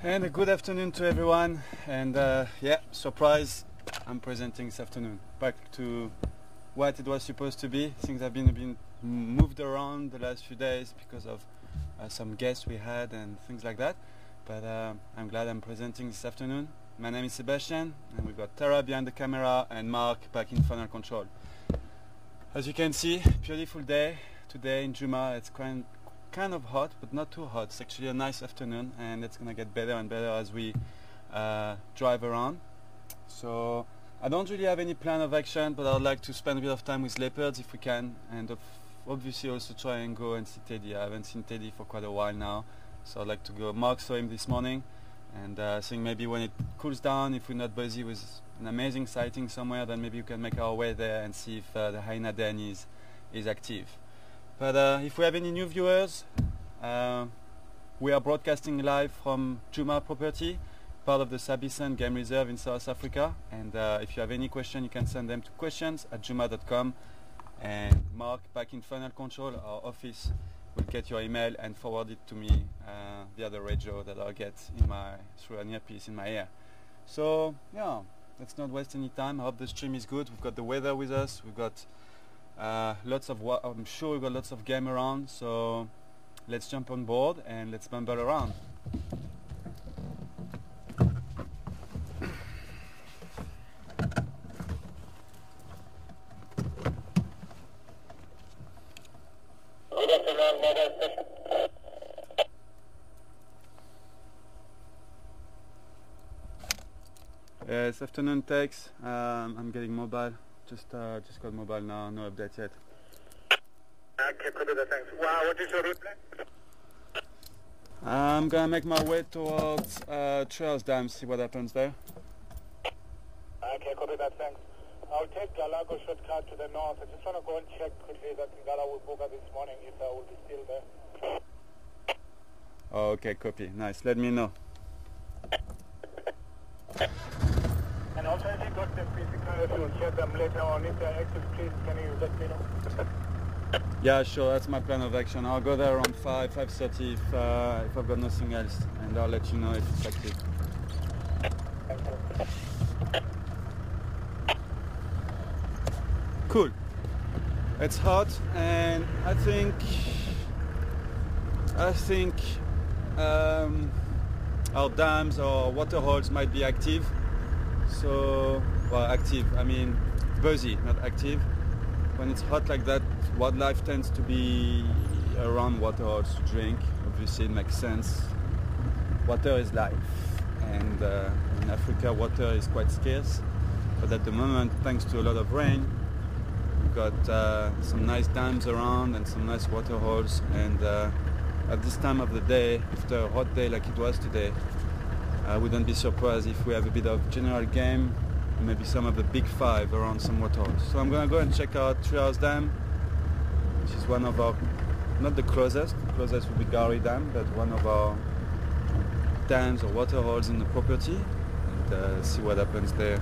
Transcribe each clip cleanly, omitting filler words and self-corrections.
And a good afternoon to everyone. And yeah, surprise, I'm presenting this afternoon. Back to what it was supposed to be. Things have been moved around the last few days because of some guests we had and things like that. But I'm glad I'm presenting this afternoon. My name is Sebastian, and we've got Tara behind the camera and Mark back in funnel control. As you can see, beautiful day today in Juma. It's kind of hot, but not too hot. It's actually a nice afternoon, and it's gonna get better and better as we drive around. So I don't really have any plan of action, but I'd like to spend a bit of time with leopards if we can, and obviously also try and go and see Teddy. I haven't seen Teddy for quite a while now, so I'd like to go. Mark saw him this morning, and I think maybe when it cools down, if we're not busy with an amazing sighting somewhere, then maybe we can make our way there and see if the hyena den is active. But if we have any new viewers, we are broadcasting live from Juma property, part of the Sabisen Game Reserve in South Africa. And if you have any question, you can send them to questions@juma.com. And Mark, back in funnel control, our office, will get your email and forward it to me via the radio that I'll get through an earpiece in my ear. So yeah, let's not waste any time. I hope the stream is good. We've got the weather with us. We've got I'm sure we've got lots of game around, so let's jump on board and let's bumble around. Yes, afternoon takes. I'm getting mobile. Just got mobile now, no update yet. Okay, copy that, thanks. Wow, what is your route plan? I'm gonna make my way towards Trails Dam, see what happens there. Okay, copy that, thanks. I'll take Galago shortcut to the north. I just want to go and check quickly that Ngala will book this morning if I will be still there. Oh, okay, copy. Nice, let me know. And also if you got them physical, if you share them later on, if they're active, please can you let me know? Yeah, sure, that's my plan of action. I'll go there around 5:30 if I've got nothing else, and I'll let you know if it's active. Thank you. Cool. It's hot, and I think our dams or water holes might be active. So, well, active, I mean busy, not active. When it's hot like that, wildlife tends to be around water holes to drink. Obviously it makes sense. Water is life, and in Africa water is quite scarce. But at the moment, thanks to a lot of rain, we've got some nice dams around and some nice water holes. And at this time of the day, after a hot day like it was today, I wouldn't be surprised if we have a bit of general game, maybe some of the big five around some water holes. So I'm going to go and check out Trials Dam, which is one of our, not the closest would be Gari Dam, but one of our dams or water holes in the property, and see what happens there.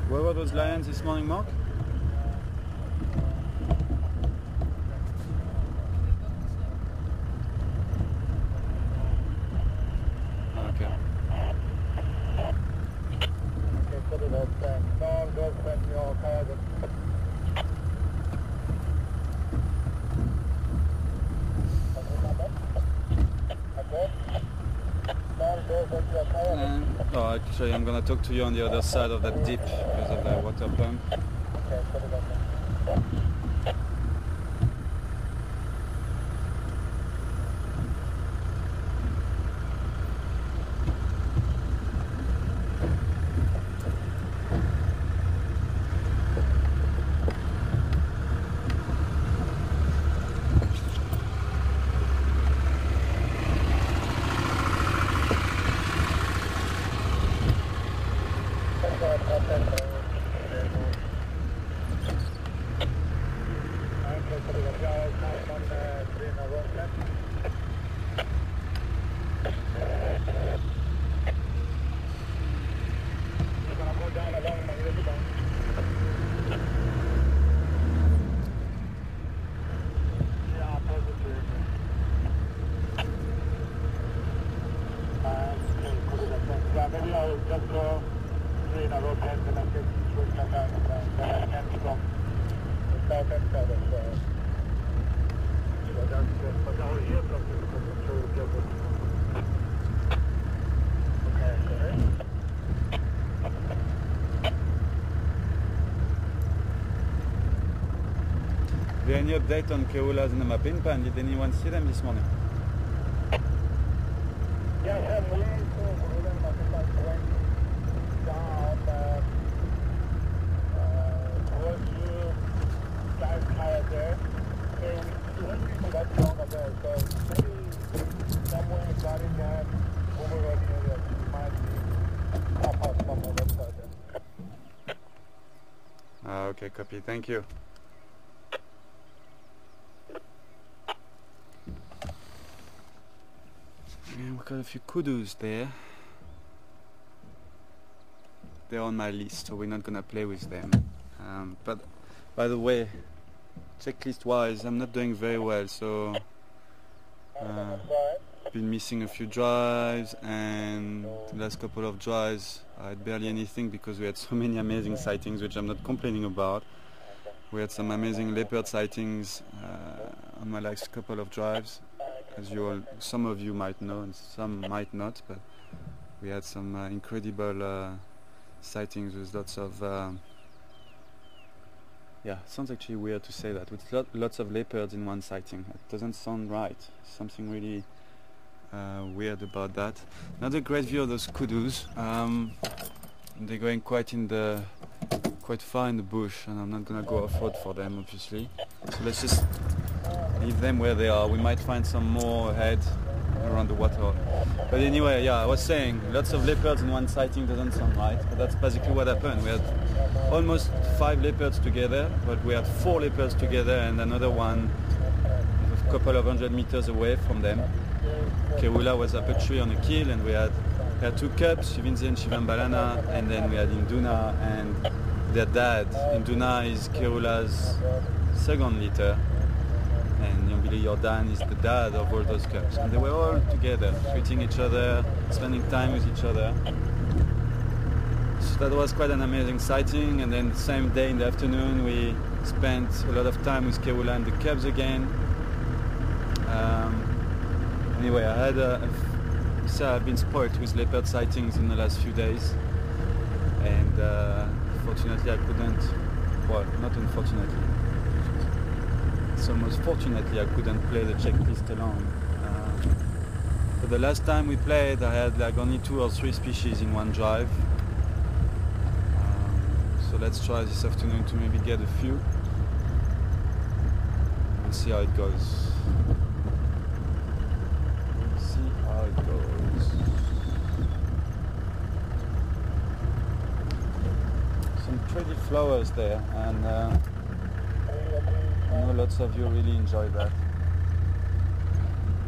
Where were those lions this morning, Mark? Okay. Oh, actually, I'm gonna talk to you on the other side of that dip because of the water pump. nice on 3 in a row, 10. You're going to go down along my riverbone. Yeah, positive. Okay, good, thanks. Yeah, maybe I'll just go 3 in a row, 10, and I'll take switch back out, and then I can from the south and south of so that's good. But I'll hear something from the show. Okay, sorry. Is there any update on Keula's and the Mapinpan? Did anyone see them this morning? Yeah, Sam, we saw them at about 20 down towards you guys higher there. We weren't really that long ago, so maybe somewhere down in that overall area might be pop up somewhere that's out there. Okay, copy. Thank you. Yeah, we've got a few kudus there. They're on my list, so we're not gonna play with them. But by the way, checklist wise, I'm not doing very well, so been missing a few drives, and the last couple of drives I had barely anything because we had so many amazing sightings, which I'm not complaining about. We had some amazing leopard sightings on my last couple of drives, as you all, some of you might know and some might not, but we had some incredible sightings with lots of yeah, it sounds actually weird to say that, with lots of leopards in one sighting. It doesn't sound right. Something really weird about that. Another great view of those kudus. They're going quite far in the bush, and I'm not gonna go off-road for them, obviously. So let's just leave them where they are. We might find some more ahead around the water. But anyway, yeah, I was saying, lots of leopards in one sighting doesn't sound right, but that's basically what happened. We had almost 5 leopards together, but we had 4 leopards together and another one a couple of 100 meters away from them. Keula was up a tree on a kill, and we had 2 cubs, Shivinzi and Shivambalana, and then we had Induna and their dad. Induna is Keula's second litter, and Yombili Jordan is the dad of all those cubs. And they were all together, treating each other, spending time with each other. So that was quite an amazing sighting. And then the same day in the afternoon we spent a lot of time with Keula and the cubs again. Anyway, I've been spoiled with leopard sightings in the last few days, and fortunately I couldn't, well, not unfortunately, it's almost fortunately I couldn't play the checklist alone. But the last time we played I had like only 2 or 3 species in one drive. So let's try this afternoon to maybe get a few and see how it goes. Some pretty flowers there, and I know lots of you really enjoy that.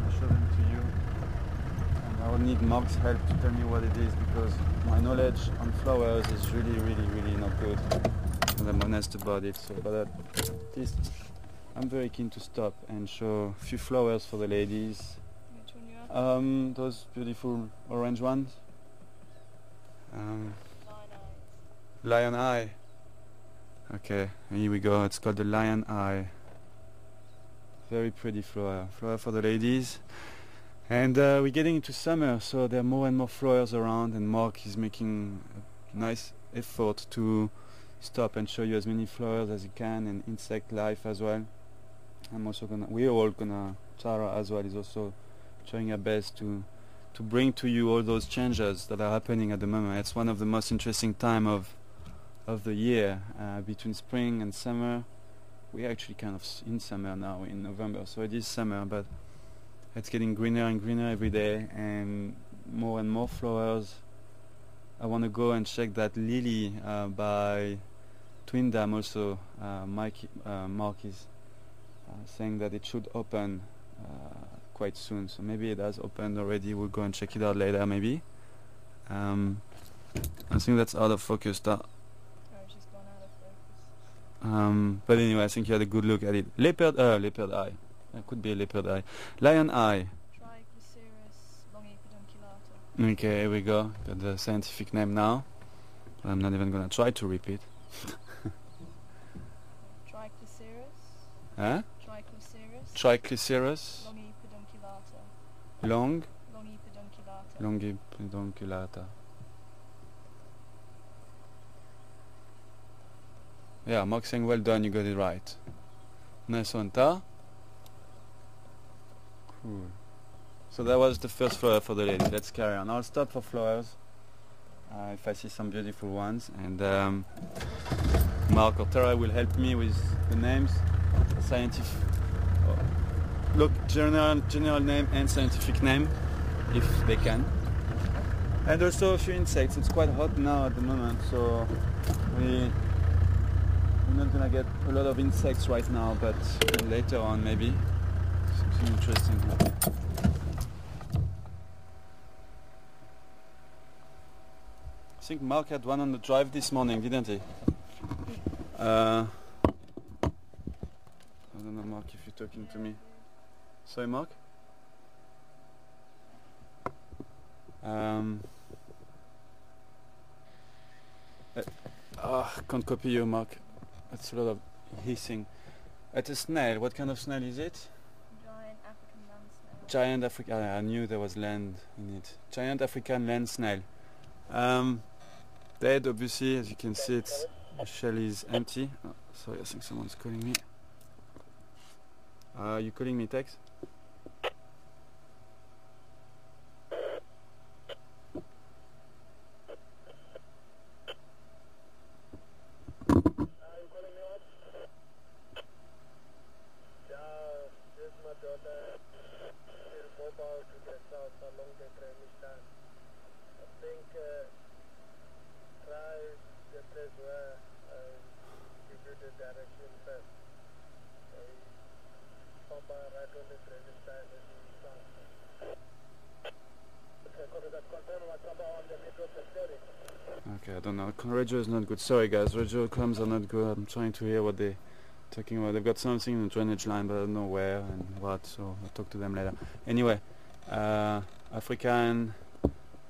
I'll show them to you, and I will need Mark's help to tell me what it is, because my knowledge on flowers is really not good, and I'm honest about it. So, but at least I'm very keen to stop and show a few flowers for the ladies. Which one you have? Those beautiful orange ones. Lion Eye. Okay, here we go. It's called the Lion Eye. Very pretty flower. Flower for the ladies. And we're getting into summer, so there are more and more flowers around, and Mark is making a nice effort to stop and show you as many flowers as he can, and insect life as well. We're all gonna, Tara as well is also trying her best to bring to you all those changes that are happening at the moment. It's one of the most interesting time of the year, between spring and summer. We're actually kind of in summer now, in November, so it is summer, but it's getting greener and greener every day, and more flowers. I want to go and check that lily by Twin Dam also. Mark is saying that it should open quite soon. So maybe it has opened already. We'll go and check it out later, maybe. I think that's out of focus. Oh, she's gone out of focus. But anyway, I think you had a good look at it. Leopard eye. That could be a leopard eye. Lion eye. Triglyceris longipedunculata. Okay, here we go. Got the scientific name now. I'm not even gonna try to repeat. Triglyceris. Huh? Triglyceris. Triglyceris. Longipedunculata. Longipedunculata. Yeah, Mark saying well done, you got it right. Nice one, Ta. Cool. So that was the first flower for the lady. Let's carry on. I'll stop for flowers if I see some beautiful ones, and Mark or Tara will help me with the names, scientific. Look, general name and scientific name, if they can. And also a few insects. It's quite hot now at the moment, so we're not gonna get a lot of insects right now, but later on maybe something interesting. I think Mark had one on the drive this morning, didn't he? I don't know, Mark, if you're talking to me. Sorry, Mark? Can't copy you, Mark. That's a lot of hissing. It's a snail. What kind of snail is it? Giant African land snail. Giant African. I knew there was land in it. Giant African land snail. Dead, obviously, as you can see, its shell is empty. Oh, sorry, I think someone's calling me. You calling me, Tex? Okay, I don't know. Radio is not good. Sorry guys, radio comms are not good. I'm trying to hear what they're talking about. They've got something in the drainage line, but I don't know where and what, so I'll talk to them later. Anyway, African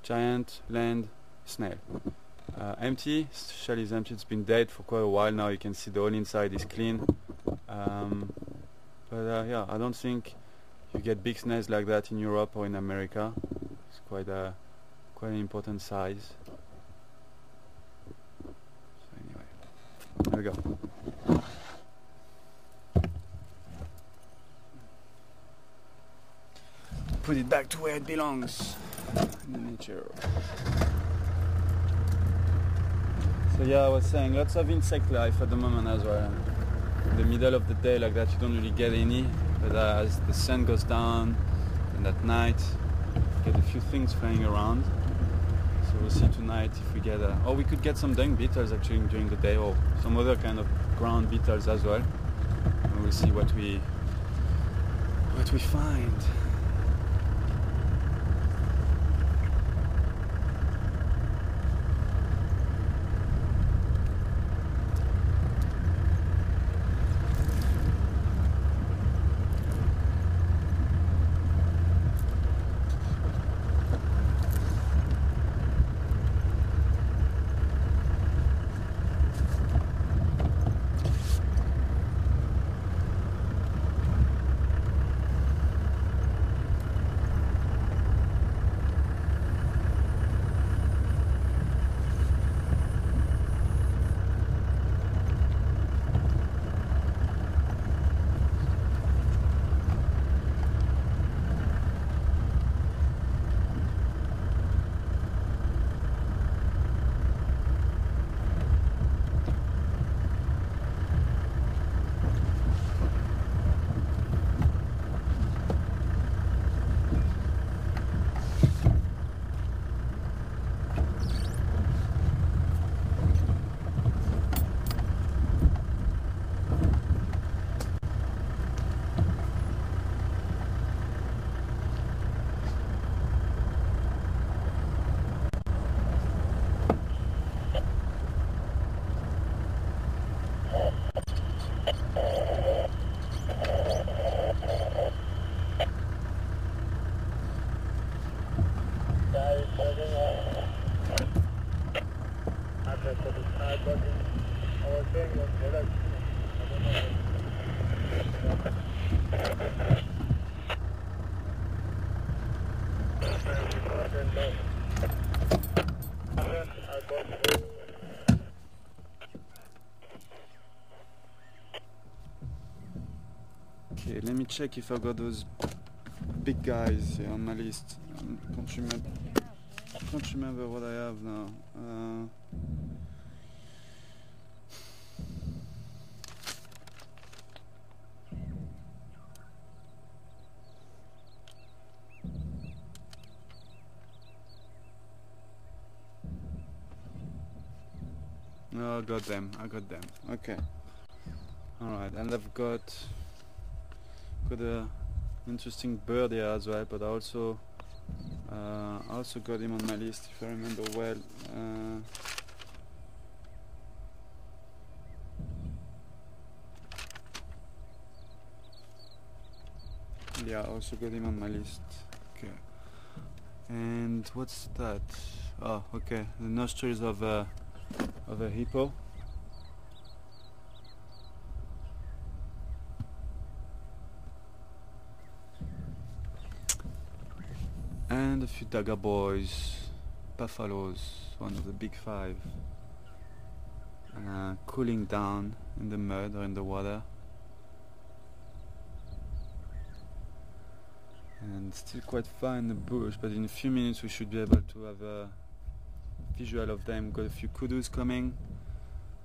giant land snail. Empty, shell is empty. It's been dead for quite a while now. You can see the whole inside is clean. Yeah, I don't think you get big snails like that in Europe or in America. It's quite an important size. So anyway, there we go. Put it back to where it belongs, in the nature. So yeah, I was saying lots of insect life at the moment as well. In the middle of the day like that you don't really get any, but as the sun goes down and at night you get a few things flying around. So we'll see tonight if we get or we could get some dung beetles actually during the day, or some other kind of ground beetles as well. And we'll see what we find. Okay, let me check if I got those big guys here on my list. Can't remember what I have now. No, I got them. Okay. Alright, and I've got a interesting bird here as well, but I also got him on my list if I remember well. Yeah, I also got him on my list. Okay. And what's that? Oh, okay. The nostrils of a hippo. And a few dagger boys, buffaloes, one of the big five, cooling down in the mud or in the water. And still quite far in the bush, but in a few minutes we should be able to have a visual of them. Got a few kudus coming,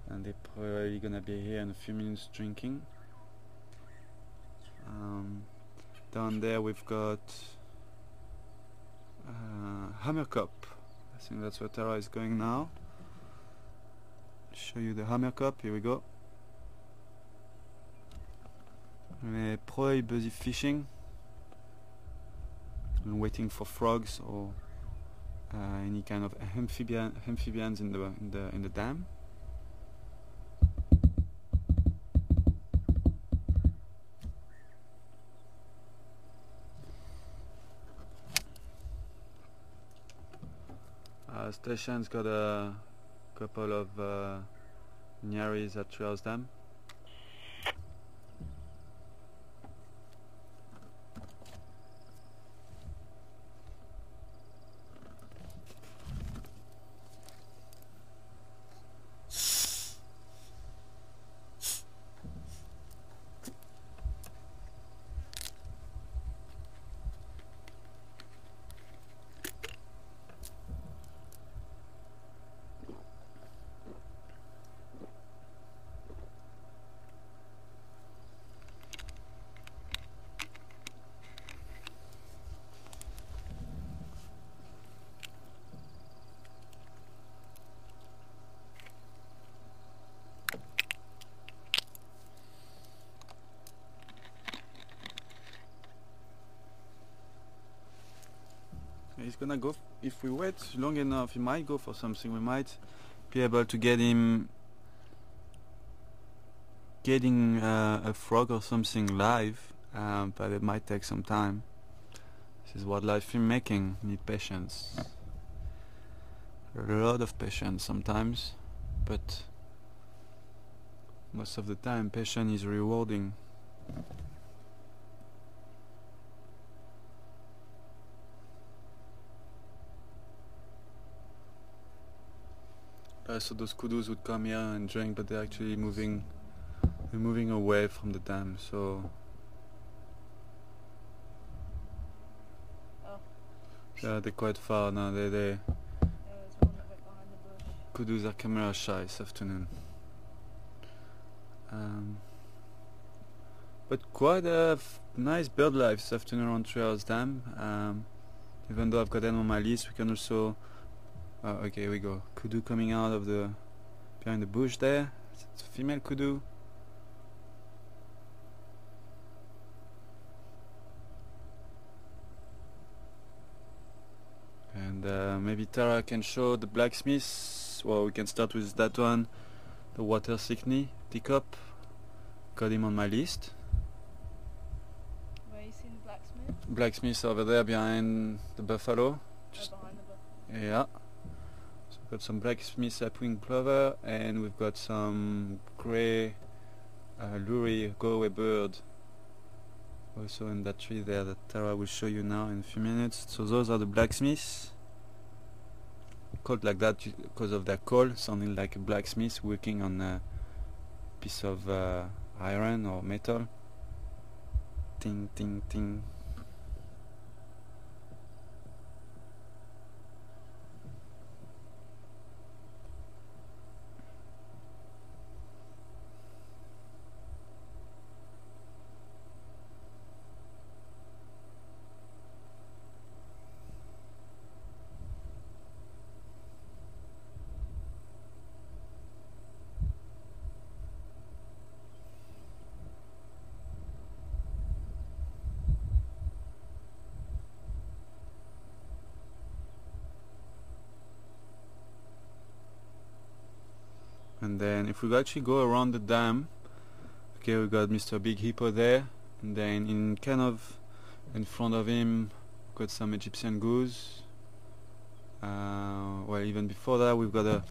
and they're probably gonna be here in a few minutes drinking. Down there we've got hammerkop. I think that's where Tara is going now. Show you the hammerkop. Here we go. They're probably busy fishing and waiting for frogs or any kind of amphibians in the dam. Station's got a couple of nyaris at Trails Dam. He's gonna go, if we wait long enough, he might go for something. We might be able to get him getting a frog or something live, but it might take some time. This is wildlife filmmaking, need patience. A lot of patience sometimes, but most of the time patience is rewarding. So those kudus would come here and drink, but they're actually moving away from the dam. So yeah, they're quite far now. There was one that went behind the bush. Kudus are camera shy this afternoon. But quite a nice bird life this afternoon on Trails Dam. Even though I've got them on my list, we can also. Okay, here we go. Kudu coming out of behind the bush there. It's a female kudu. And maybe Tara can show the blacksmith. Well, we can start with that one. The water sickney teacup. Got him on my list. Where you seen the blacksmith? Blacksmith over there behind the buffalo. Just behind the buffalo. Yeah. So we've got some blacksmith lapwing plover, and we've got some grey lurie go-away bird also in that tree there that Tara will show you now in a few minutes. So those are the blacksmiths, called like that because of their call, sounding like a blacksmith working on a piece of iron or metal. Ting, ting, ting. And then if we actually go around the dam, okay, we got Mr. Big Hippo there, and then in kind of in front of him we've got some Egyptian goose. Well, even before that we've got a,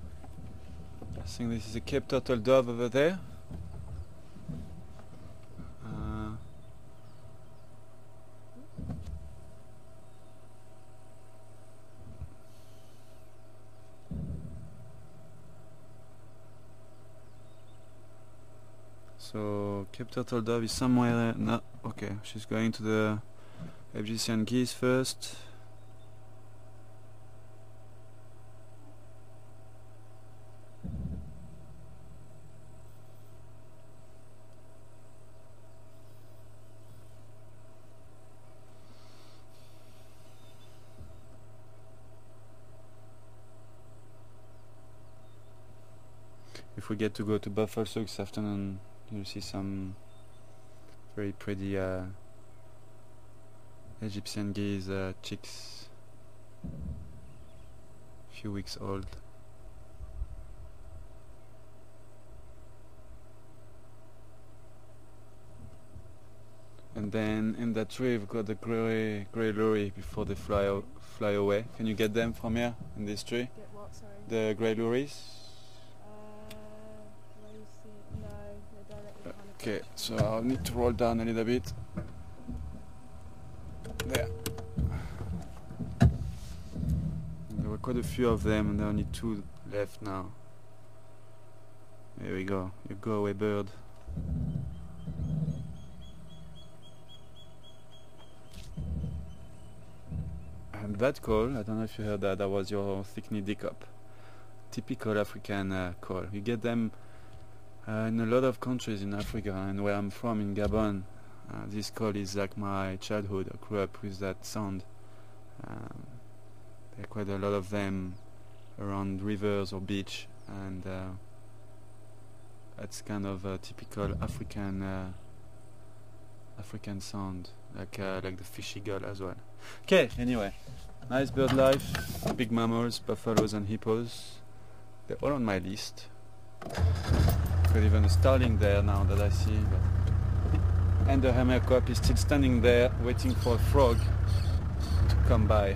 I think this is a Cape Turtle Dove over there. So Cape Turtle Dove is somewhere there. No, okay, she's going to the Egyptian geese first. If we get to go to Buffalo this afternoon, you'll see some very pretty Egyptian geese chicks, few weeks old. And then in that tree we've got the grey lory before they fly away. Can you get them from here in this tree? Get what, sorry? The grey lories? Where you see? No, they're directly behind the Okay, bush. so I'll need to roll down a little bit. There. There were quite a few of them and there are only 2 left now. There we go. You go away, bird. And that call, I don't know if you heard that, that was your thick-knee dickup. Typical African call. You get them in a lot of countries in Africa, and where I'm from in Gabon, this call is like my childhood. I grew up with that sound. There are quite a lot of them around rivers or beach, and that's kind of a typical African sound, like the fishy gull as well. Okay, anyway, nice bird life, big mammals, buffaloes and hippos. They're all on my list. Got even a starling there now that I see. And the hammerkop is still standing there waiting for a frog to come by.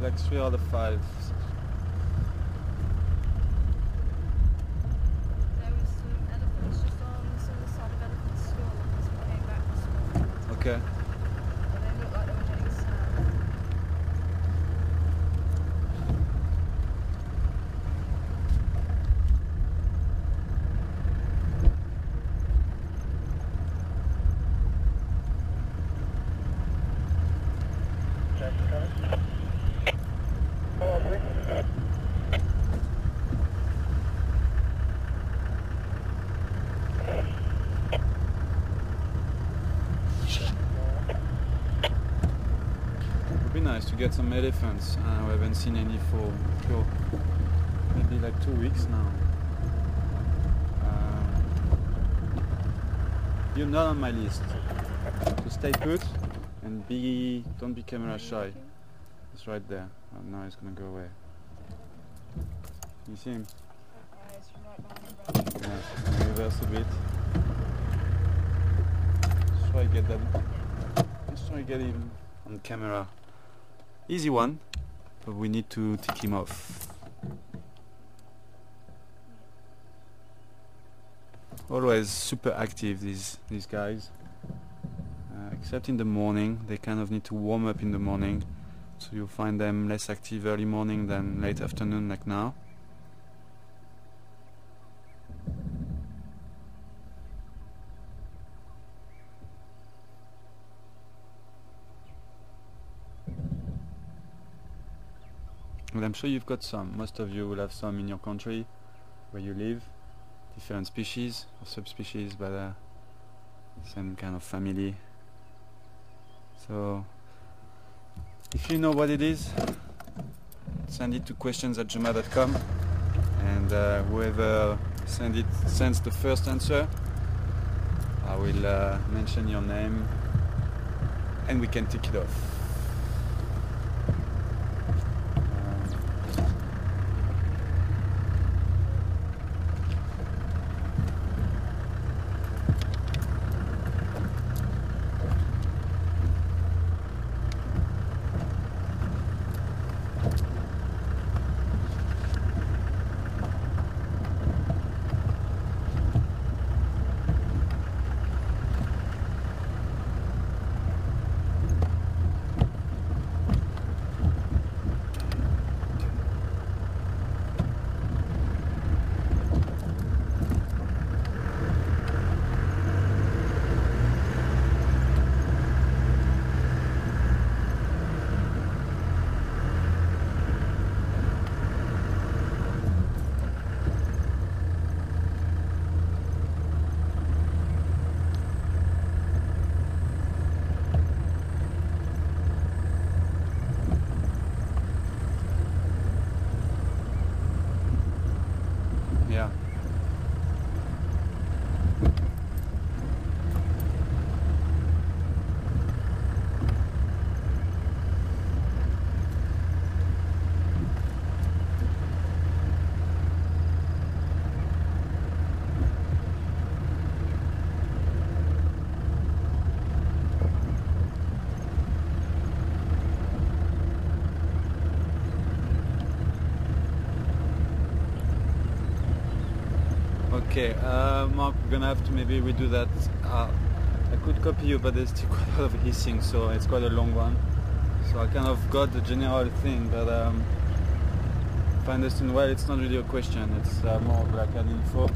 like 3 out of 5. There was some elephants just on the side of Elephant School as we came back to school. Okay. But they looked like they were heading south. It would be nice to get some elephants. We haven't seen any for maybe like 2 weeks now. You're not on my list. So stay put and don't be camera shy. It's right there. Oh, now it's gonna go away. You see him? It's right behind the road. Yeah. Reverse a bit. Let's try to get that. Let's try to get him on camera. Easy one, but we need to tick him off. Always super active, these guys. Except in the morning, they kind of need to warm up in the morning. So you'll find them less active early morning than late afternoon like now. But I'm sure you've got some. Most of you will have some in your country where you live. Different species or subspecies, but same kind of family. So if you know what it is, send it to questions@juma.com, and whoever sends the first answer, I will mention your name and we can tick it off. Yeah. Okay, Mark, we're gonna have to maybe redo that. I could copy you, but there's still quite a lot of hissing, so it's quite a long one. So I kind of got the general thing, but if I understand well, it's not really a question, it's more of like an info.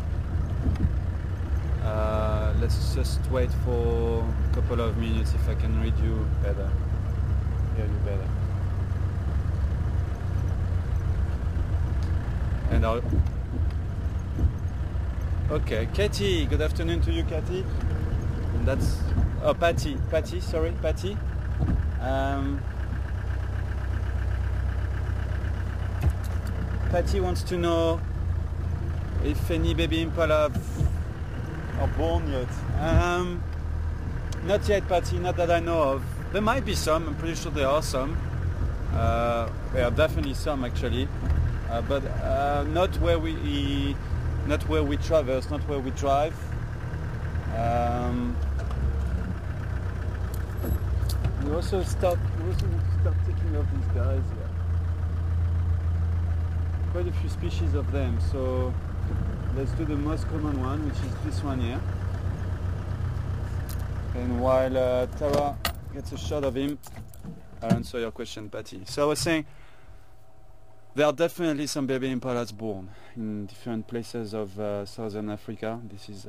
Let's just wait for a couple of minutes if I can read you better, hear you better. And I'll... Okay, Katie, good afternoon to you, Katie. And that's... Oh, Patty, sorry, Patty. Patty wants to know if any baby impala are born yet. Not yet, Patty, not that I know of. There might be some, I'm pretty sure there are some. There are definitely some, actually. But not where we traverse, not where we drive. We also start taking off these guys here. quite a few species of them. So let's do the most common one, which is this one here. And while Tara gets a shot of him, I'll answer your question, Patty. So I was saying, there are definitely some baby impalas born in different places of southern Africa. This is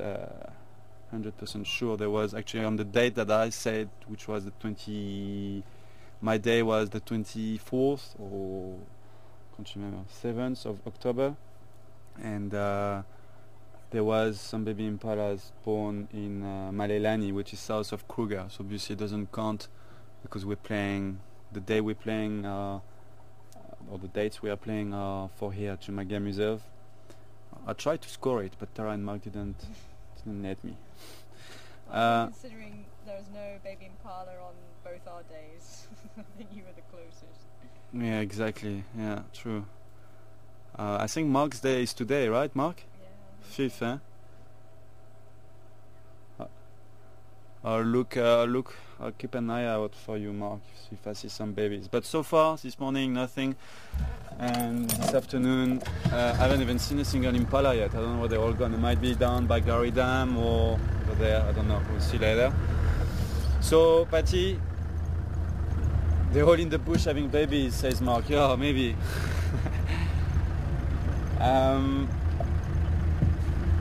100% sure. There was actually on the date that I said, which was the 20... My day was the 24th, or I can't remember, 7th of October. And there was some baby impalas born in Malelani, which is south of Kruger. So obviously it doesn't count because we're playing, the day we're playing, or the dates we are playing are for here at Juma Game Reserve. I tried to score it, but Tara and Mark didn't net me. Considering there was no baby impala on both our days, I think you were the closest. Yeah, exactly. Yeah, true. I think Mark's day is today, right, Mark? Yeah. 5th, eh? I'll keep an eye out for you, Mark, if I see some babies. But so far, this morning, nothing. And this afternoon, I haven't even seen a single impala yet. I don't know where they're all gone. They might be down by Gary Dam or over there. I don't know. We'll see later. So, Patty, they're all in the bush having babies, says Mark. Yeah, maybe.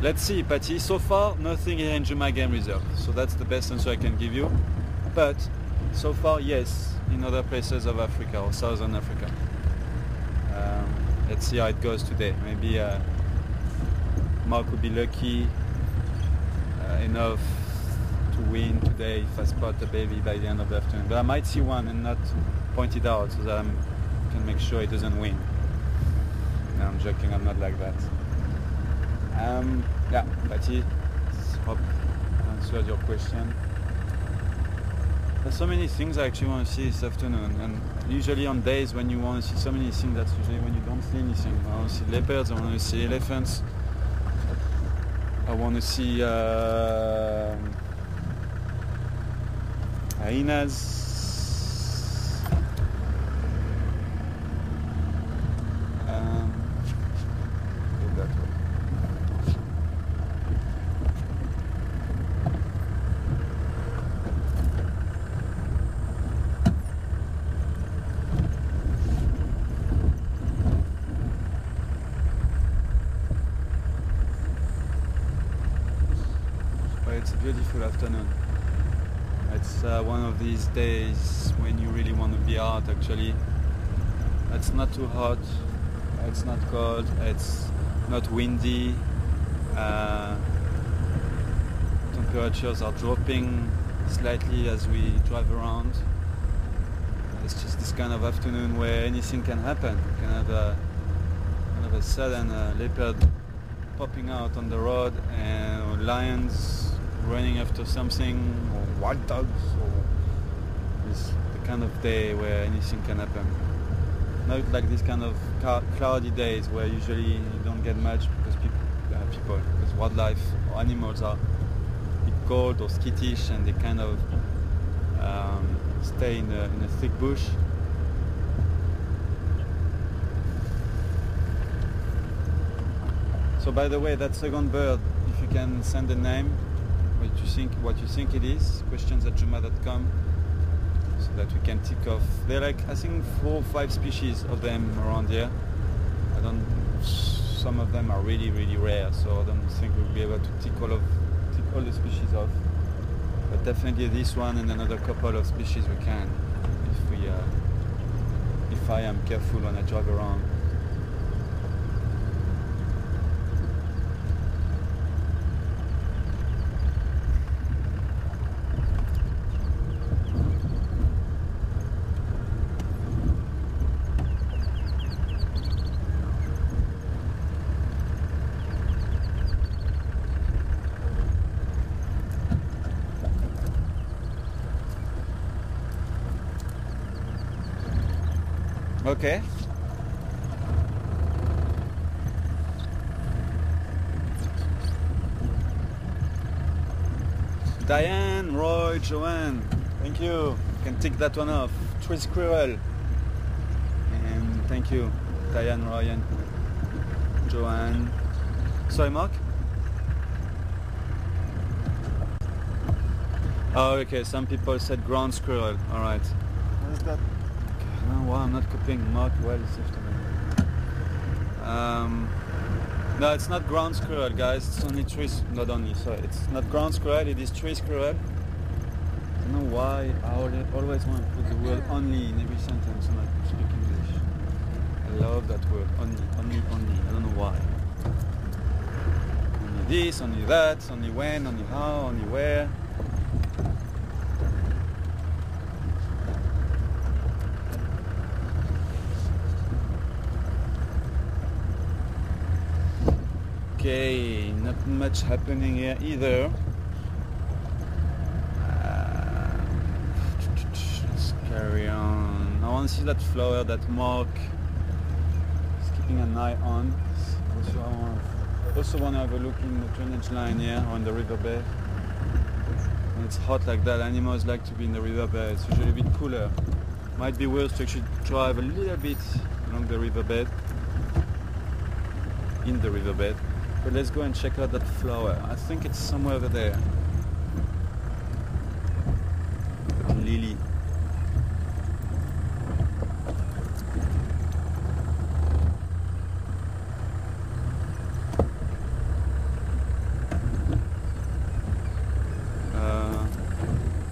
Let's see, Patty. So far, nothing here in Juma Game Reserve. So that's the best answer I can give you. But so far, yes, in other places of Africa or Southern Africa. Let's see how it goes today. Maybe Mark will be lucky enough to win today if I spot a baby by the end of the afternoon. But I might see one and not point it out so that I can make sure he doesn't win. No, I'm joking, I'm not like that. Yeah, Patty, hope I answered your question. There's so many things I actually want to see this afternoon, and usually on days when you want to see so many things, that's usually when you don't see anything. I want to see leopards, I want to see elephants, I want to see hyenas. Go that way. It's a beautiful afternoon. It's one of these days when you really want to be out actually. It's not too hot, it's not cold, it's not windy. Temperatures are dropping slightly as we drive around. It's just this kind of afternoon where anything can happen. You can have a sudden leopard popping out on the road and lions running after something, or wild dogs, or it's the kind of day where anything can happen. Not like this kind of cloudy days where usually you don't get much because because wildlife or animals are a bit cold or skittish and they kind of stay in a thick bush. So by the way, that second bird, if you can send a name, what you think it is, questions@juma.com, so that we can tick off. There are like I think 4 or 5 species of them around here. Some of them are really rare, so I don't think we'll be able to tick all the species off. But definitely this one and another couple of species we can, if I am careful when I drive around. Okay. Diane, Roy, Joanne, thank you. You can tick that one off. Tree squirrel. And thank you, Diane, Roy, and Joanne. Sorry, Mark? Oh, okay, some people said ground squirrel. Alright. What is that? Okay, I don't know why I'm not copying Mark well this afternoon. No, it's not ground squirrel, guys. It's only tree. Not only, sorry. It's not ground squirrel, it is tree squirrel. I don't know why I always want to put the word only in every sentence when I speak English. I love that word, only. I don't know why. Only this, only that, only when, only how, only where. Okay, not much happening here either. Let's carry on. I want to see that flower that Mark is keeping an eye on. Also want to have a look in the drainage line here on the riverbed. When it's hot like that, animals like to be in the riverbed. It's usually a bit cooler. Might be worth to actually drive a little bit along the riverbed. In the riverbed. But let's go and check out that flower. I think it's somewhere over there. That lily.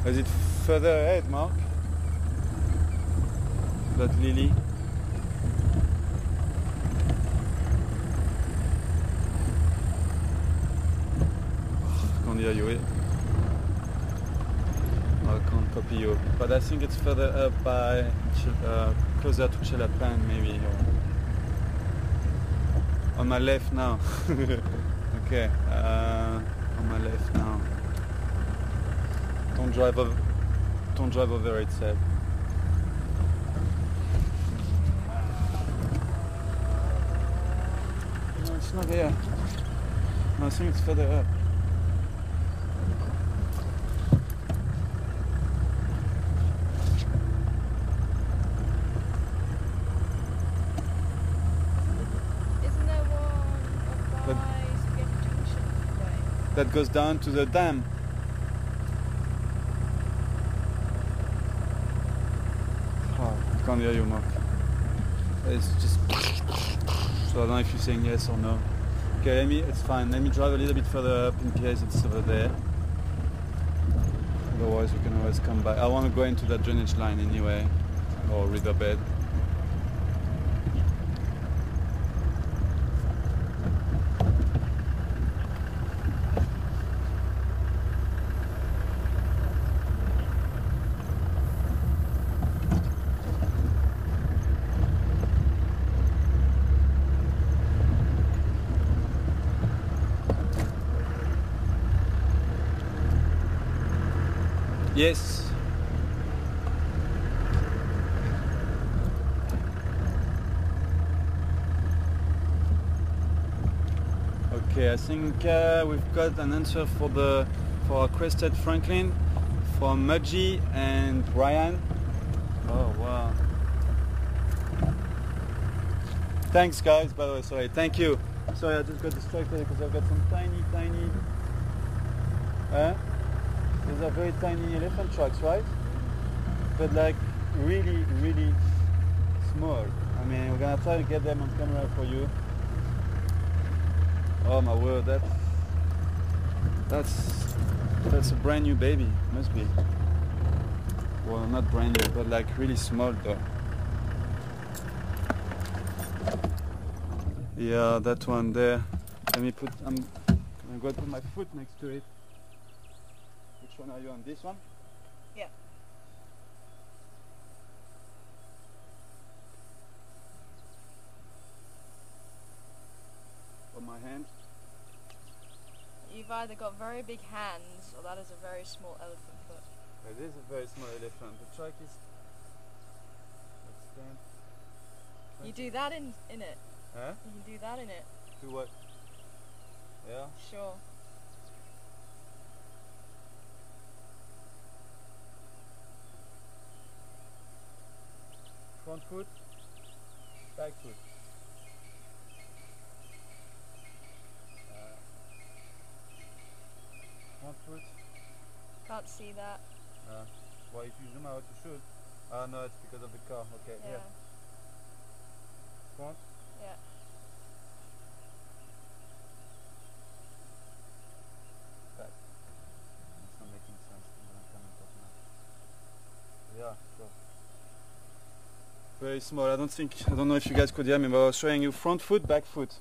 Is it further ahead, Mark? That lily? Hear you. I can't copy you, but I think it's further up by closer to Chelapan maybe. On my left now. Okay, on my left now. Don't drive over it, Seb. No, it's not there. No, I think it's further up. That goes down to the dam. Oh, I can't hear you, Mark. It's just... So I don't know if you're saying yes or no. Okay, it's fine. Let me drive a little bit further up in case it's over there. Otherwise we can always come back. I want to go into that drainage line anyway. Or riverbed. Yes. Okay, I think we've got an answer for our Crested Franklin from Mudgy and Brian. Oh wow. Thanks guys, by the way, sorry, thank you. Sorry, I just got distracted because I've got some tiny these are very tiny elephant tracks, right? But like really small. I mean, we're gonna try to get them on camera for you. Oh my word, that's a brand new baby, must be. Well, not brand new, but like really small though. Yeah, that one there. Let me put. I'm going to put my foot next to it. Which one are you on? This one? Yeah. On my hand? You've either got very big hands or that is a very small elephant foot. It is a very small elephant. The track is... Let's stand. You do that in it. Huh? You can do that in it. Do what? Yeah? Sure. Front foot, back foot. out to see that. Well, if you zoom out, you should. No, it's because of the car. Okay, Yeah. here. Front. Yeah. Back. It's not making sense. I'm gonna come and talk now. Yeah, sure. Very small. I don't know if you guys could hear me, but I was showing you front foot, back foot.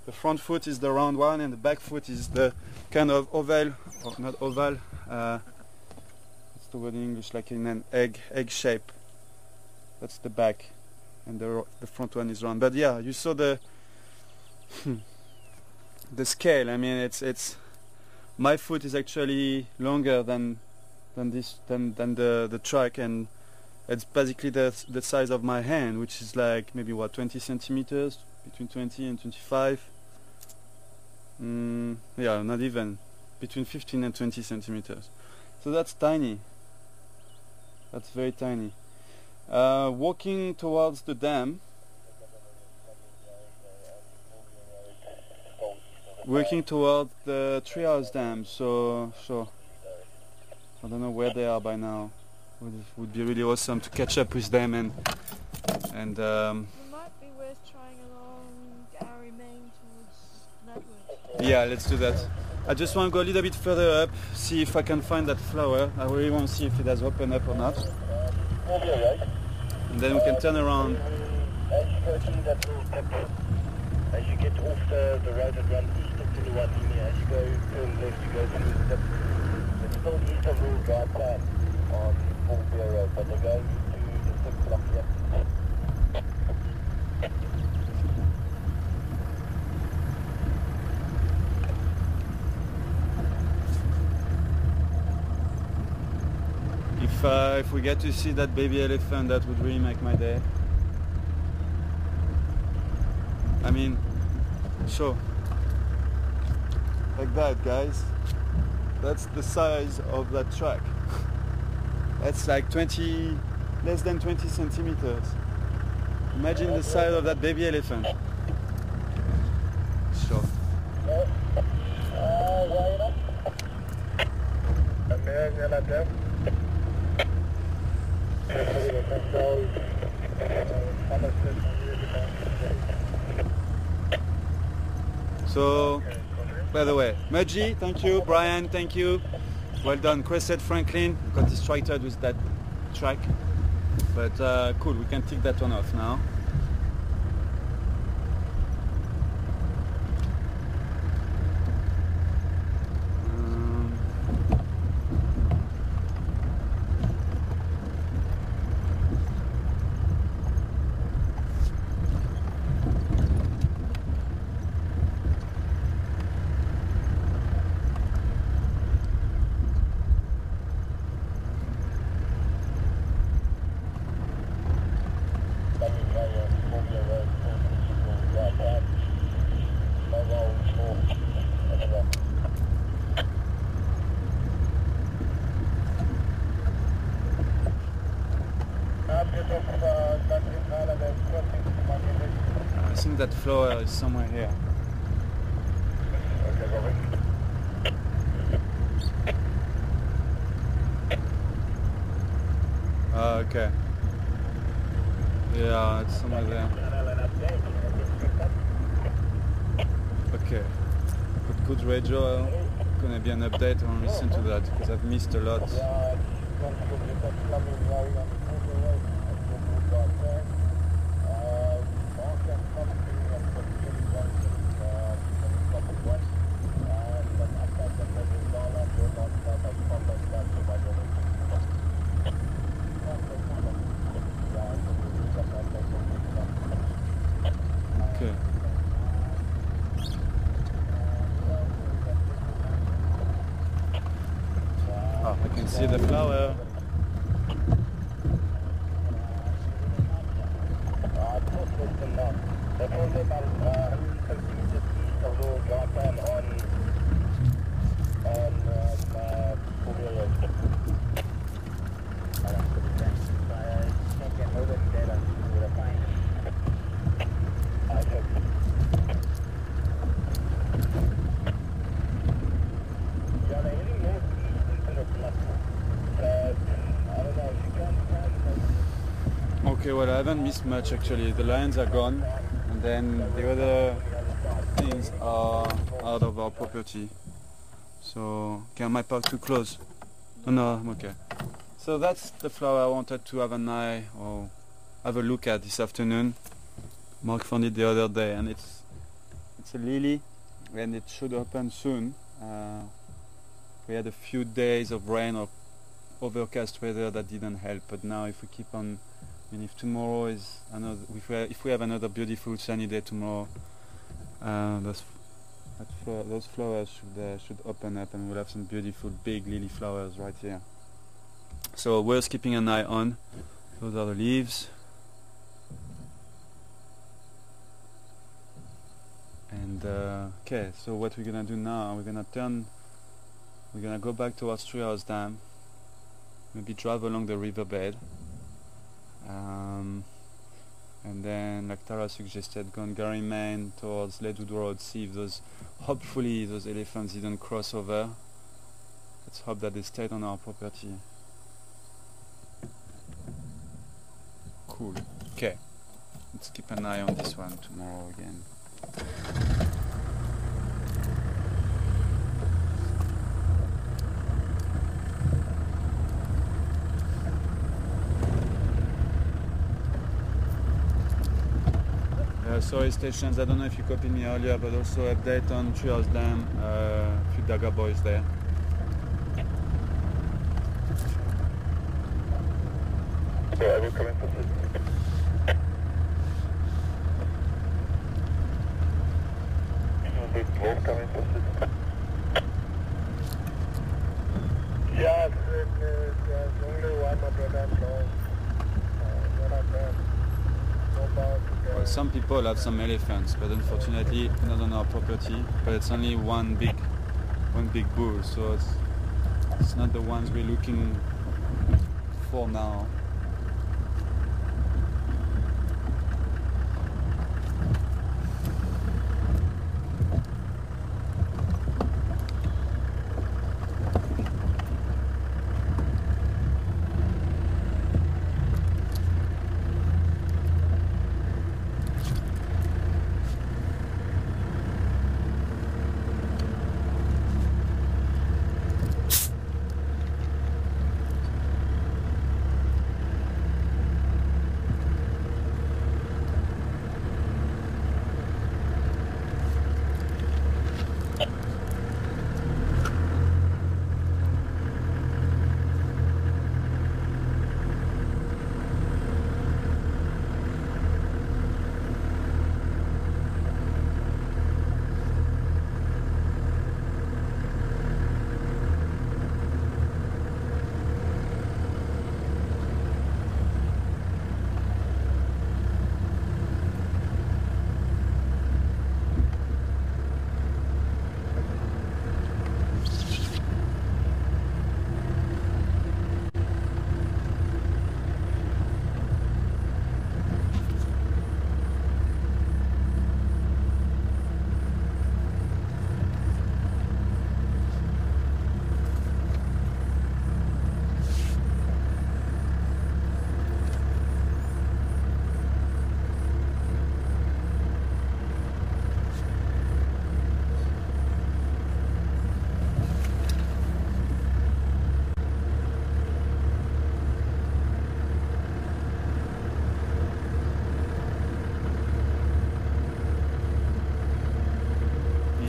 The front foot is the round one, and the back foot is the kind of oval, or not oval. What's the word in English? Like in an egg shape. That's the back, and the front one is round. But yeah, you saw the the scale. I mean, it's my foot is actually longer than the track, and it's basically the size of my hand, which is like maybe what, 20 centimeters, between 20 and 25. Yeah, not even, between 15 and 20 centimeters. So that's tiny. That's very tiny. Walking towards the dam, working towards the Treehouse Dam. So I don't know where they are by now. Would be really awesome to catch up with them and It might be worth trying along Gowrie Main towards Nedwood. yeah, let's do that. I just want to go a little bit further up, see if I can find that flower. I really want to see if it has opened up or not. And then we can turn around. As you go through that little tip, as you get off the road that runs east of Tuluwatini, as you go turn left, you go through the tip. It's still east of Little Dry Plan on Full Beer Road, but they're going to the tip block here. If we get to see that baby elephant, that would really make my day. I mean, sure. Like that, guys. That's the size of that track. That's like less than 20 centimeters. Imagine the size of that baby elephant. Sure. So, by the way, Mudgy, thank you. Brian, thank you. Well done. Crested Franklin got distracted with that track, but cool. We can tick that one off now. I think that flower is somewhere here. Okay. Yeah, it's somewhere there. Okay. But good radio. Gonna be an update. I want to listen to that because I've missed a lot. Okay. Oh, I can see the flower. haven't missed much actually. The lions are gone, and then the other things are out of our property. So, okay, I might park too close. Oh, no, I'm okay. So that's the flower I wanted to have an eye or have a look at this afternoon. Mark found it the other day, and it's a lily, and it should open soon. We had a few days of rain or overcast weather that didn't help, but now if we keep on, I mean, if tomorrow is another, if we have another beautiful sunny day tomorrow, those flowers should open up, and we'll have some beautiful big lily flowers right here. So worth keeping an eye on. Those are the leaves. And okay, so what we're gonna do now, we're gonna go back towards Treehouse Dam, maybe drive along the riverbed, and then, like Tara suggested, go on Gary Main towards Leadwood Road, see if hopefully those elephants didn't cross over. Let's hope that they stayed on our property. Cool. Okay, let's keep an eye on this one tomorrow again. Sorry stations, I don't know if you copied me earlier, but also update on Treehouse Dam, a few Dagger boys there. So are we coming for this? Both coming for this? Yes, there's only one of them knows. What I've done. Well, some people have some elephants, but unfortunately not on our property. But it's only one big bull, so it's not the ones we're looking for now.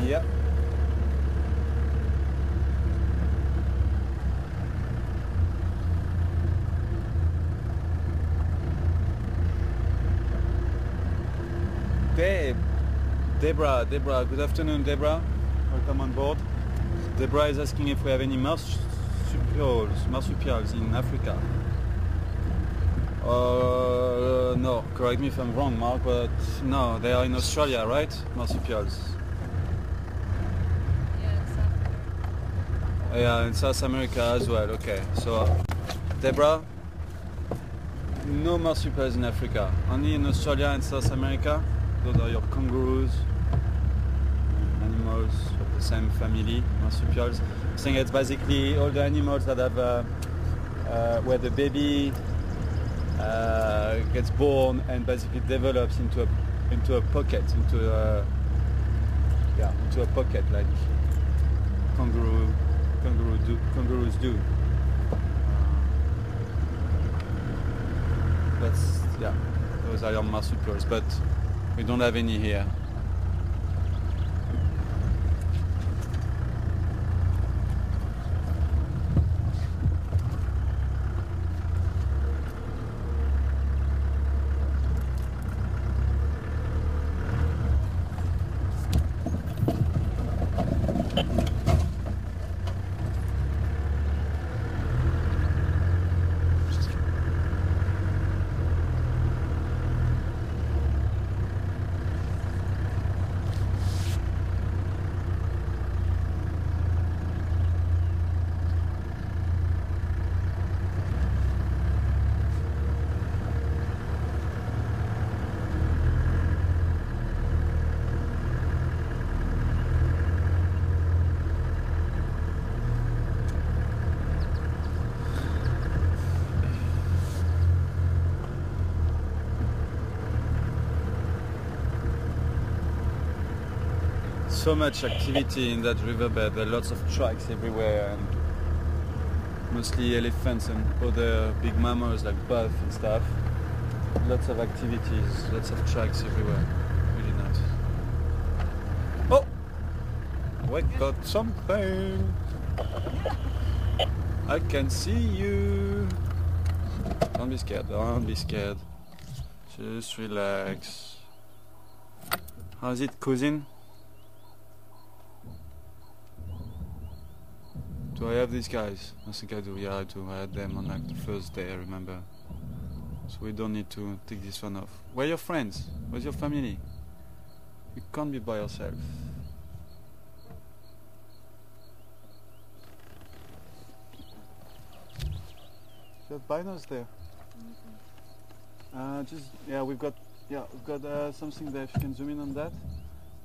Yep. Debra, good afternoon, Debra. Welcome on board. Debra is asking if we have any marsupials in Africa. No, correct me if I'm wrong, Mark, but no, they are in Australia, right? Marsupials. Yeah, in South America as well. Okay, so Debra, no marsupials in Africa, only in Australia and South America. Those are your kangaroos, animals of the same family, marsupials. I think it's basically all the animals that have where the baby gets born and basically develops into a pocket, into a pocket like kangaroos do. Those are your marsupials, but we don't have any here. So much activity in that riverbed. There are lots of tracks everywhere, and mostly elephants and other big mammals like buff and stuff. Lots of activities, lots of tracks everywhere. Really nice. Oh! We got something! I can see you! Don't be scared, don't be scared. Just relax. How's it, cousin? Do I have these guys? I think I do, yeah I do. I had them on like the first day, I remember. So we don't need to take this one off. Where are your friends? Where's your family? You can't be by yourself. You have binos there. We've got something there. If you can zoom in on that,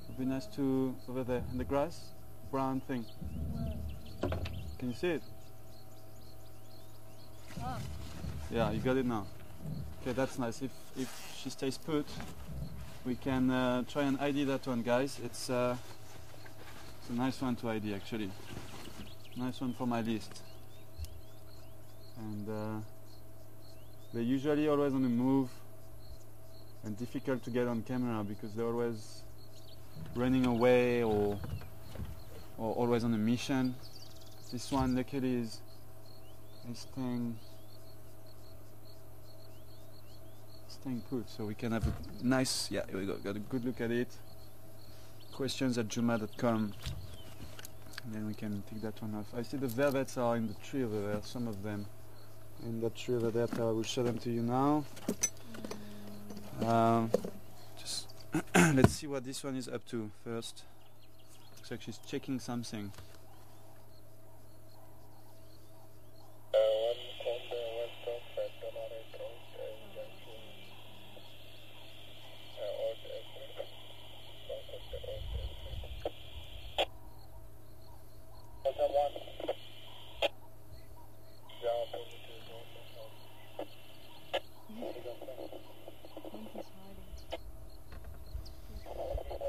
it'd be nice to over there in the grass, brown thing. Can you see it? Ah. Yeah, you got it now. Okay, that's nice. If she stays put, we can try and ID that one, guys. It's a nice one to ID actually. Nice one for my list. And they're usually always on the move and difficult to get on camera because they're always running away or always on a mission. This one luckily is staying put, so we can have a nice, here we go, got a good look at it. questions@juma.com, and then we can take that one off. I see the velvets are in the tree over there, some of them in that tree over there. I will show them to you now. Just let's see what this one is up to first. Looks like she's checking something.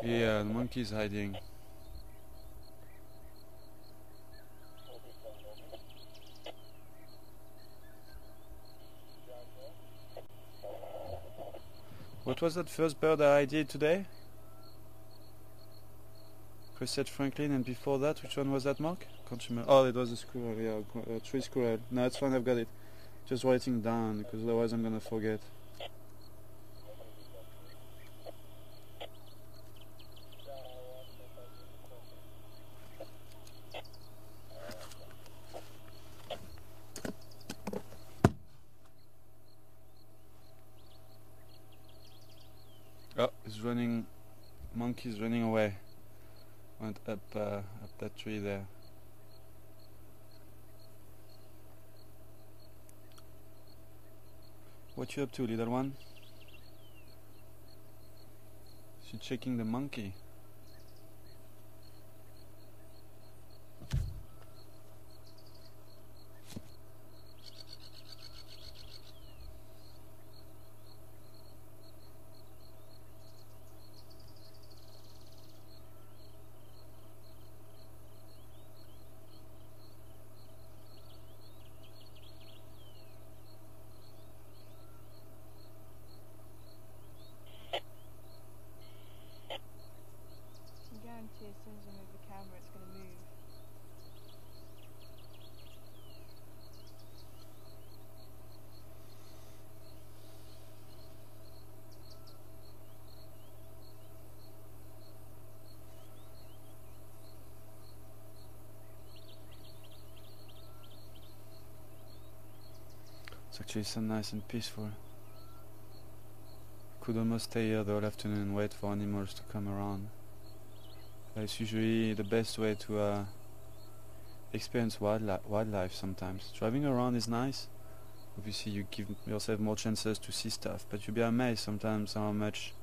Yeah, the monkey's hiding. What was that first bird I did today? Crested Franklin, and before that, which one was that, Mark? Can't remember. Oh, it was a squirrel, yeah, a tree squirrel. No, it's fine, I've got it. Just writing down, because otherwise I'm gonna forget. Oh, he's running. Monkey's running away. Went up that tree there. What you up to, little one? She's checking the monkey. guarantee as soon as I move the camera it's going to move. It's actually so nice and peaceful. Could almost stay here the whole afternoon and wait for animals to come around. It's usually the best way to experience wildlife sometimes. Driving around is nice. Obviously you give yourself more chances to see stuff, but you'll be amazed sometimes how much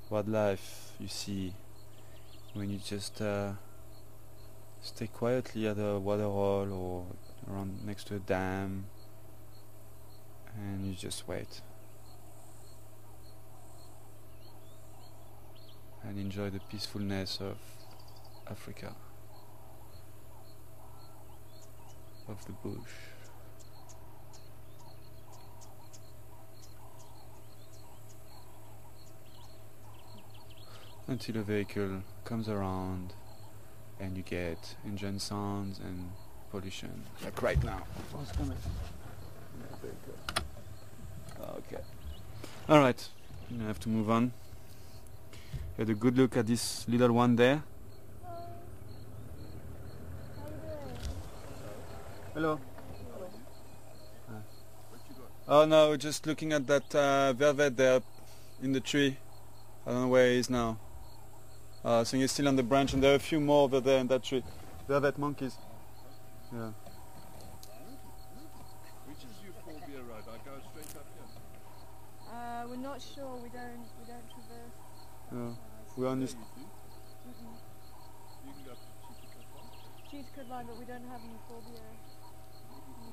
wildlife you see when you just stay quietly at a waterhole or around next to a dam and you just wait and enjoy the peacefulness of Africa, of the bush. Until a vehicle comes around and you get engine sounds and pollution, like right now. What's coming? Okay. Alright, I have to move on. You had a good look at this little one there. Hello. Oh no, just looking at that velvet there in the tree. I don't know where he is now. I think he's still on the branch, and there are a few more over there in that tree. Velvet monkeys. Yeah. Which is your phobia road? I go straight up here. We're not sure. We don't traverse. Yeah. We only. You can go up to Cheetah line, but we don't have any phobia.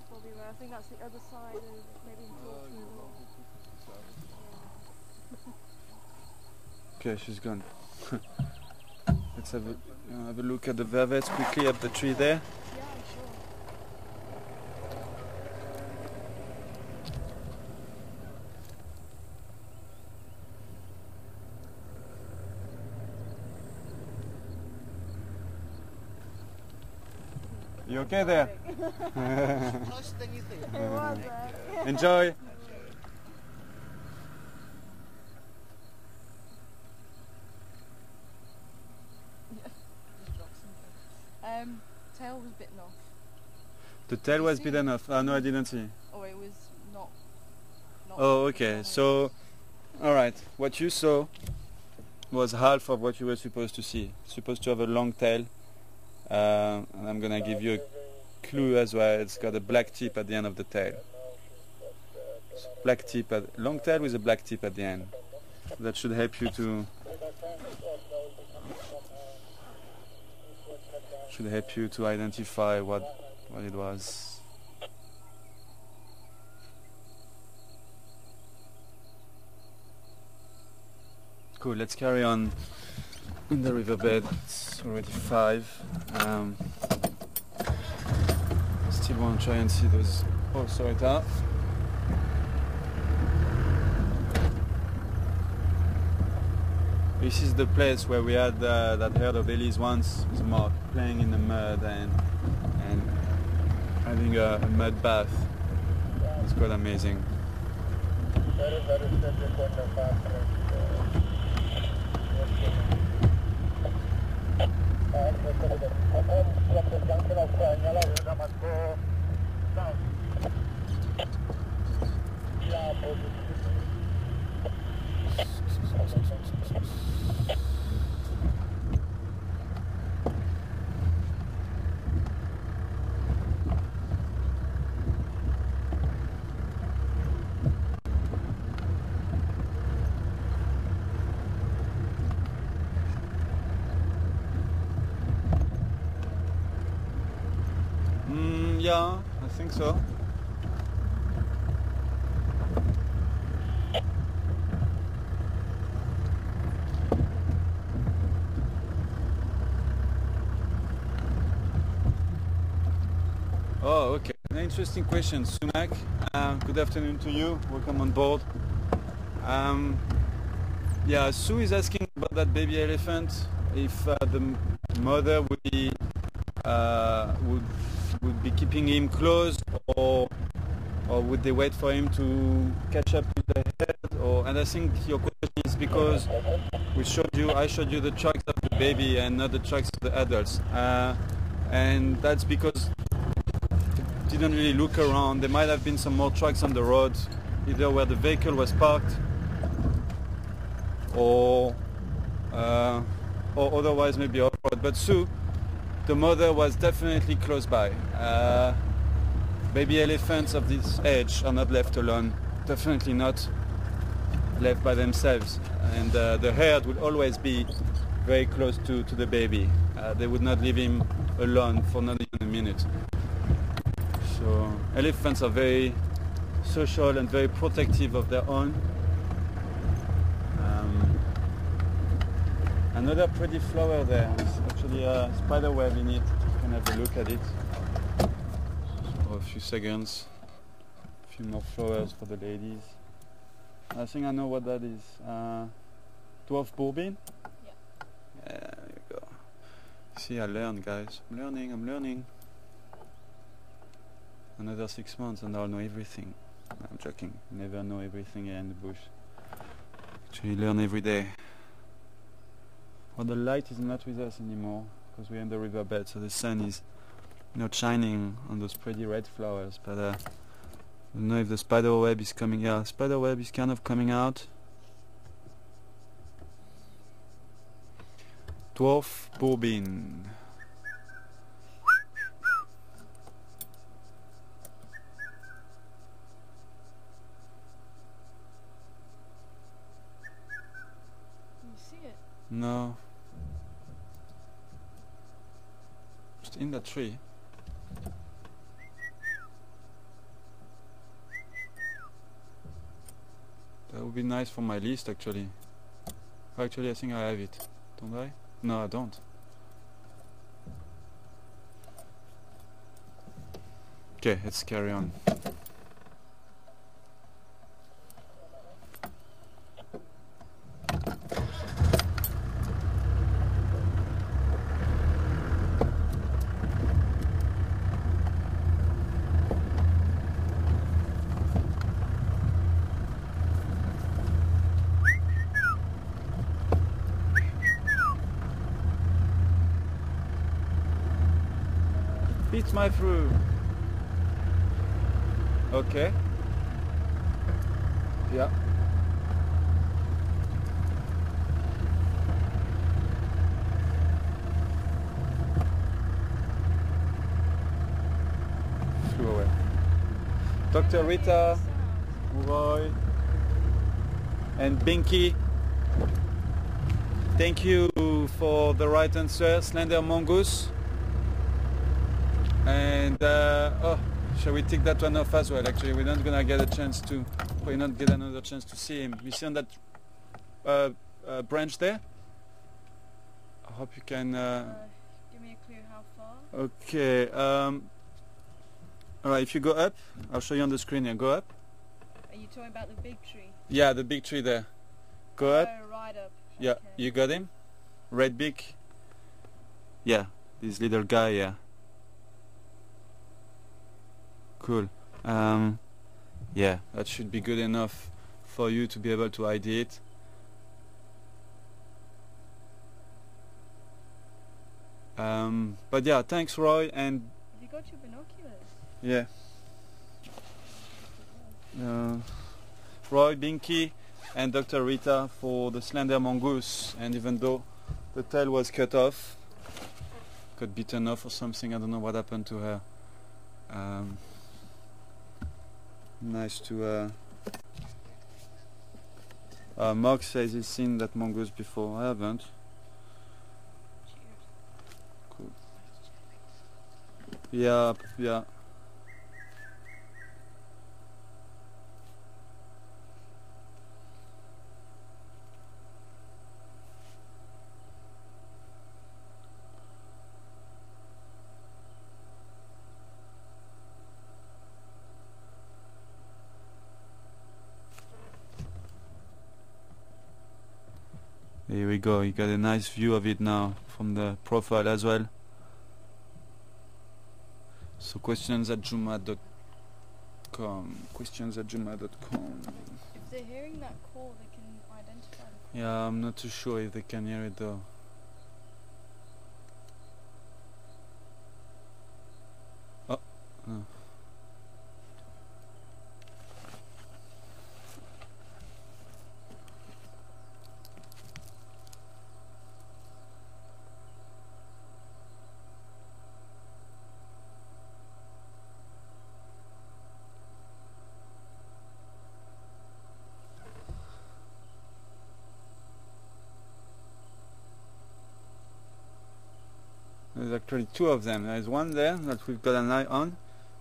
I think that's the other side of maybe in Portsmouth. Okay, she's gone. Let's have a look at the velvets quickly up the tree there. Yeah, sure. You okay there? Closer than you think. It was, Enjoy. Tail was bitten off. The tail was bitten off. No, I didn't see. Or it was not Oh, okay. So, alright. What you saw was half of what you were supposed to see. Supposed to have a long tail. And I'm gonna give you a clue as well. It's got a black tip at the end of the tail. So black tip long tail with a black tip at the end. That should help you to identify what it was. Cool, let's carry on in the riverbed. It's already 5. Still want to try and see those. Oh, sorry, that. This is the place where we had that herd of Ellies once, Mark playing in the mud and having a mud bath. It's quite amazing. Yeah, I think so. Oh, okay. An interesting question, Sumac. Good afternoon to you. Welcome on board. Yeah, Sue is asking about that baby elephant. if the mother would be would be keeping him close, or would they wait for him to catch up with the head? And I think your question is because I showed you the tracks of the baby and not the tracks of the adults, and that's because they didn't really look around. There might have been some more tracks on the road, either where the vehicle was parked or otherwise maybe off-road. But Sue, the mother, was definitely close by. Baby elephants of this age are not left alone, definitely not left by themselves, and the herd will always be very close to the baby. They would not leave him alone for not even a minute. So elephants are very social and very protective of their own. Another pretty flower there. It's actually a spider web in it. You can have a look at it. For a few seconds. A few more flowers for the ladies. I think I know what that is. Dwarf bourbon? Yeah. Yeah, there you go. See, I learn, guys. I'm learning. Another 6 months and I'll know everything. No, I'm joking. Never know everything here in the bush. Actually learn every day. Well, the light is not with us anymore because we're in the riverbed, so the sun is not shining on those pretty red flowers. But I don't know if the spider web is coming out. Spider web is kind of coming out. Dwarf bourbon. You see it? No. Just in the tree. That would be nice for my list, actually. Actually, I think I have it. Don't I? No, I don't. Okay, let's carry on. It's my fruit. Okay. Yeah. Flew away. Dr. Rita, Roy, and Binky, thank you for the right answer. Slender mongoose. And oh, shall we take that one off as well? Actually, we're not gonna get a chance to, probably not get another chance to see him. You see on that branch there? I hope you can. Give me a clue how far. Okay. All right. If you go up, I'll show you on the screen here. Go up. Are you talking about the big tree? Yeah, the big tree there. Go up. Oh, right up. Yeah, Okay. you got him. Red beak. Yeah, this little guy. Yeah. Cool. Yeah, that should be good enough for you to be able to ID it. But yeah, thanks Roy, and Have you got your binoculars? yeah. Roy, Binky and Dr. Rita for the slender mongoose, and even though the tail was cut off, got bitten off or something, I don't know what happened to her. Nice to Mark says he's seen that mongoose before. I haven't. Cool. Yeah, yeah. Here we go, you got a nice view of it now from the profile as well. So questions@juma.com. Questions@juma.com. If they're hearing that call, they can identify the call. Yeah, I'm not too sure if they can hear it though. Oh, no. There's actually two of them. There's one there that we've got an eye on,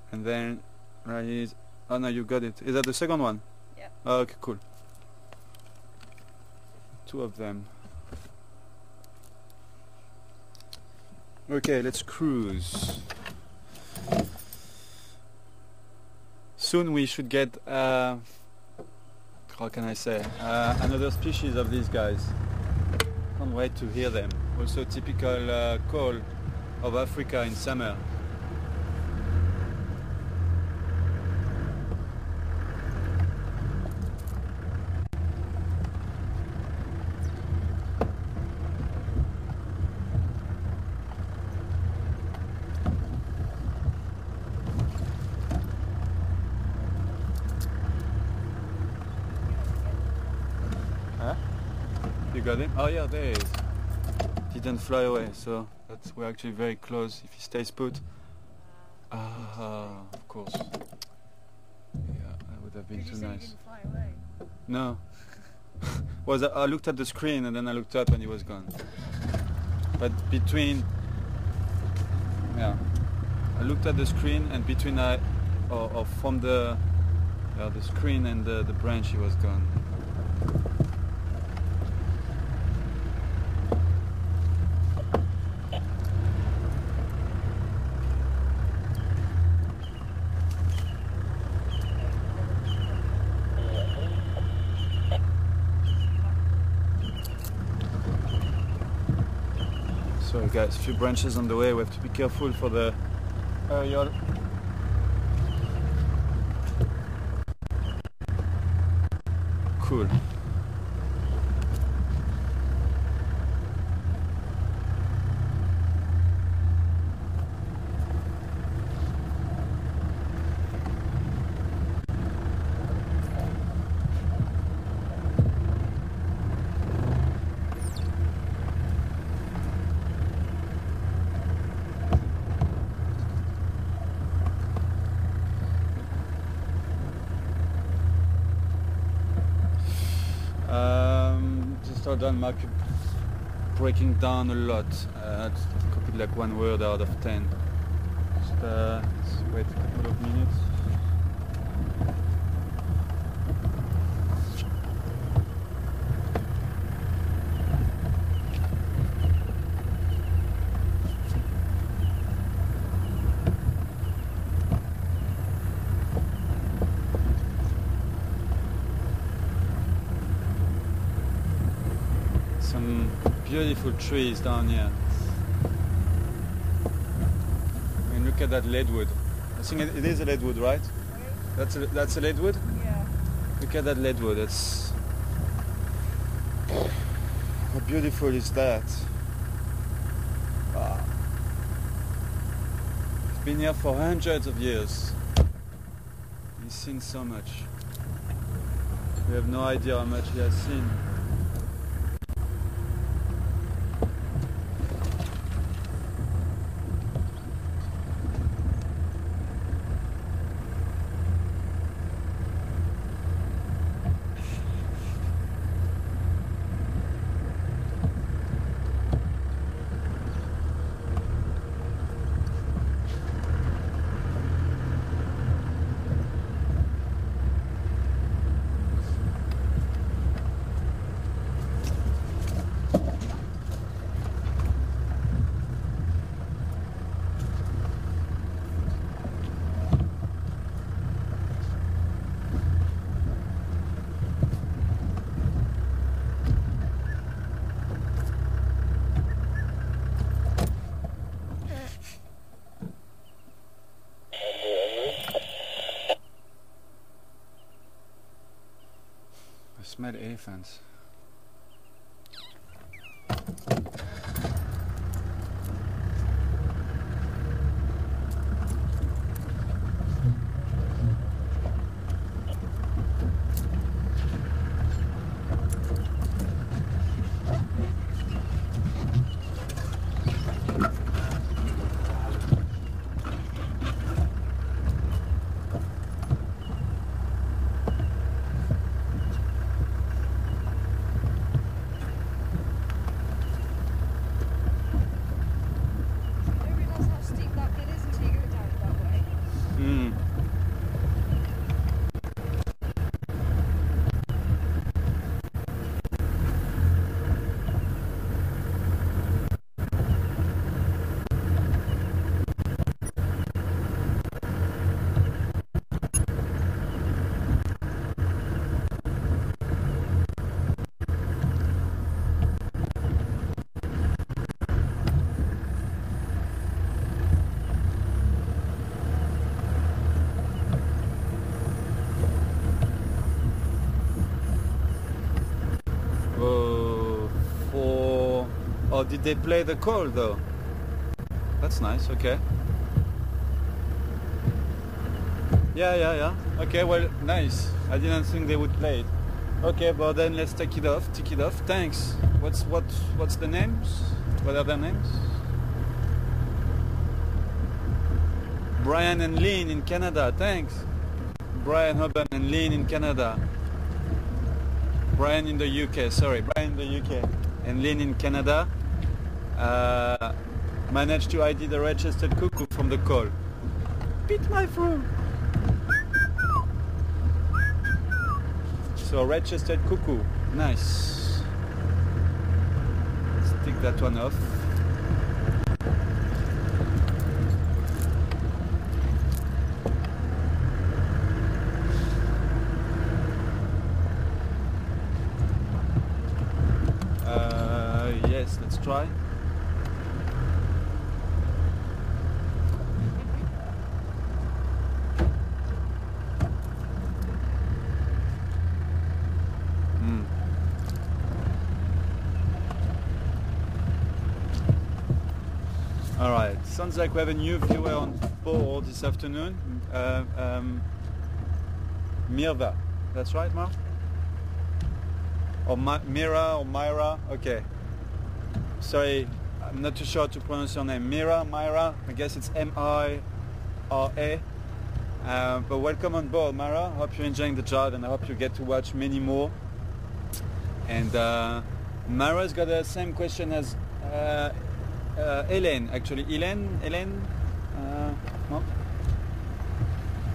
and then there is. Oh no, you got it. Is that the second one? Yep. Oh, okay, cool. Two of them. Okay, let's cruise. Soon we should get. How can I say? Another species of these guys. Can't wait to hear them. Also typical call of Africa in summer. Huh? You got him? Oh yeah, there he is. Didn't fly away, so we're actually very close if he stays put. Ah, of course. Yeah, that would have been Did you too say nice. you didn't fly away? No. Was I looked at the screen and then I looked up and he was gone. But between, yeah, I looked at the screen and between or from the screen and the branch he was gone. Sorry guys, a few branches on the way, we have to be careful for the aerial. Cool. Just all done, Mark, breaking down a lot. Just copied like one word out of 10. Just let's wait a couple of minutes. Some beautiful trees down here. I mean, look at that leadwood. I think it is a leadwood, right? Sorry? That's a leadwood. Yeah. Look at that leadwood. It's how beautiful is that? Wow. It's been here for hundreds of years. He's seen so much. We have no idea how much he has seen. smell elephants. Or did they play the call though? That's nice, okay. Yeah. Okay, well, nice. I didn't think they would play it. Okay, but then let's take it off. Thanks. What's the names? What are their names? Brian and Lynn in Canada, thanks. Brian Hoban and Lynn in Canada. Brian in the UK, sorry, Brian in the UK. And Lynn in Canada. Managed to ID the red-chested cuckoo from the call. Beat my through. So red-chested cuckoo, nice. Let's take that one off. Yes, let's try. Alright, sounds like we have a new viewer on board this afternoon. Mirva, that's right, Mark? Or Mira or Myra, okay. Sorry, I'm not too sure to pronounce your name. Myra, I guess it's M-I-R-A. But welcome on board, Myra. Hope you're enjoying the drive and I hope you get to watch many more. And Myra's got the same question as Hélène, actually. Hélène? No?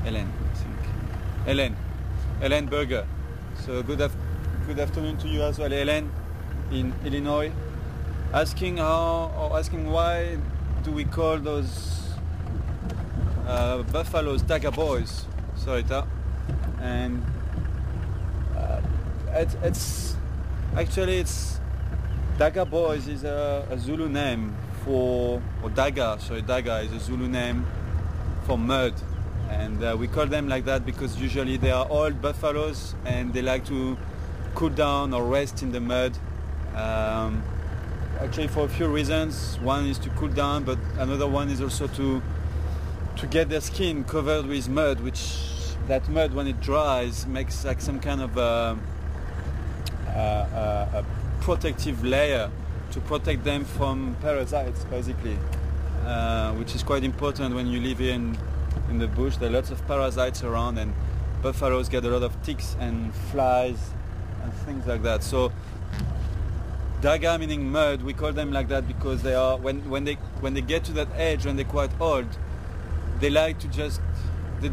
Hélène, I think. Hélène Berger. So good afternoon to you as well, Hélène, in Illinois. Asking why do we call those buffaloes Daga boys? Sorry, and it's Daga boys is a Zulu name for, or Daga is a Zulu name for mud, and we call them like that because usually they are old buffaloes and they like to cool down or rest in the mud. Actually, for a few reasons. One is to cool down, but another one is also to get their skin covered with mud, which that mud, when it dries, makes like some kind of a protective layer to protect them from parasites, basically, which is quite important when you live here in the bush. There are lots of parasites around, and buffaloes get a lot of ticks and flies and things like that. So Daga, meaning mud, we call them like that because they are, when they get to that age, when they're quite old, they like to just, they're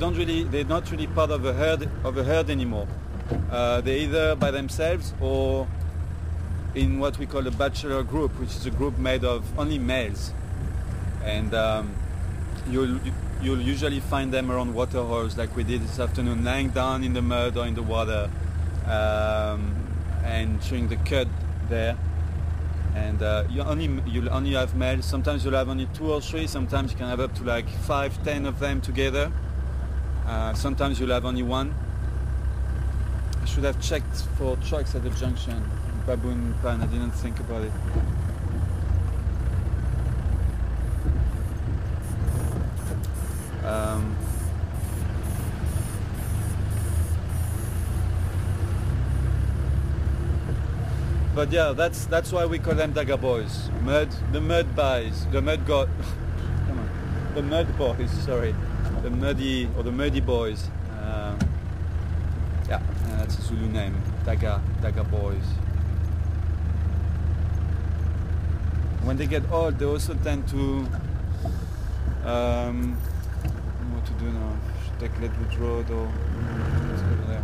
not really part of a herd anymore. They're either by themselves or in what we call a bachelor group, which is a group made of only males. And you'll usually find them around water holes, like we did this afternoon, lying down in the mud or in the water, and chewing the cud there. And you'll only have males. Sometimes you'll have only 2 or 3. Sometimes you can have up to like 5, 10 of them together. Sometimes you'll have only one. should have checked for trucks at the junction. Baboon Pan, I didn't think about it. But yeah, that's why we call them Daga boys. The mud boys, the mud god. Come on, the mud boys. Sorry, the muddy boys. Yeah, that's a Zulu name. Daga boys. When they get old, they also tend to. What to do now? Should take Ledwood Road or let's go there.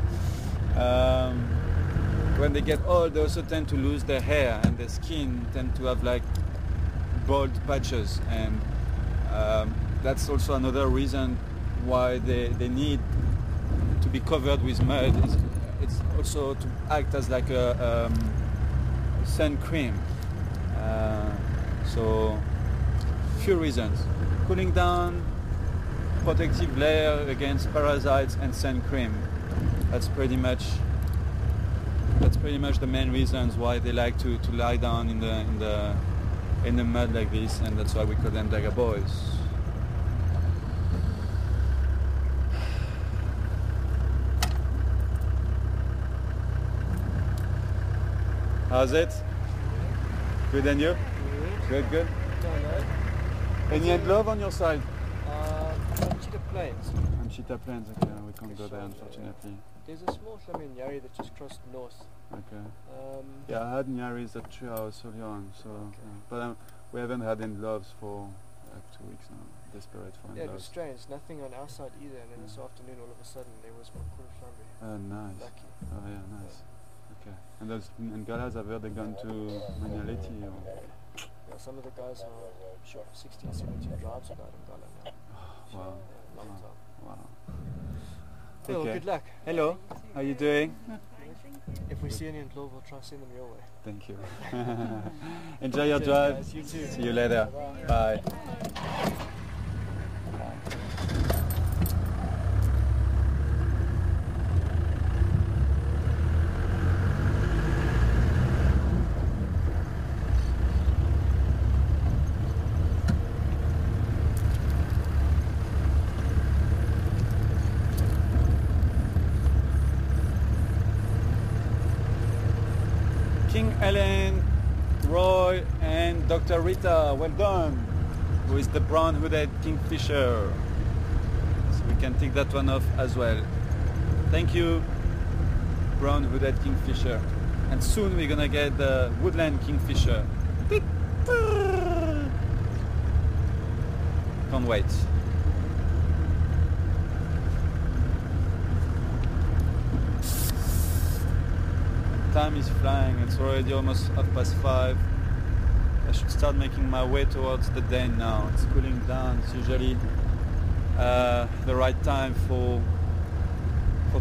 When they get old, they also tend to lose their hair and their skin tend to have like bald patches, and that's also another reason why they need to be covered with mud. It's also to act as like a sun cream. So few reasons: cooling down, protective layer against parasites, and sun cream. That's pretty much the main reasons why they like to lie down in the mud like this, and that's why we call them Daga boys. How's it? Good, and you? Good. Any end love on your side? Cheetah Plains. On Cheetah Plains, okay, we can't go there unfortunately. There's a small Flamin Yari that just crossed north. Okay. Yeah, I had Nyaris at 3 hours earlier on, so but we haven't had any loves for like 2 weeks now. Desperate for Yeah, it was loves. strange. Nothing on our side either, and then this afternoon, all of a sudden, there was Makuru Flambe. Oh, nice. Lucky. Oh yeah, nice. Okay. And Galas, have they gone to Manialeti or? Yeah, some of the guys are shot 16, 17 drives without Ngala now. Wow. Yeah, long time. Wow. Phil, Okay. good luck. Hello. How you doing? If we see any in Glove, we'll try to send them your way. Thank you. Enjoy your Cheers, drive. guys. You too. See you later. Bye. King Ellen, Roy, and Dr. Rita, well done, who is the brown hooded kingfisher. So we can take that one off as well. Thank you, brown hooded kingfisher. And soon we're gonna get the woodland kingfisher. Can't wait. Time is flying, it's already almost 5:30. I should start making my way towards the den now. It's cooling down. It's usually the right time for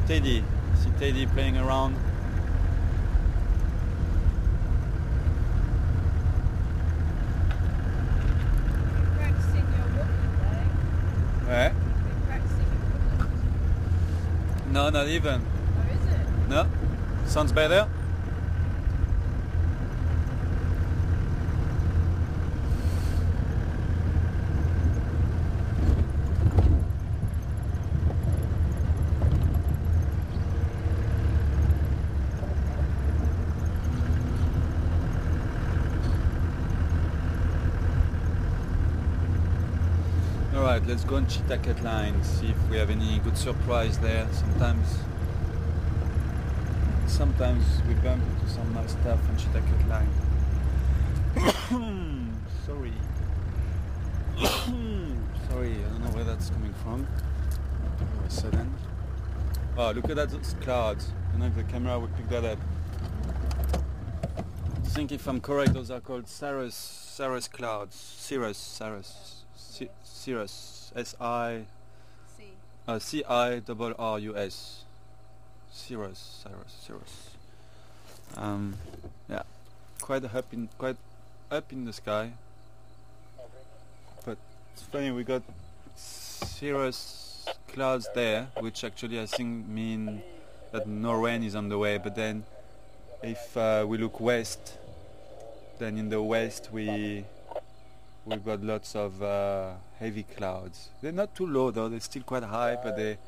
Teddy. See Teddy playing around. Practicing your walking day. Eh? Been practicing your walking. No, not even. Oh, is it? No? Sounds better? Alright, let's go on Cheetah Cut Line, see if we have any good surprise there. Sometimes we bump into some nice stuff on Cheetah Cut Line. Sorry. Sorry, I don't know where that's coming from. All of a sudden. Oh, look at those clouds. I don't know if the camera would pick that up. I think if I'm correct, those are called cirrus clouds. Cirrus. S-I... C-I-R-R-U-S. Cirrus. Yeah, quite up in the sky. But it's funny, we got cirrus clouds there, which actually I think mean that no rain is on the way. But then, if we look west, then in the west we've got lots of heavy clouds. They're not too low though; they're still quite high, but they're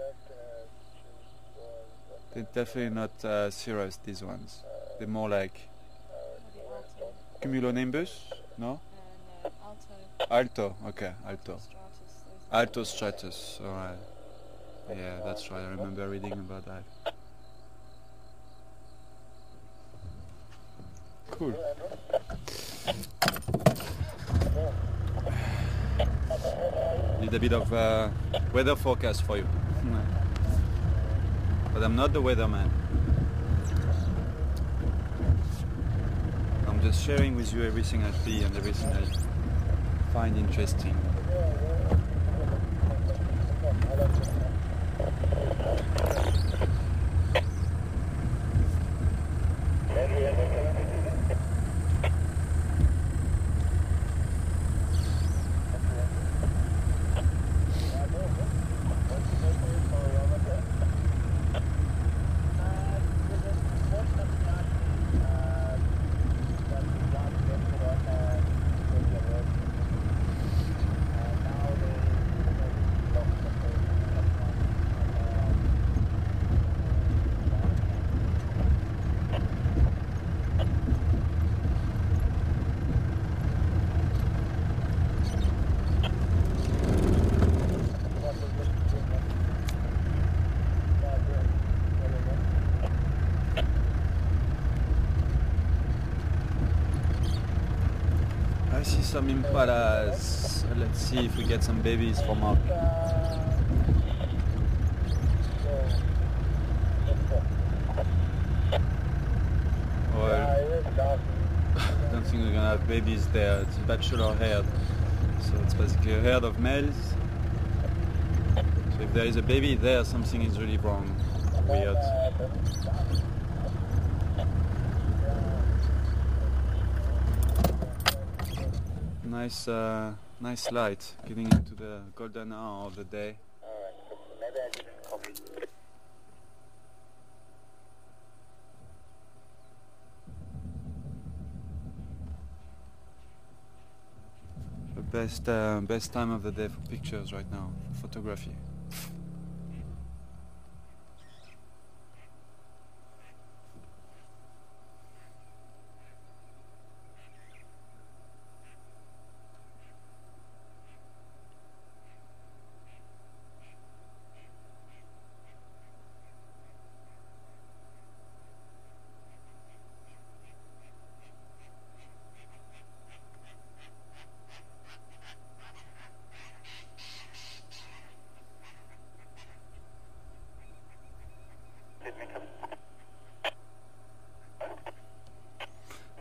definitely not cirrus. These ones, they're more like cumulonimbus, no? No, alto. Alto, okay, alto. Stratus. Alto stratus, alright. Yeah, that's right, I remember reading about that. Cool. Need a bit of weather forecast for you. But I'm not the weatherman. I'm just sharing with you everything I see and everything I find interesting. I see some impalas. Let's see if we get some babies for Mark. Well, I don't think we're gonna have babies there. It's a bachelor herd, so it's basically a herd of males. So if there is a baby there, something is really wrong. Weird. Nice, nice light, getting into the golden hour of the day. The best time of the day for pictures right now, for photography.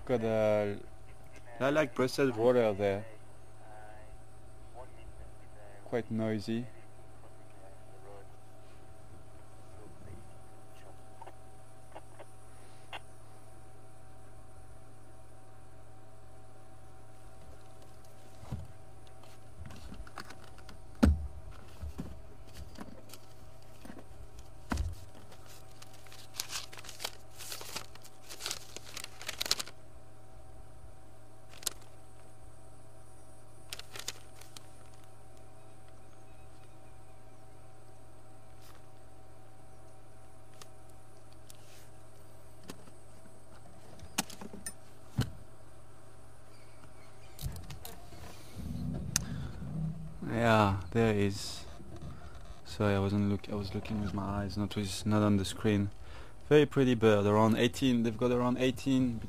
Got a lilac breasted roller there, quite noisy. Yeah, there is. Sorry, I was looking with my eyes, not on the screen. Very pretty bird, around 18. They've got around 18,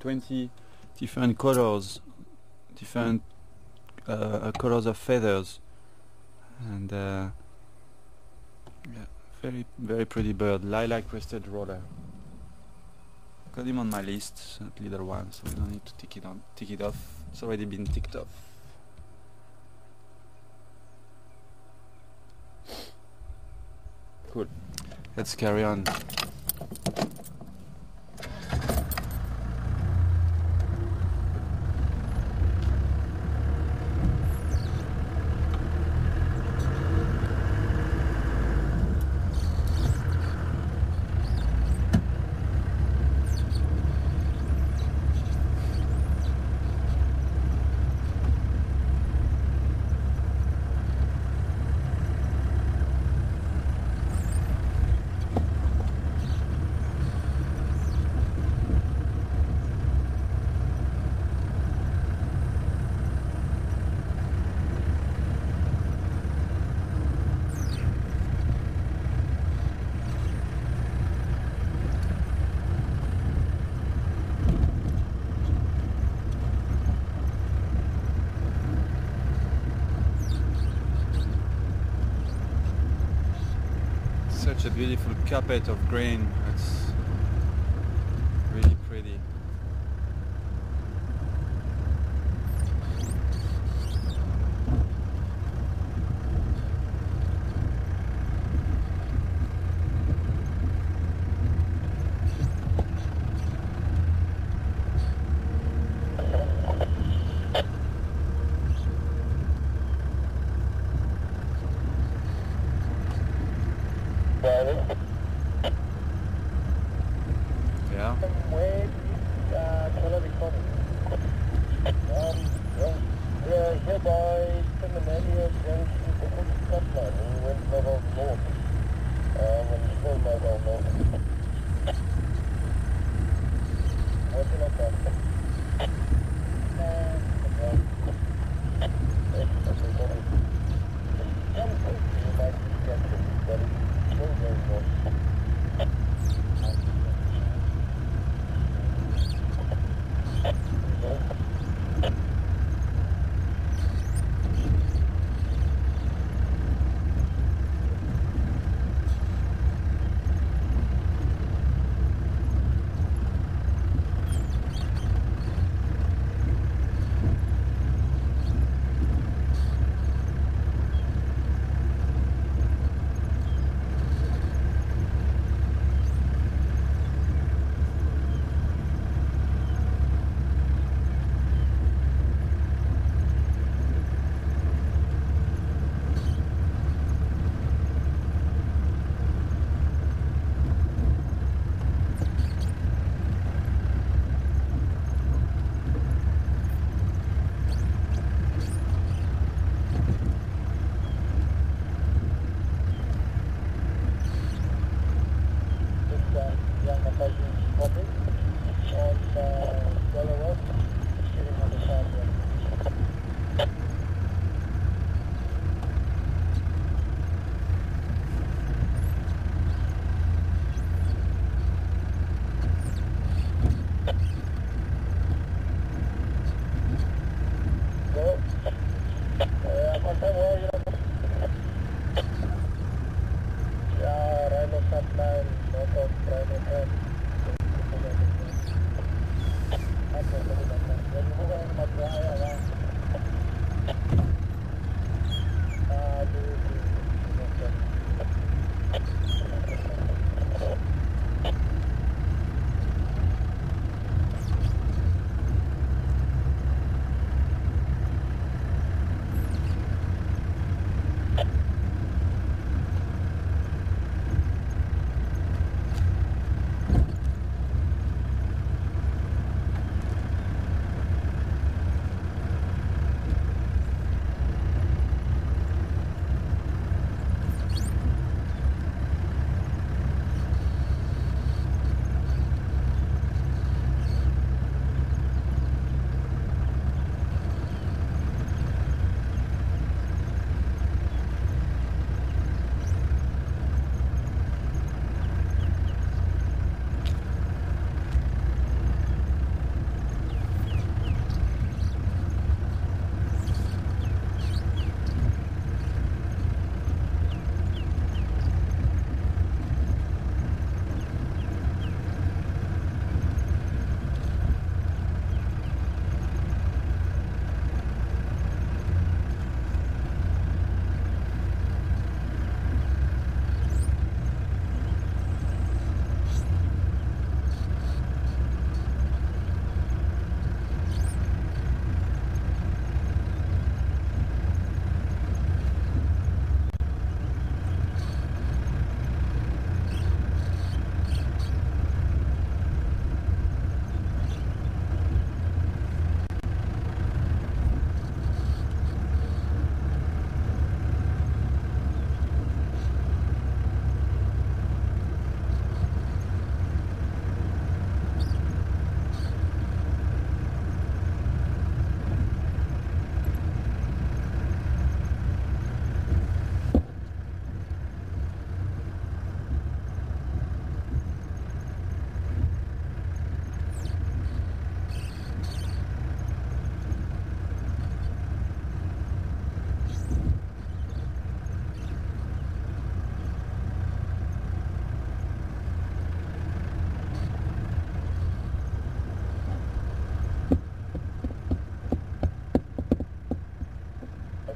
20 different colors, different colors of feathers, and yeah, very pretty bird. Lilac crested roller. Got him on my list, that little one, so we don't need to tick it off. It's already been ticked off. Cool. Let's carry on. such a beautiful carpet of green. It's really pretty. Yeah. Way we are hereby terminating the stop line. We went level north. When still level north. Working on that. Some places you might get to, but it's still very north.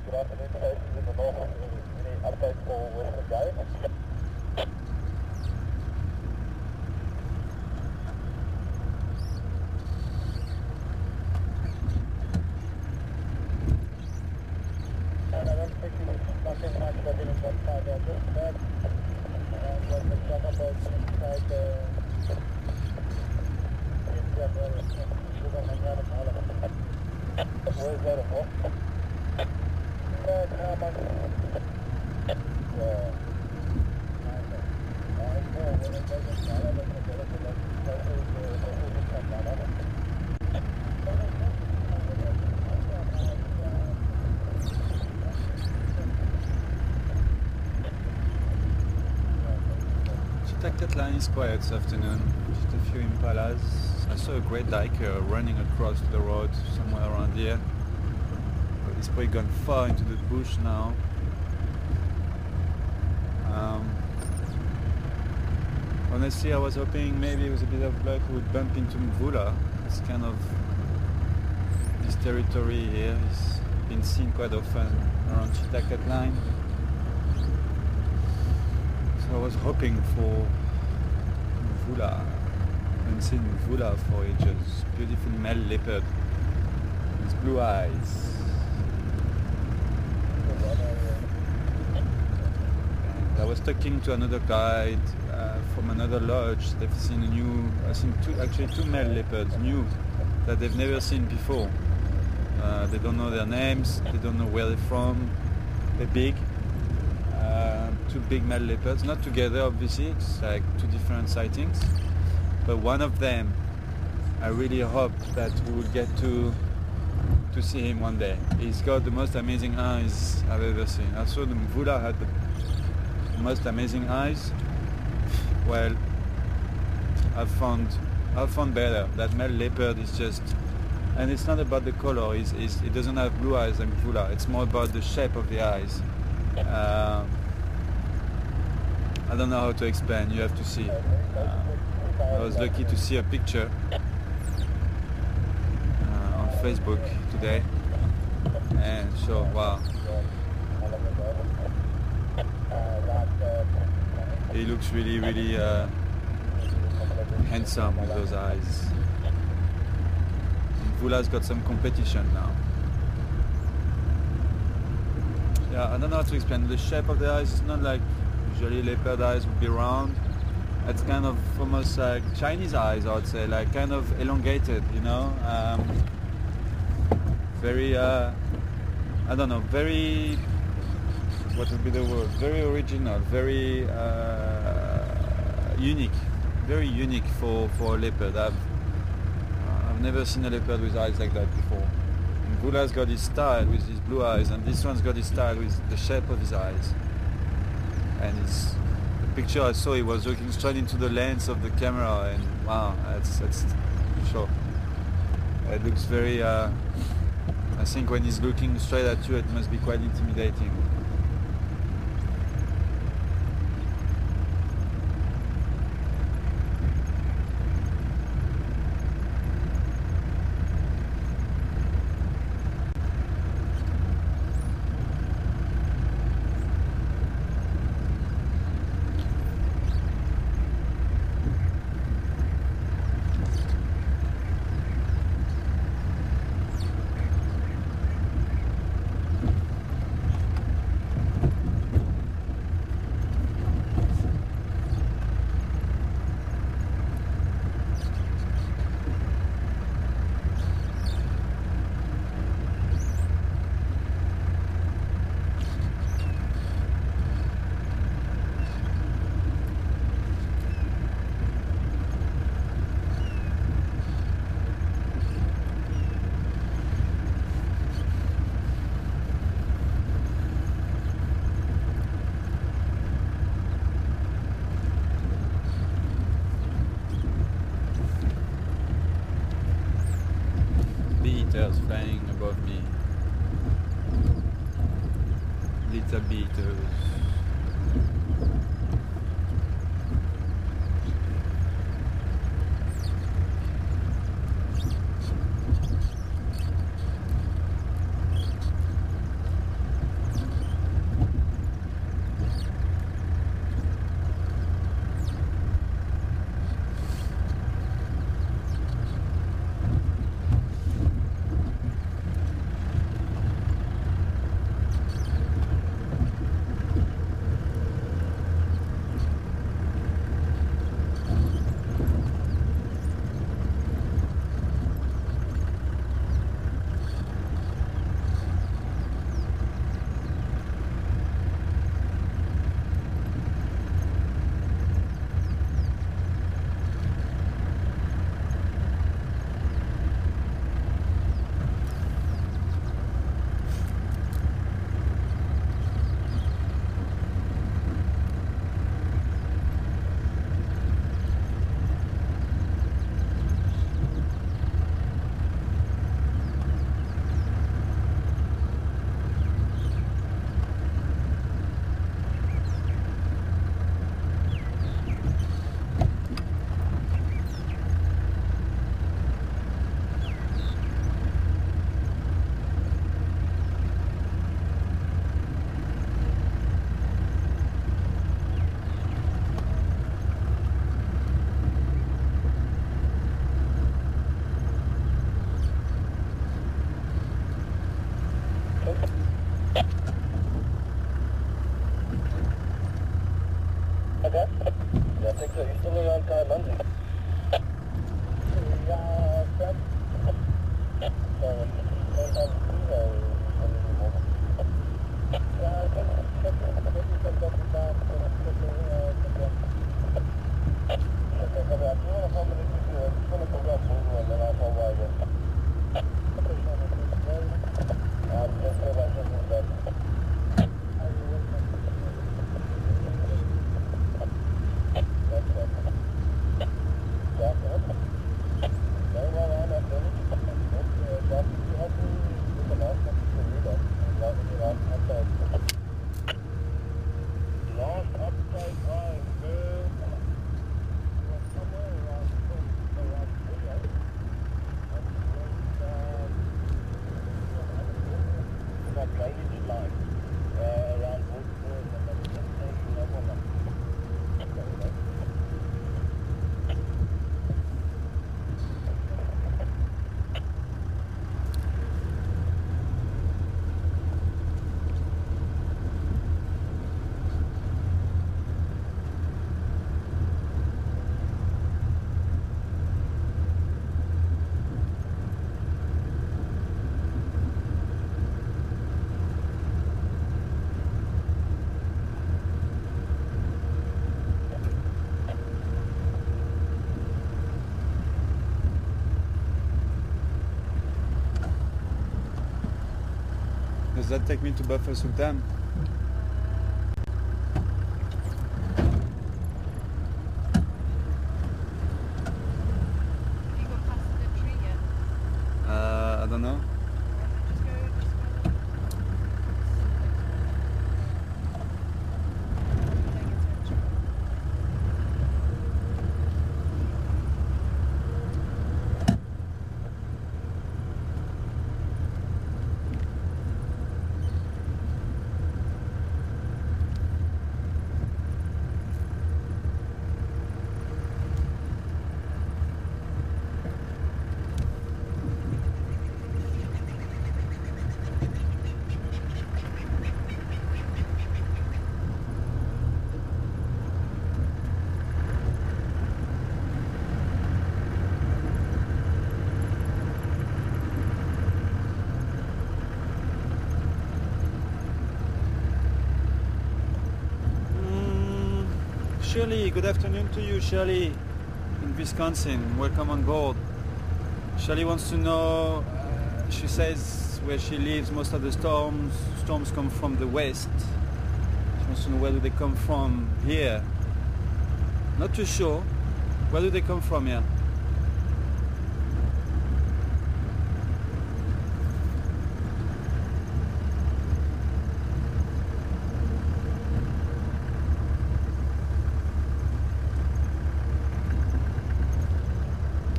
Good afternoon, stations in the north. Any updates for Western Gate? I don't think nothing much that didn't get find out just that. And what the juggerboats inside the India area. Where is that for? Chitakat line is quiet this afternoon, just a few impalas. I saw a great diker running across the road somewhere around here. But he's probably gone far into the bush now. Honestly, I was hoping maybe with a bit of luck we would bump into Mvula. It's kind of this territory here is been seen quite often around Chitakat line. So I was hoping for Mvula. I haven't seen Mvula for ages. Beautiful male leopard with blue eyes. And I was talking to another guide from another lodge. They've seen two male leopards, new, that they've never seen before. They don't know their names, they don't know where they're from. They're big. Two big male leopards, not together obviously, it's like two different sightings. But one of them, I really hope that we will get to see him one day. He's got the most amazing eyes I've ever seen. I saw the Mvula had the most amazing eyes. Well, I've found better. That male leopard is just, and it's not about the color. It doesn't have blue eyes like Mvula. It's more about the shape of the eyes. I don't know how to explain. You have to see. I was lucky to see a picture on Facebook today, and so wow, he looks really, really handsome with those eyes. Mvula's got some competition now. Yeah, I don't know how to explain. The shape of the eyes is not like usually leopard eyes would be round. It's kind of almost like Chinese eyes, I would say, like kind of elongated, you know. Very, I don't know, very, what would be the word? Very original, very unique, very unique for a leopard. I've never seen a leopard with eyes like that before. Mvula's got his style with his blue eyes, and this one's got his style with the shape of his eyes. And the picture I saw, he was looking straight into the lens of the camera, and wow, that's sure. It looks very, I think when he's looking straight at you, it must be quite intimidating. Beetles flying above me. Little beetles. So you're still around Karamanzi? Yeah, Sam. So, don't have to do that anymore. Yeah, I think maybe some double time for the if you want to come in and do it, just want to go up over and then I'll come by you. Just go back to the bed. Does that take me to Buffer Sultan? Have you got past the tree yet? I don't know. Just go. Shirley, good afternoon to you, Shirley, in Wisconsin. Welcome on board. Shirley wants to know, she says where she lives, most of the storms come from the west. She wants to know where do they come from here. Not too sure. Where do they come from here?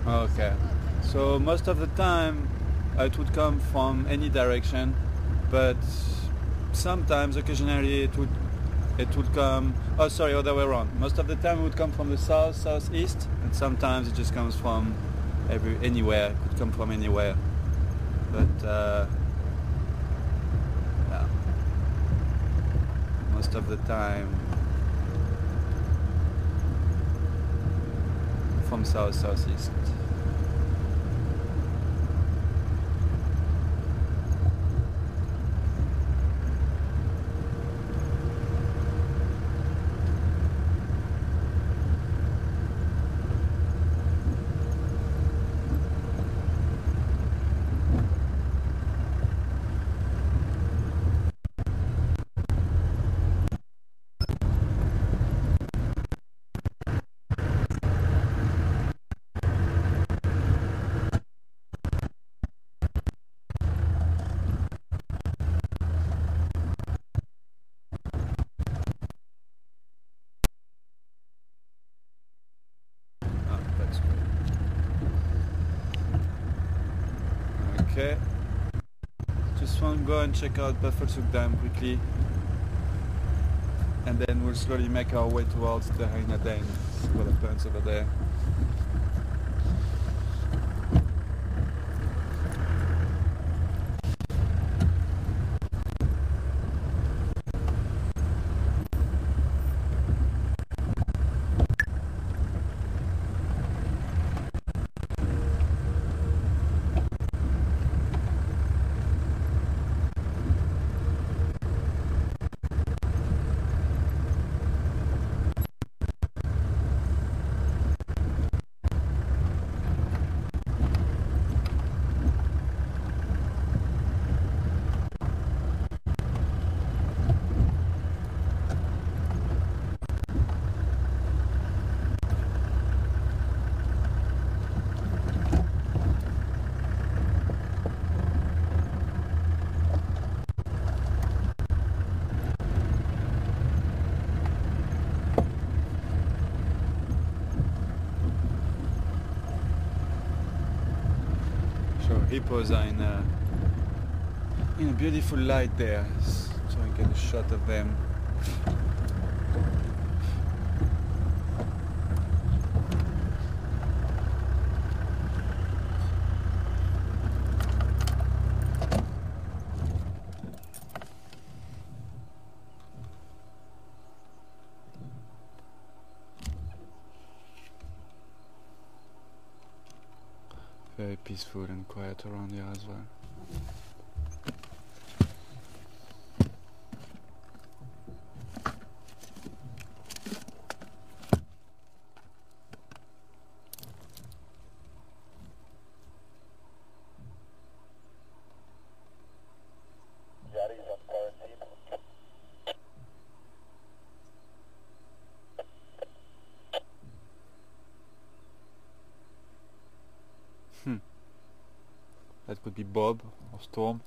Okay, so most of the time it would come from any direction, but sometimes, occasionally, it would come. Oh, sorry, other way around. Most of the time it would come from the south, southeast, and sometimes it just comes from anywhere. It could come from anywhere, but yeah, most of the time from south, southeast. Okay, just want to go and check out Buffer Dam quickly, and then we'll slowly make our way towards the Haina Dane. See what happens over there. hippos are in a beautiful light there. So I get a shot of them. Very peaceful and quiet around here as well. That could be Bob or Storm,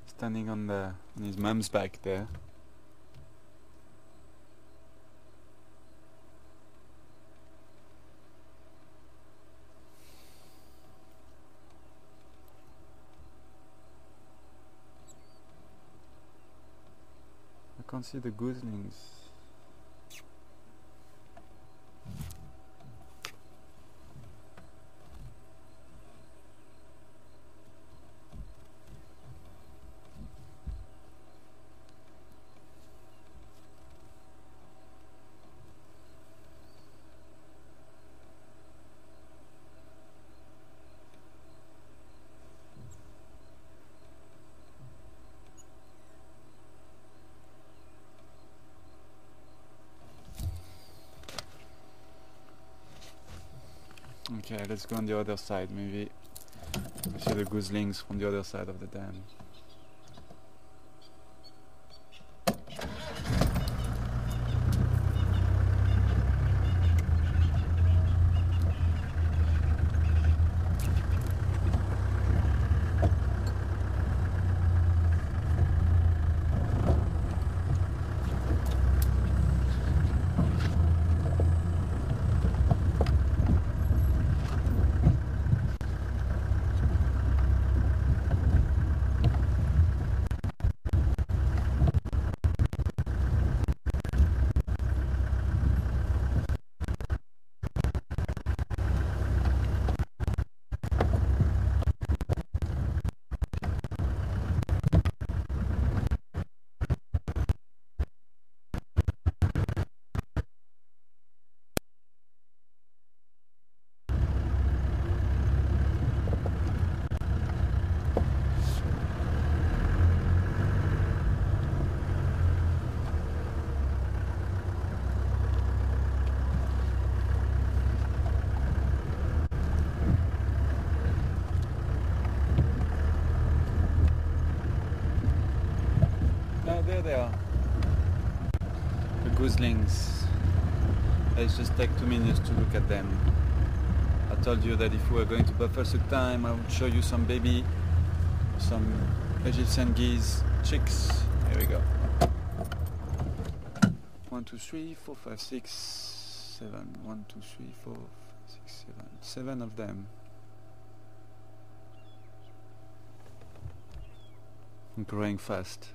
standing on his mum's back there. I can't see the goslings. Okay, let's go on the other side. Maybe we see the goslings from the other side of the dam. There they are, the goslings. Let's just take 2 minutes to look at them. I told you that if we were going to Buffelshoek time, I would show you some baby, some Egyptian geese chicks. Here we go. 1, 2, 3, 4, 5, 6, 7. 1, 2, 3, 4, 5, 6, 7. 7 of them. Growing fast.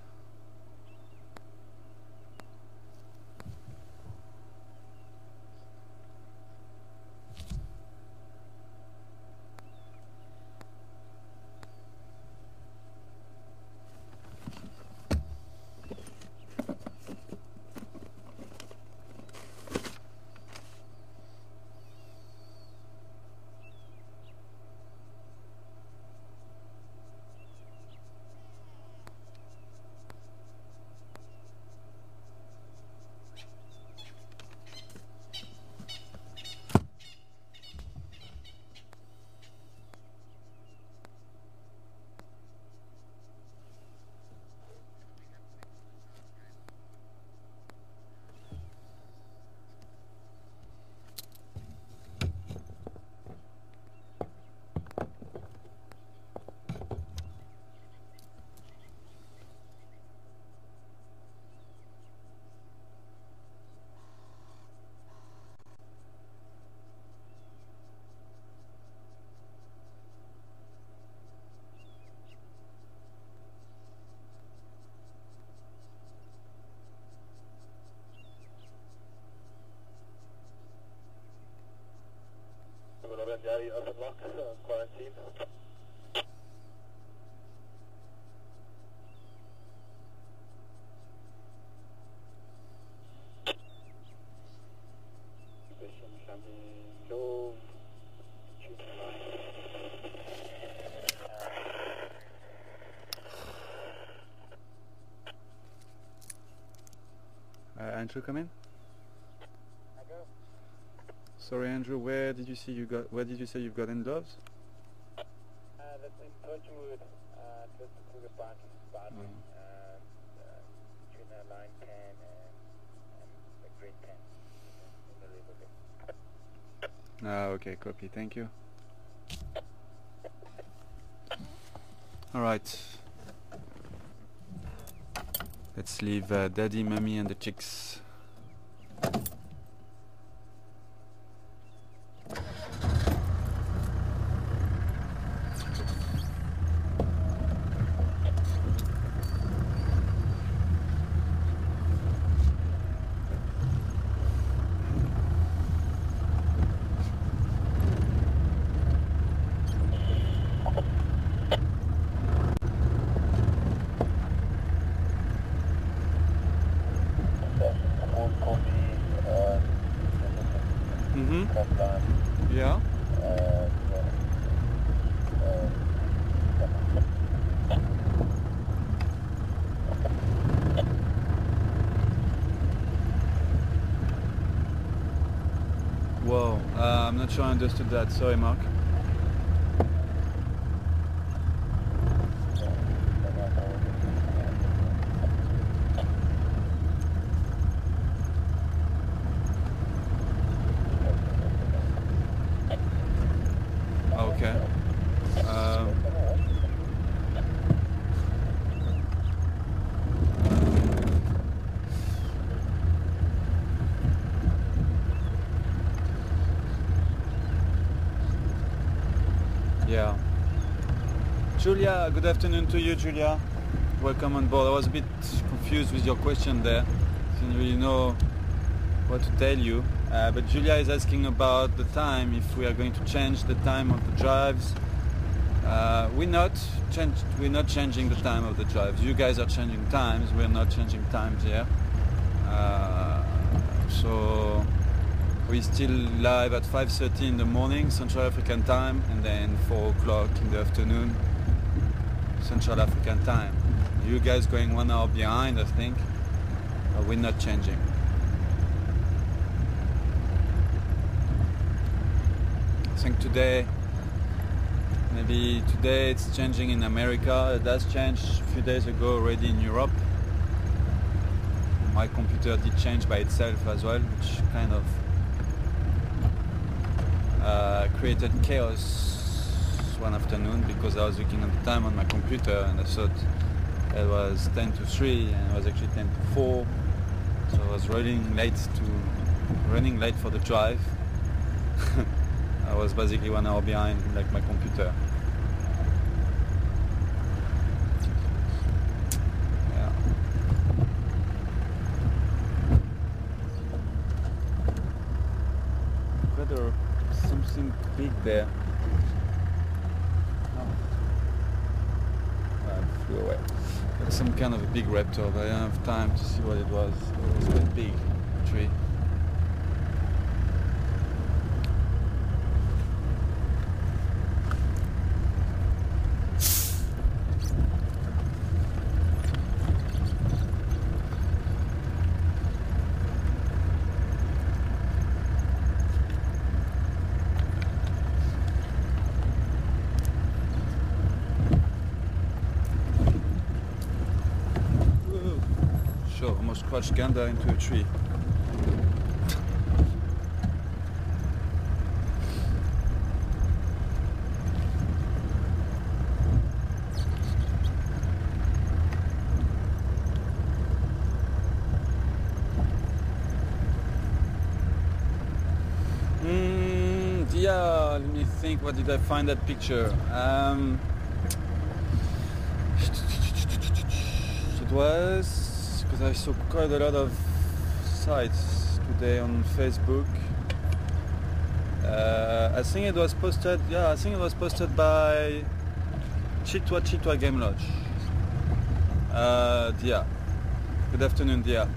Charlie, open lock, quarantine. Andrew, come in. Sorry, Andrew. Where did you say you've got in gloves? That's in Torchwood, close to Cougar parking spot, between line 10 and the grade 10 in the river bit. Okay, copy. Thank you. All right. Let's leave Daddy, Mommy, and the chicks. Yeah. Whoa, I'm not sure I understood that. Sorry, Mark. Okay. Yeah. Julia, good afternoon to you, Julia. Welcome on board. I was a bit confused with your question there. Didn't really know what to tell you. But Julia is asking about the time, if we are going to change the time of the drives. We're not changing the time of the drives. You guys are changing times. We're not changing times here. So we're still live at 5:30 in the morning Central African time, and then 4 o'clock in the afternoon Central African time. You guys going 1 hour behind, I think. We're not changing. I think today it's changing in America. It has changed a few days ago already in Europe. My computer did change by itself as well, which kind of created chaos one afternoon, because I was looking at the time on my computer and I thought it was 10 to 3 and it was actually 10 to 4. So I was running late for the drive. I was basically 1 hour behind, like my computer. Yeah. Rather something big there. Oh. I flew away. Like some kind of a big raptor, but I don't have time to see what it was. It was quite big, tree. Almost crashed Ganda into a tree. Yeah, let me think. What did I find that picture? It was because I saw quite a lot of sites today on Facebook. I think it was posted. Yeah, I think it was posted by Chitwa Game Lodge. Dia. Good afternoon, Dia.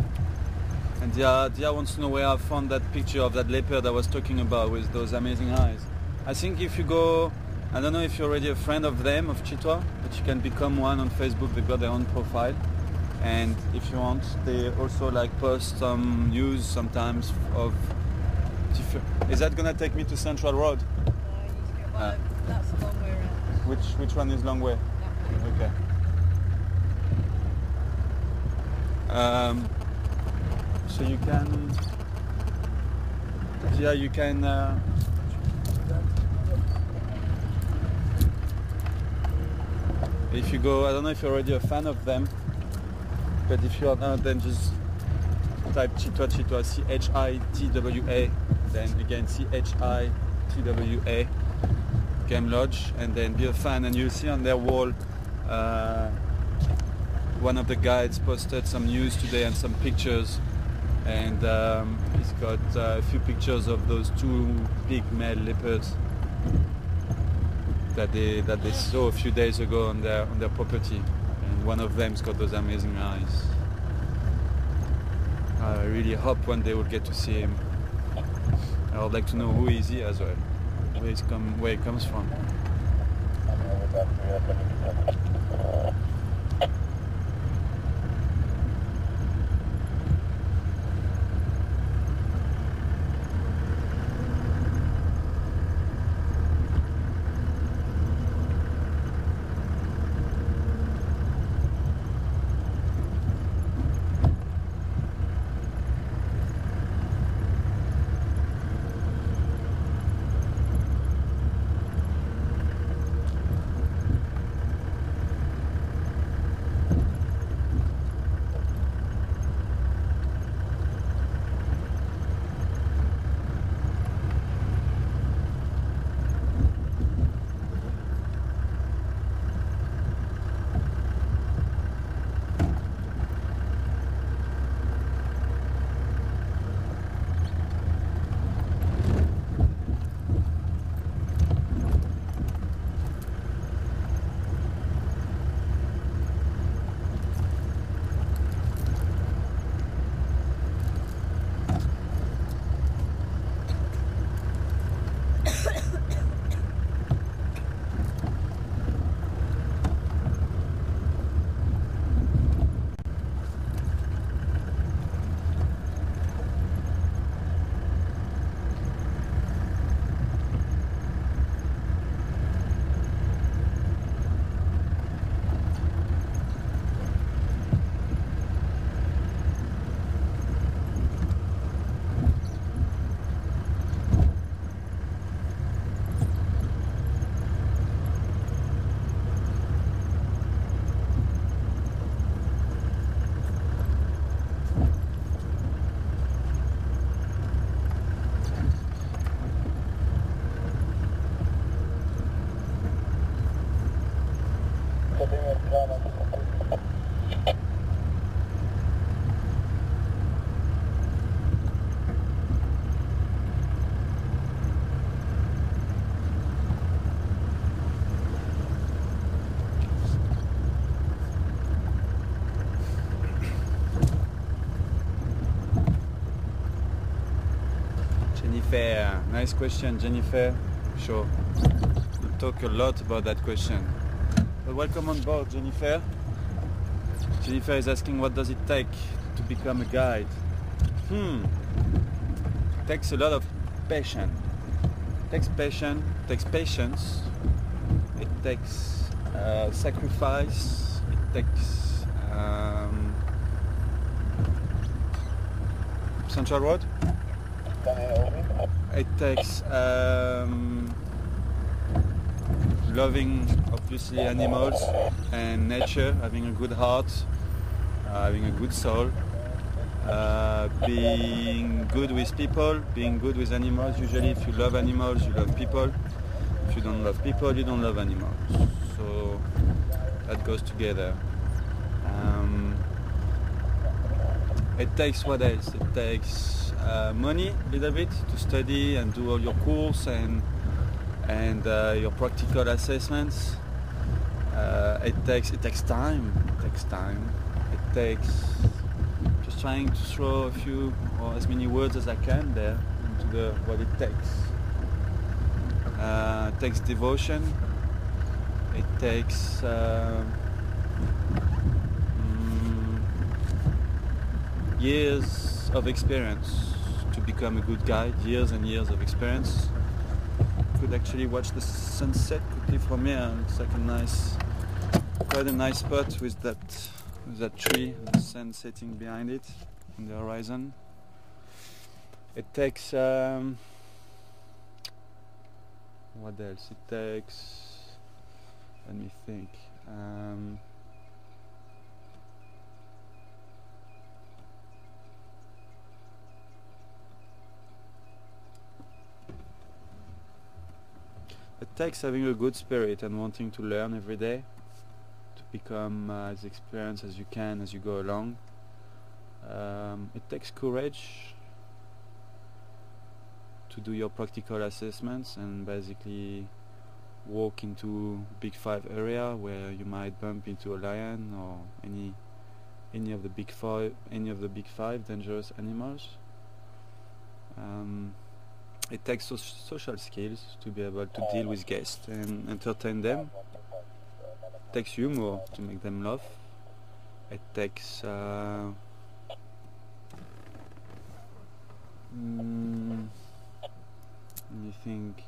And Dia wants to know where I found that picture of that leopard I was talking about with those amazing eyes. I think if you go, I don't know if you're already a friend of them, of Chitwa, but you can become one on Facebook. They've got their own profile. And if you want, they also like post some news sometimes of. Is that gonna take me to Central Road? No, you need to go. Well, that's a long way around. Which one is long way? That way. Okay. So you can. Yeah, you can. If you go, I don't know if you're already a fan of them. But if you are not, then just type Chitwa, C-H-I-T-W-A, then again C-H-I-T-W-A, Game Lodge, and then be a fan. And you'll see on their wall, one of the guides posted some news today and some pictures, and he's got a few pictures of those two big male leopards that they saw a few days ago on their property. One of them's got those amazing eyes. I really hope one day we'll get to see him. I would like to know who is he as well, where he comes from. Jennifer, nice question, Jennifer. Sure, we'll talk a lot about that question. But welcome on board, Jennifer. Jennifer is asking, what does it take to become a guide? It takes a lot of patience. It takes patience. It takes sacrifice. It takes Central Road. It takes loving, obviously, animals and nature, having a good heart, having a good soul, being good with people, being good with animals. Usually if you love animals, you love people. If you don't love people, you don't love animals. So that goes together. It takes what else? It takes money a little bit to study and do all your course and your practical assessments. It takes time. It takes just trying to throw a few or as many words as I can there into what it takes. It takes devotion. It takes years of experience to become a good guide. Years and years of experience. Could actually watch the sunset quickly from here. It's like quite a nice spot with that tree, the sun setting behind it in the horizon. It takes what else? It takes, let me think. It takes having a good spirit and wanting to learn every day, to become as experienced as you can as you go along. It takes courage to do your practical assessments and basically walk into Big Five area where you might bump into a lion or any of the Big Five dangerous animals. It takes social skills to be able to deal with guests and entertain them. It takes humor to make them laugh. It takes let me think.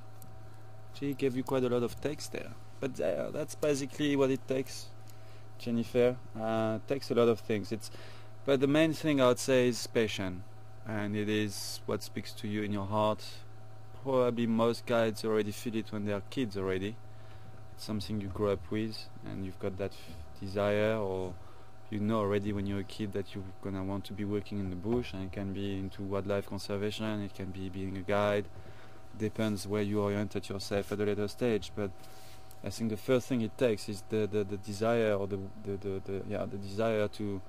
She gave you quite a lot of text there, but that's basically what it takes, Jennifer. It takes a lot of things. But the main thing I would say is passion, and it is what speaks to you in your heart. Probably most guides already feel it when they are kids already. It's something you grow up with, and you've got that desire, or you know already when you're a kid that you're gonna want to be working in the bush, and it can be into wildlife conservation, it can be being a guide. Depends where you oriented yourself at a later stage, but I think the first thing it takes is the desire, or the desire to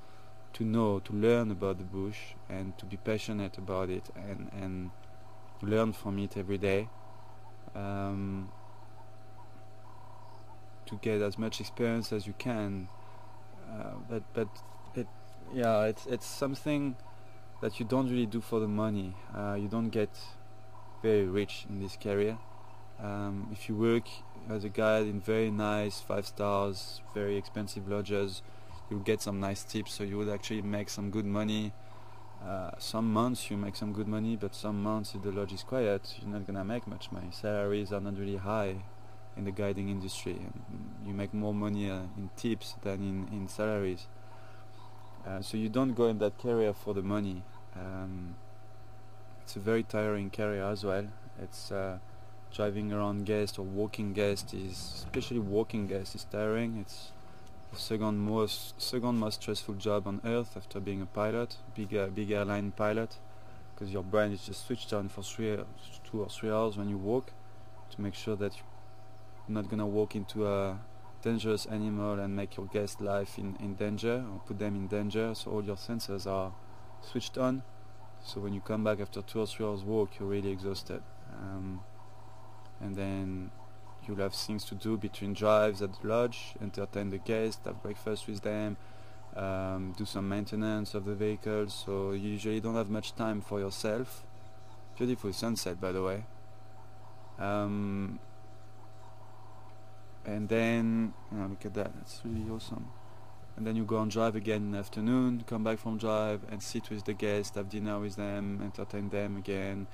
know, to learn about the bush, and to be passionate about it, and learn from it every day, to get as much experience as you can. It's something that you don't really do for the money. You don't get very rich in this career. If you work as a guide in very nice 5 stars, very expensive lodges, you'll get some nice tips, so you would actually make some good money. Some months you make some good money, but some months if the lodge is quiet, you're not gonna make much money. Salaries are not really high in the guiding industry, and you make more money in tips than in salaries. So you don't go in that career for the money. It's a very tiring career as well. It's driving around guests or walking guests especially walking guests is tiring. It's the second most stressful job on earth after being a pilot, big airline pilot, because your brain is just switched on for 2 or 3 hours when you walk, to make sure that you're not gonna walk into a dangerous animal and make your guest life in danger, or put them in danger. So all your senses are switched on. So when you come back after 2 or 3 hours walk, you're really exhausted, and then you'll have things to do between drives at the lodge, entertain the guests, have breakfast with them, do some maintenance of the vehicles, so you usually don't have much time for yourself. Beautiful sunset, by the way. And then, look at that, that's really awesome. And then you go on drive again in the afternoon, come back from drive and sit with the guests, have dinner with them, entertain them again,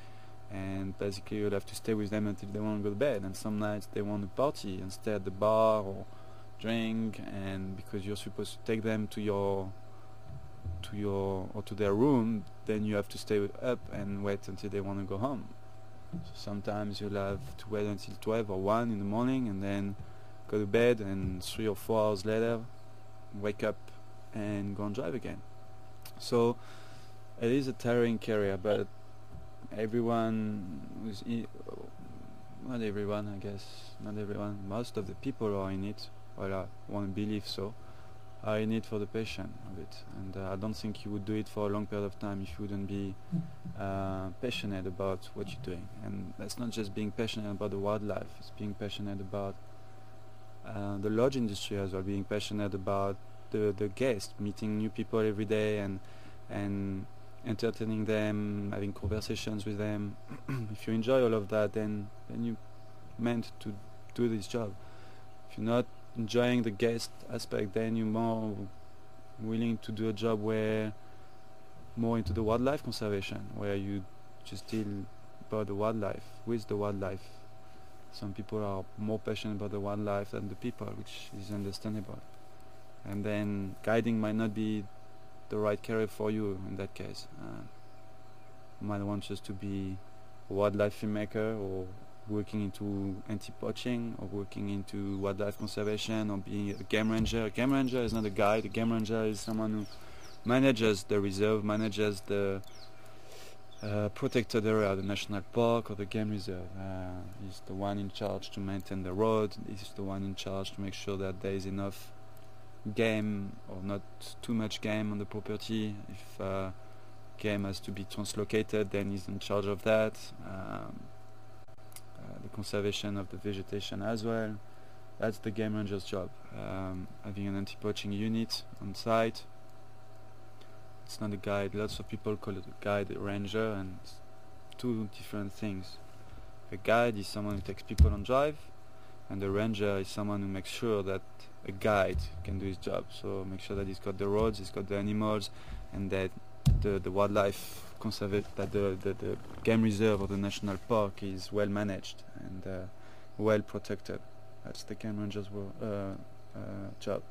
and basically you'll have to stay with them until they want to go to bed. And some nights they want to party and stay at the bar or drink, and because you're supposed to take them to their room, then you have to stay up and wait until they want to go home. So sometimes you'll have to wait until 12 or 1 in the morning and then go to bed, and 3 or 4 hours later wake up and go and drive again. So it is a tiring career, but not everyone, most of the people are in it. Well, I want to believe so. are in it for the passion of it, and I don't think you would do it for a long period of time if you wouldn't be passionate about what you're doing. And that's not just being passionate about the wildlife, it's being passionate about the lodge industry as well, being passionate about the guests, meeting new people every day and entertaining them, having conversations with them. If you enjoy all of that, then you're meant to do this job. If you're not enjoying the guest aspect, then you're more willing to do a job where more into the wildlife conservation, where you just deal about the wildlife, with the wildlife. Some people are more passionate about the wildlife than the people, which is understandable. And then guiding might not be the right career for you in that case. You might want just to be a wildlife filmmaker, or working into anti-poaching, or working into wildlife conservation, or being a game ranger. A game ranger is not a guide. A game ranger is someone who manages the reserve, manages the protected area, the national park or the game reserve. He's the one in charge to maintain the road. He's the one in charge to make sure that there is enough game or not too much game on the property. If game has to be translocated, then he's in charge of that. The conservation of the vegetation as well. That's the game ranger's job. Having an anti-poaching unit on site. It's not a guide. Lots of people call it a guide, a ranger, and it's two different things. A guide is someone who takes people on drive, and a ranger is someone who makes sure that a guide can do his job. So make sure that he's got the roads, he's got the animals, and that the wildlife that the game reserve or the national park is well managed and well protected. That's the game ranger's job.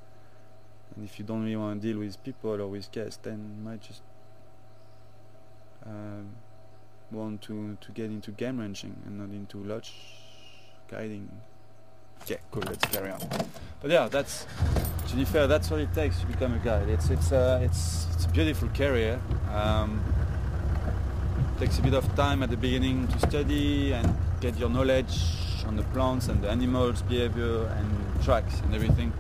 And if you don't really want to deal with people or with guests, then you might just want to get into game ranging and not into lodge guiding. Yeah, cool, let's carry on. But yeah, that's, to be fair, that's what it takes to become a guide. It's a beautiful career. Takes a bit of time at the beginning to study and get your knowledge on the plants and the animals' behavior and tracks and everything.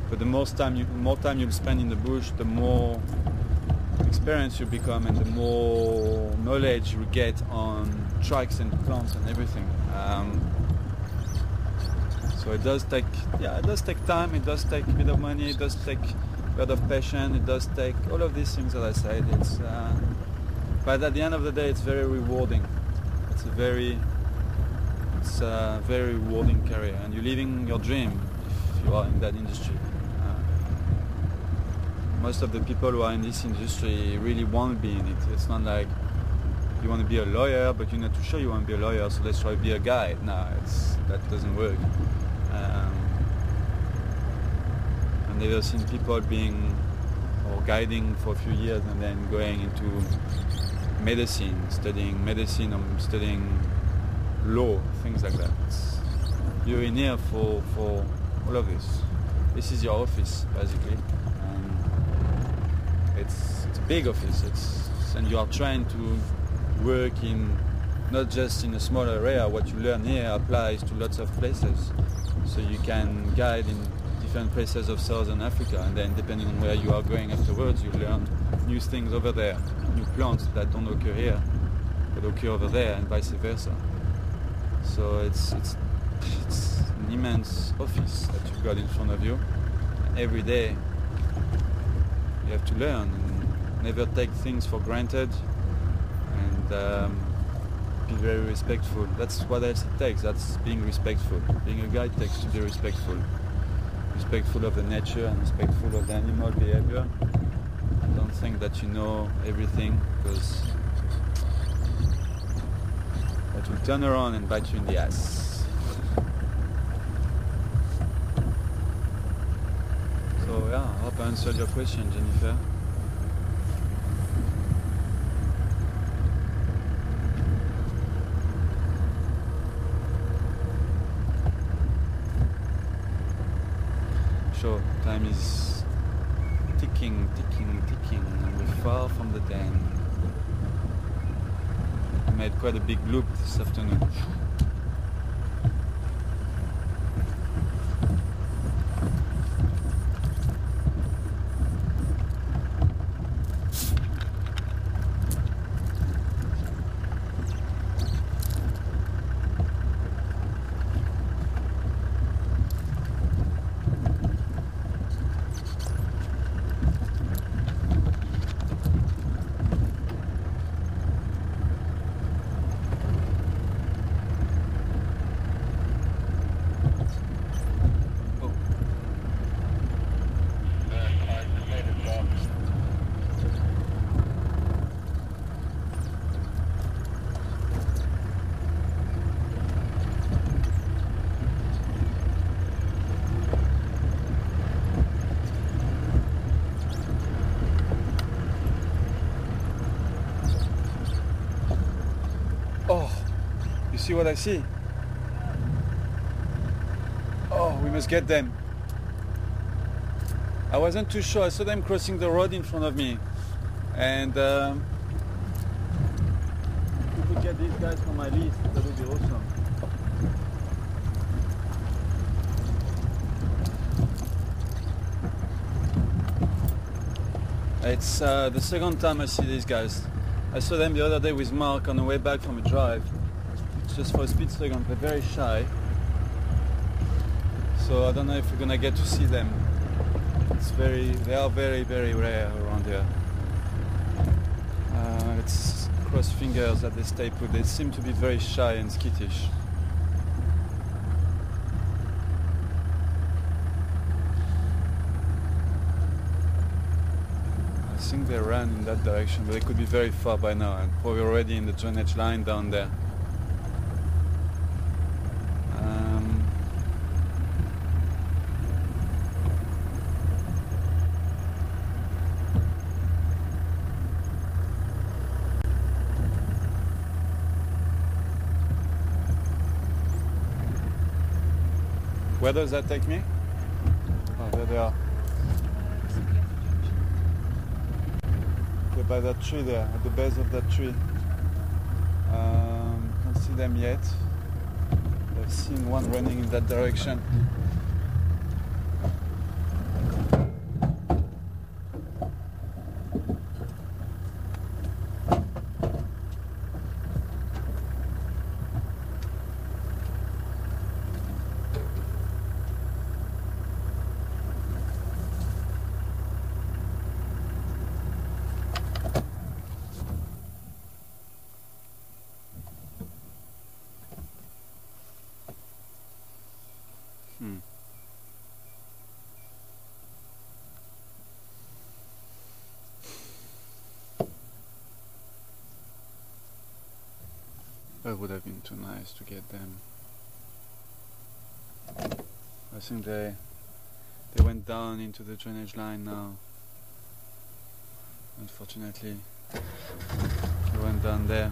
But the more time you'll spend in the bush, the more experience you become and the more knowledge you get on tracks and plants and everything. So it does take time, it does take a bit of money, it does take a lot of passion, it does take all of these things that I said. But at the end of the day, it's very rewarding. It's a very rewarding career, and you're living your dream if you are in that industry. Most of the people who are in this industry really want to be in it. It's not like you want to be a lawyer, but you're not too sure you want to be a lawyer, so let's try to be a guide. No, that doesn't work. I've never seen people being or guiding for a few years and then going into medicine, studying medicine or studying law, things like that. You're in here for all of this. This is your office, basically. It's a big office, and you are trying to work in not just in a small area. What you learn here applies to lots of places, so you can guide in different places of Southern Africa, and then depending on where you are going afterwards, you learn new things over there, new plants that don't occur here but occur over there, and vice versa. So it's an immense office that you've got in front of you. Every day you have to learn and never take things for granted, and be very respectful. That's what else it takes. That's being respectful. Being a guide takes to be respectful. Respectful of the nature and respectful of the animal behavior. Don't think that you know everything, because that will turn around and bite you in the ass. So yeah, I hope I answered your question, Jennifer. Sure, time is ticking, and we're far from the den. I made quite a big loop this afternoon. see what I see? Oh, we must get them. I wasn't too sure. I saw them crossing the road in front of me. And if we could get these guys from my list, that would be awesome. It's the second time I see these guys. I saw them the other day with Mark on the way back from a drive. It's just for a split second, they're very shy. So I don't know if we're gonna get to see them. They are very, very rare around here. Let's cross fingers that they stay put. They seem to be very shy and skittish. I think they ran in that direction, but they could be very far by now and probably already in the drainage line down there. Where does that take me? Oh, there they are. They're by that tree there, at the base of that tree. Can't see them yet. I've seen one running in that direction. That would have been too nice to get them. I think they went down into the drainage line now. Unfortunately, they went down there.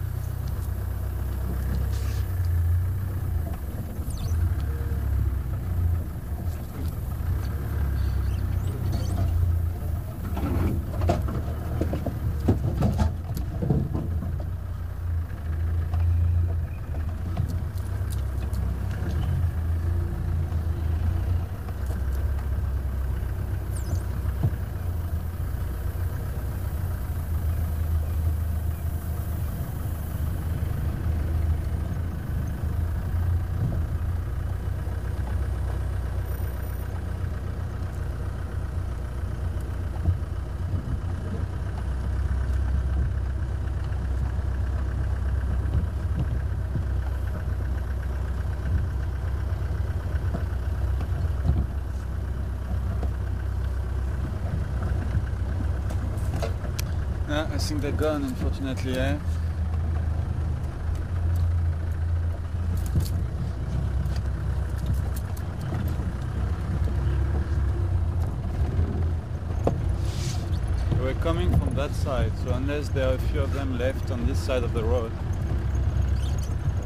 I think they're gone, unfortunately, eh? We're coming from that side, so unless there are a few of them left on this side of the road,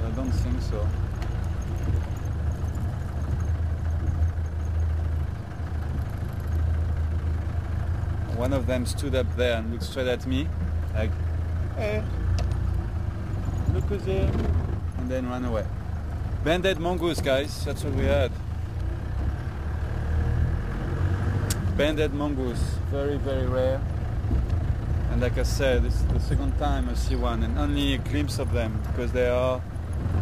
I don't think so. One of them stood up there and looked straight at me, like, hey, look who's here, and then ran away. Banded mongoose, guys, that's what we had. Banded mongoose, very, very rare. And like I said, this is the second time I see one, and only a glimpse of them, because they are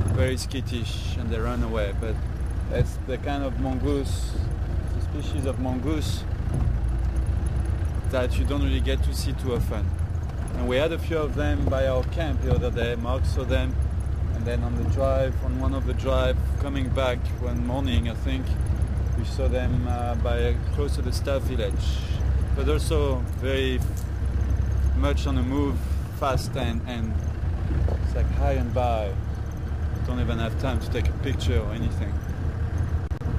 very skittish and they run away. But it's the kind of mongoose, the species of mongoose, that you don't really get to see too often. And we had a few of them by our camp the other day. Mark saw them, and then on the drive, on one of the drive coming back one morning, I think, we saw them by close to the staff village. But also very much on the move, fast, and it's like high and by. Don't even have time to take a picture or anything.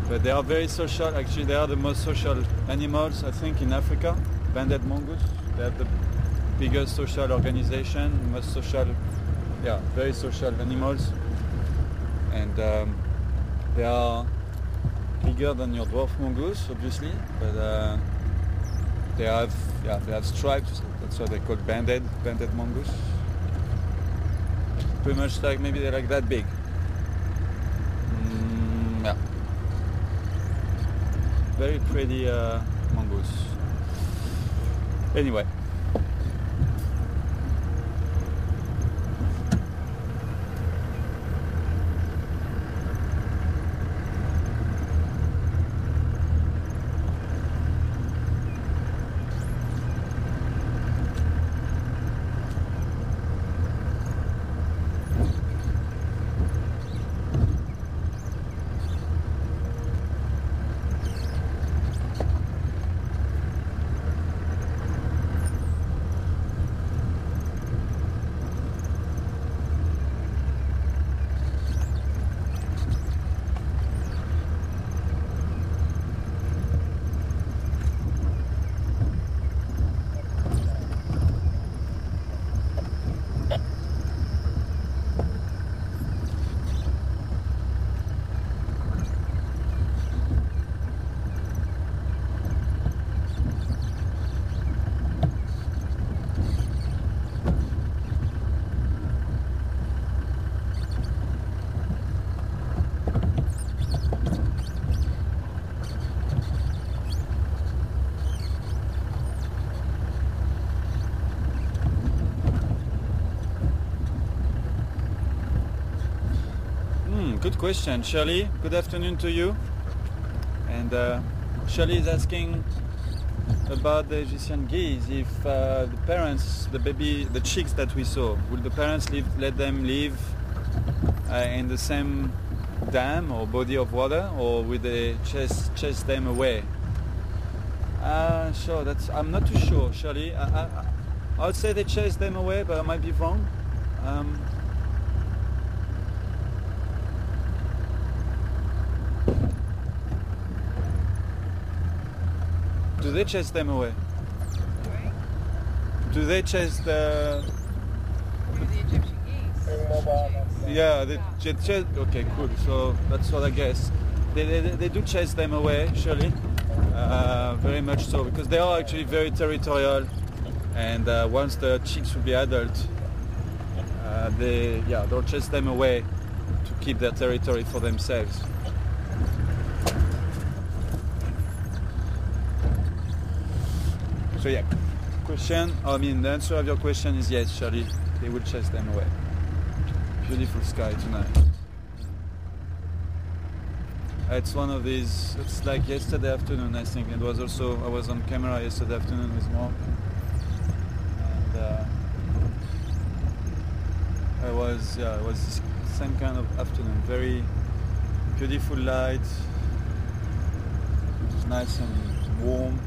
But they are very social. Actually, they are the most social animals, I think, in Africa. Banded mongoose. They have the biggest social organization, most social, yeah, very social animals. and they are bigger than your dwarf mongoose, obviously, but they have stripes. That's what they call banded mongoose. Pretty much like maybe they're like that big. Yeah. Very pretty mongoose. Anyway. Good question, Shirley. Good afternoon to you. And Shirley is asking about the Egyptian geese. If the parents, the chicks that we saw, will the parents let them live in the same dam or body of water, or will they chase them away? Sure, I'm not too sure, Shirley. I would say they chase them away, but I might be wrong. Do they chase them away? Sorry? Do they chase the... The Egyptian geese? Yeah, they chase... Okay, cool. So that's what I guess. They do chase them away, surely. Very much so, because they are actually very territorial. And once the chicks will be adult, they'll chase them away to keep their territory for themselves. So yeah, the answer of your question is yes, Shirley. They will chase them away. Beautiful sky tonight. It's one of these, it's like yesterday afternoon, I think. It was also, I was on camera yesterday afternoon with Mark. And it was the same kind of afternoon. Very beautiful light. It was nice and warm.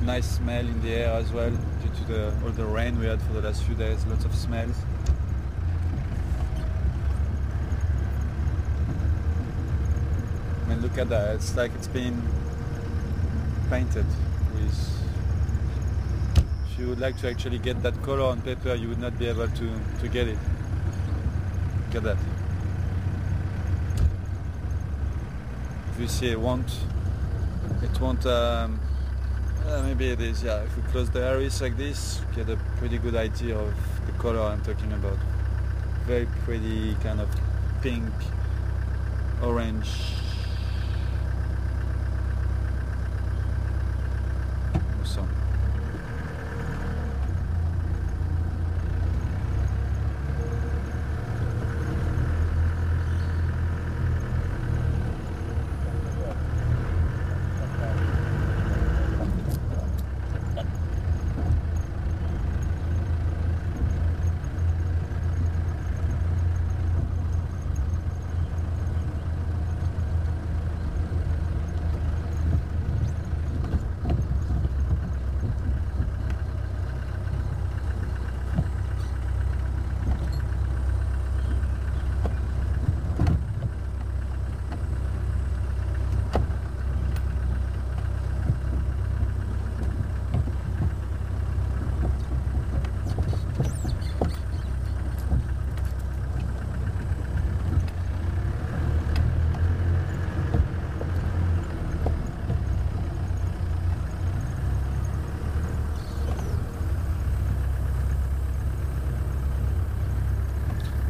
Nice smell in the air as well, due to all the rain we had for the last few days. Lots of smells. I mean, look at that. It's like it's been painted with... If you would like to actually get that color on paper, you would not be able to get it. Look at that. If you see, it won't maybe it is, yeah. If we close the iris like this, get a pretty good idea of the color I'm talking about. Very pretty kind of pink, orange. Awesome.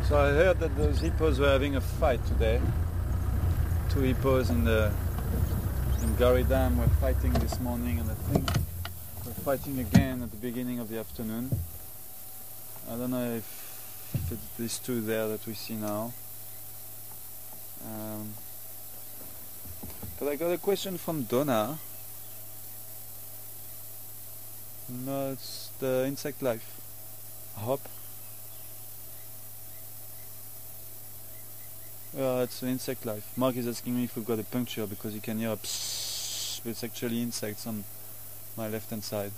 So I heard that those hippos were having a fight today. Two hippos in Gary Dam were fighting this morning, and I think we're fighting again at the beginning of the afternoon. I don't know if it's these two there that we see now. But I got a question from Donna. No, it's the insect life. I hope. It's the insect life. Mark is asking me if we've got a puncture because he can hear a psss, but it's actually insects on my left hand side.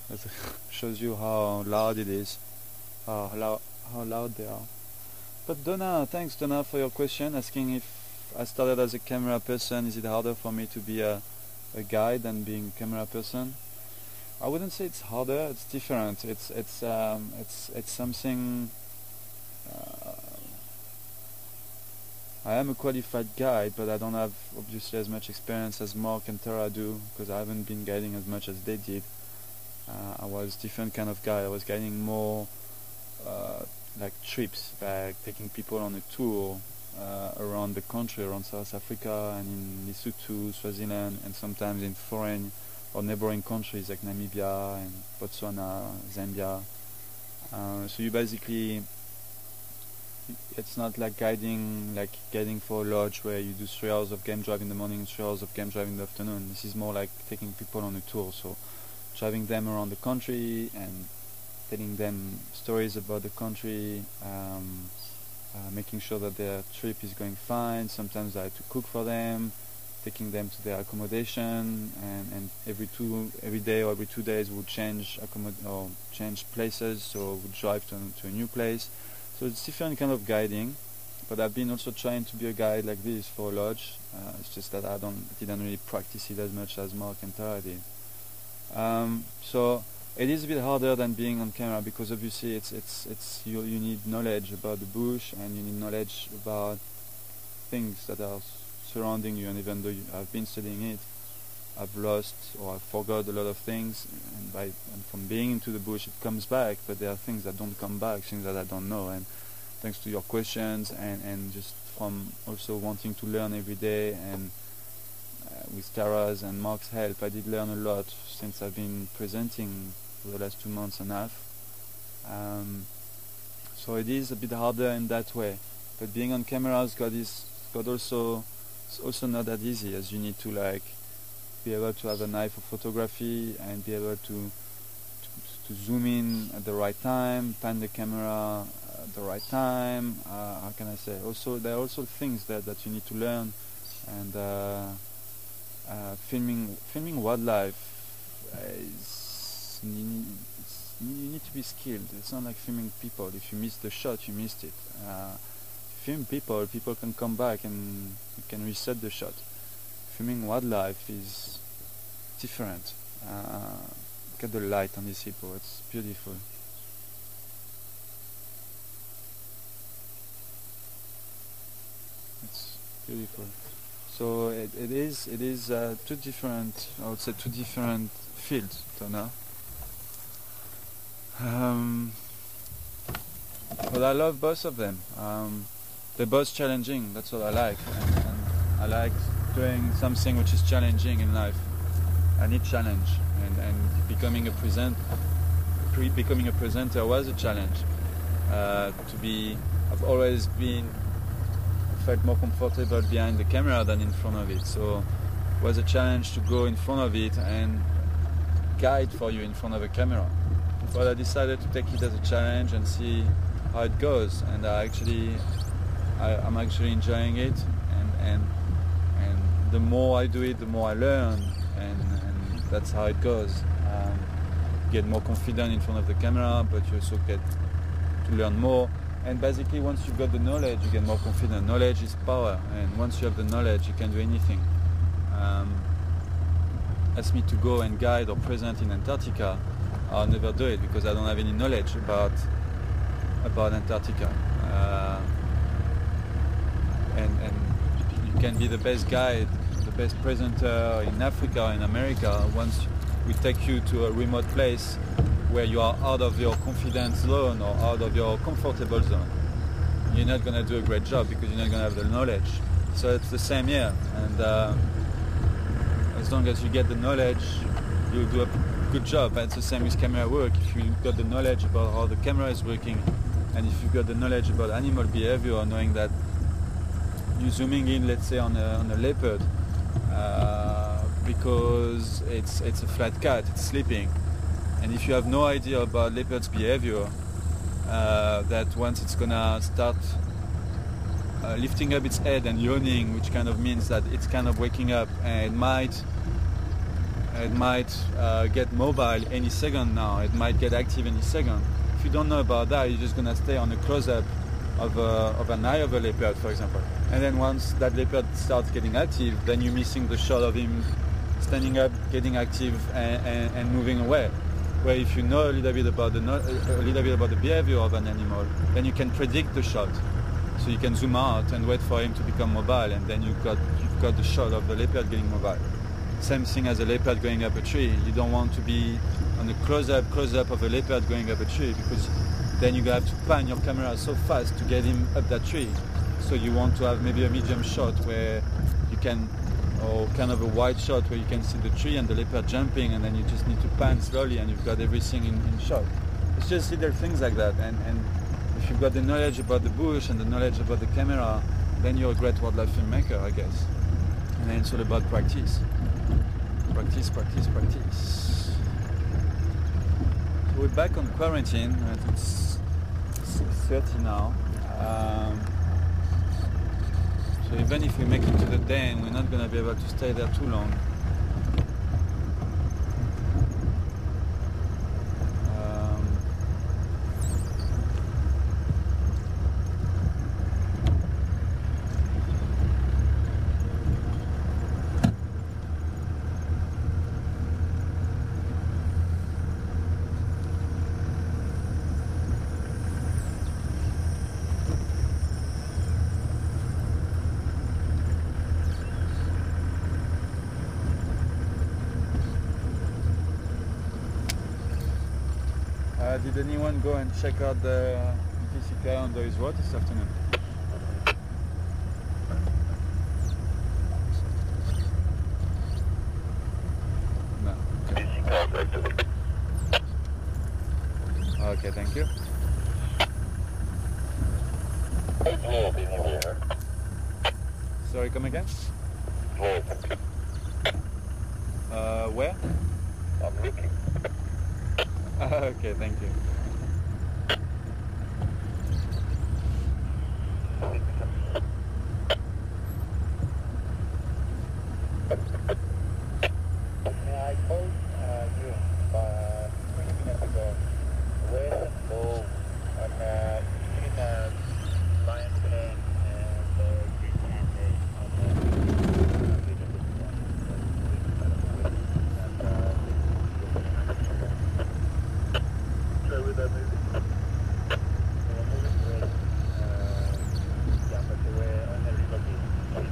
That shows you how loud it is, how loud they are. But Donna, thanks Donna for your question, asking if I started as a camera person, is it harder for me to be a guide than being a camera person? I wouldn't say it's harder, it's different. It's something. I am a qualified guide, but I don't have obviously as much experience as Mark and Tara do, because I haven't been guiding as much as they did. I was different kind of guy. I was guiding more like trips, like taking people on a tour around the country, around South Africa and in Lesotho, Swaziland, and sometimes in foreign or neighboring countries like Namibia and Botswana, Zambia. So you basically, it's not like guiding for a lodge where you do 3 hours of game drive in the morning, 3 hours of game drive in the afternoon. This is more like taking people on a tour, so driving them around the country and telling them stories about the country, making sure that their trip is going fine. Sometimes I had to cook for them, taking them to their accommodation, and every day or every 2 days we'll change places, so we'll drive to a new place. So it's different kind of guiding, but I've been also trying to be a guide like this for a lodge. It's just that I didn't really practice it as much as Mark and Tara did. So it is a bit harder than being on camera, because obviously you need knowledge about the bush, and you need knowledge about things that are surrounding you. And even though I've been studying it, I've lost or I've forgot a lot of things, and from being into the bush it comes back, but there are things that don't come back, things that I don't know. And thanks to your questions and just from also wanting to learn every day, and with Tara's and Mark's help, I did learn a lot since I've been presenting for the last 2 months and a half. So it is a bit harder in that way, but being on camera it's also not that easy, as you need to be able to have an eye for photography and be able to zoom in at the right time, pan the camera at the right time. How can I say? Also, there are also things that you need to learn, and filming wildlife you need to be skilled. It's not like filming people. If you miss the shot, you missed it. Film people can come back and you can reset the shot. Filming wildlife is different. Look at the light on this hippo, it's beautiful. It's beautiful. So it is two different, I would say two different fields, Donna. But I love both of them. They're both challenging, that's what I like. And I like doing something which is challenging in life. I need challenge, and becoming a presenter was a challenge. I've always felt more comfortable behind the camera than in front of it, so it was a challenge to go in front of it and guide for you in front of a camera. But I decided to take it as a challenge and see how it goes, and I'm actually enjoying it, and the more I do it, the more I learn, and that's how it goes. Get more confident in front of the camera, but you also get to learn more. And basically, once you've got the knowledge, you get more confident. Knowledge is power, and once you have the knowledge, you can do anything. Ask me to go and guide or present in Antarctica, I'll never do it because I don't have any knowledge about Antarctica. And you can be the best guide, the best presenter in Africa, in America. Once we take you to a remote place where you are out of your confidence zone or out of your comfortable zone, you're not going to do a great job because you're not going to have the knowledge. So it's the same here, and as long as you get the knowledge, you'll do a good job. And it's the same with camera work. If you've got the knowledge about how the camera is working, and if you've got the knowledge about animal behavior, knowing that you're zooming in, let's say, on a leopard, because it's a flat cat, it's sleeping, and if you have no idea about leopard's behavior, that once it's gonna start lifting up its head and yawning, which kind of means that it's kind of waking up, and it might get mobile any second now, it might get active any second. If you don't know about that, you're just gonna stay on a close-up of an eye of a leopard, for example. And then once that leopard starts getting active, then you're missing the shot of him standing up, getting active, and moving away. Where if you know a little bit about the behavior of an animal, then you can predict the shot. So you can zoom out and wait for him to become mobile, and then you've got the shot of the leopard getting mobile. Same thing as a leopard going up a tree. You don't want to be on a close-up of a leopard going up a tree, because then you have to pan your camera so fast to get him up that tree. So you want to have maybe a medium shot where you can, or kind of a wide shot where you can see the tree and the leopard jumping, and then you just need to pan slowly and you've got everything in shot. It's just little things like that, and if you've got the knowledge about the bush and the knowledge about the camera, then you're a great wildlife filmmaker, I guess. And then it's all about practice. Practice, practice, practice. So we're back on quarantine. It's 6:30 now. So even if we make it to the den, we're not going to be able to stay there too long. Did anyone go and check out the DCPI on Doris Road this afternoon? No. Okay, thank you. Sorry, come again? Where? I'm looking. Okay, thank you. I called you 20 minutes ago. Where go on between Lion Pen and Green Panther on the so with that movie. Yeah, but they were on the river between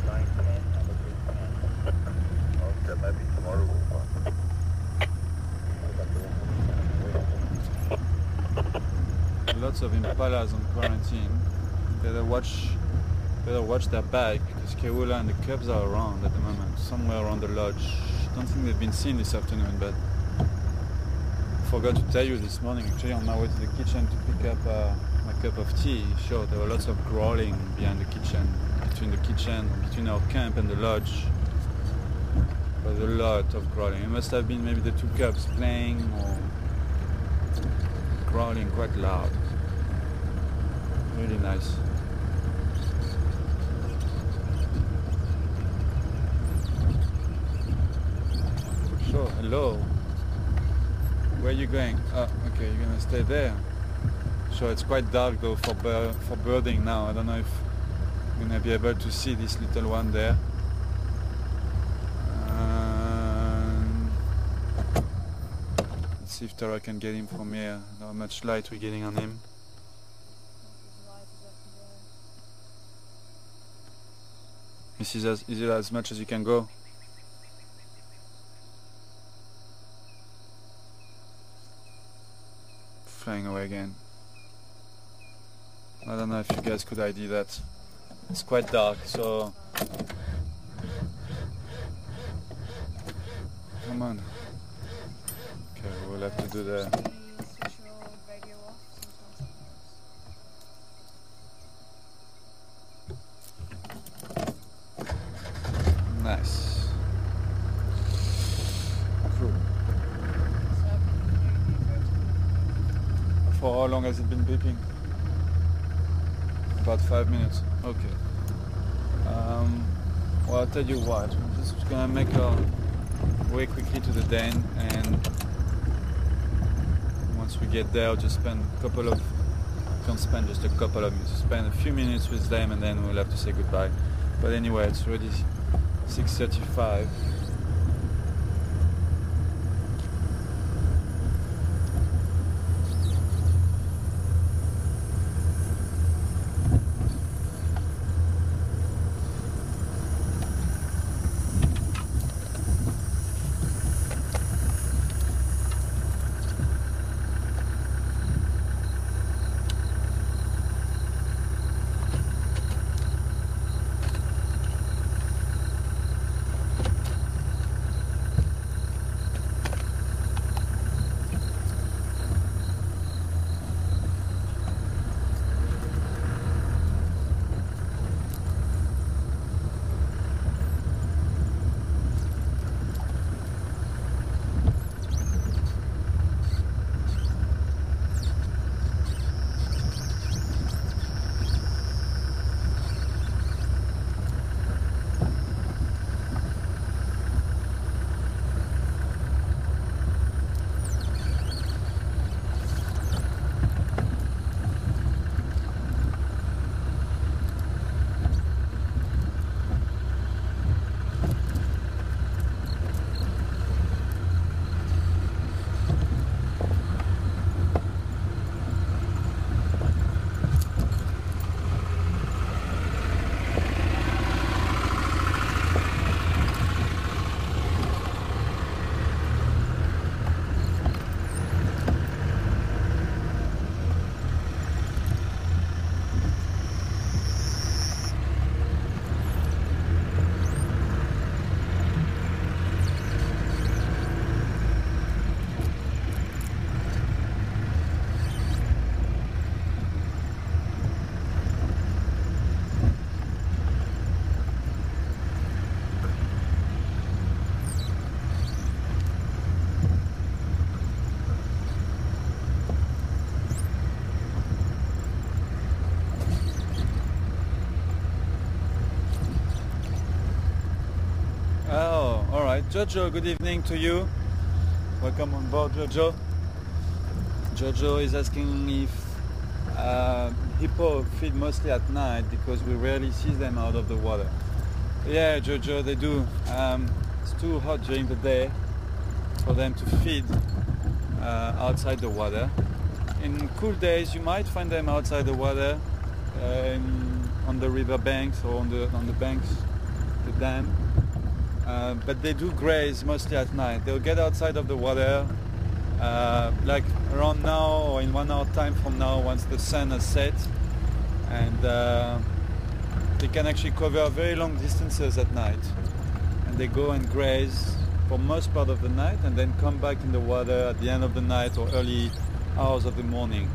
Lion Pen and the Green Panther. Okay, maybe tomorrow we'll go. Lots of impalas on quarantine. Better watch their back, because Keula and the cubs are around at the moment, somewhere around the lodge. Don't think they've been seen this afternoon, but I forgot to tell you this morning, actually on my way to the kitchen to pick up my cup of tea. Sure, there were lots of growling behind the kitchen, between our camp and the lodge. There was a lot of growling. It must have been maybe the two cubs playing or growling quite loud. Really nice. Sure, hello. Where are you going? Oh, okay, you're gonna stay there. Sure, it's quite dark though for birding now. I don't know if you're gonna be able to see this little one there. Let's see if Tara can get him from here. How much light we're getting on him. Is it as much as you can go? flying away again. I don't know if you guys could ID that. It's quite dark, so come on. Okay, we'll have to do the. Can you switch your radio off so it's on something else? Nice. Cool. So I've been hearing you go to For how long has it been beeping? About 5 minutes. Okay. Well, I'll tell you what. I'm just gonna make our way quickly to the den, and once we get there, I'll just spend a couple of. Don't spend just a couple of minutes. Spend a few minutes with them, and then we'll have to say goodbye. But anyway, it's already 6:35. Jojo, good evening to you. Welcome on board, Jojo. Jojo is asking if hippo feed mostly at night because we rarely see them out of the water. Yeah, Jojo, they do. It's too hot during the day for them to feed outside the water. In cool days, you might find them outside the water, on the river banks or on the banks, the dam. But they do graze mostly at night. They'll get outside of the water like around now or in 1 hour time from now once the sun has set, and they can actually cover very long distances at night, and they go and graze for most part of the night and then come back in the water at the end of the night or early hours of the morning.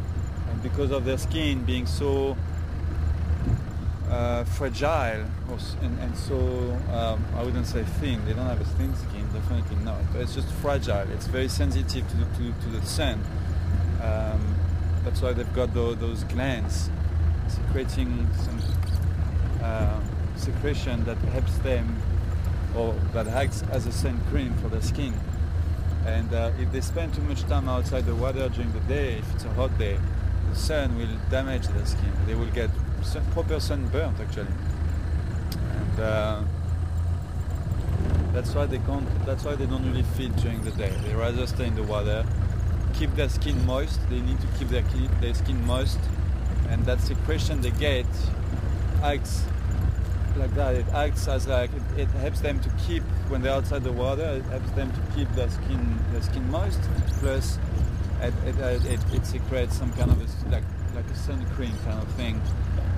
And because of their skin being so fragile and so I wouldn't say thin, they don't have a thin skin, definitely not, but it's just fragile. It's very sensitive to the sun. That's why they've got those glands secreting some secretion that helps them, or that acts as a sun cream for their skin. And if they spend too much time outside the water during the day, if it's a hot day, the sun will damage their skin. They will get proper sunburnt actually, and that's why they can't. That's why they don't really feed during the day. They rather stay in the water, keep their skin moist. They need to keep their skin moist, and that secretion they get acts like that. It acts as like it helps them to keep, when they're outside the water, it helps them to keep their skin moist. Plus, it secretes some kind of like a sun cream kind of thing,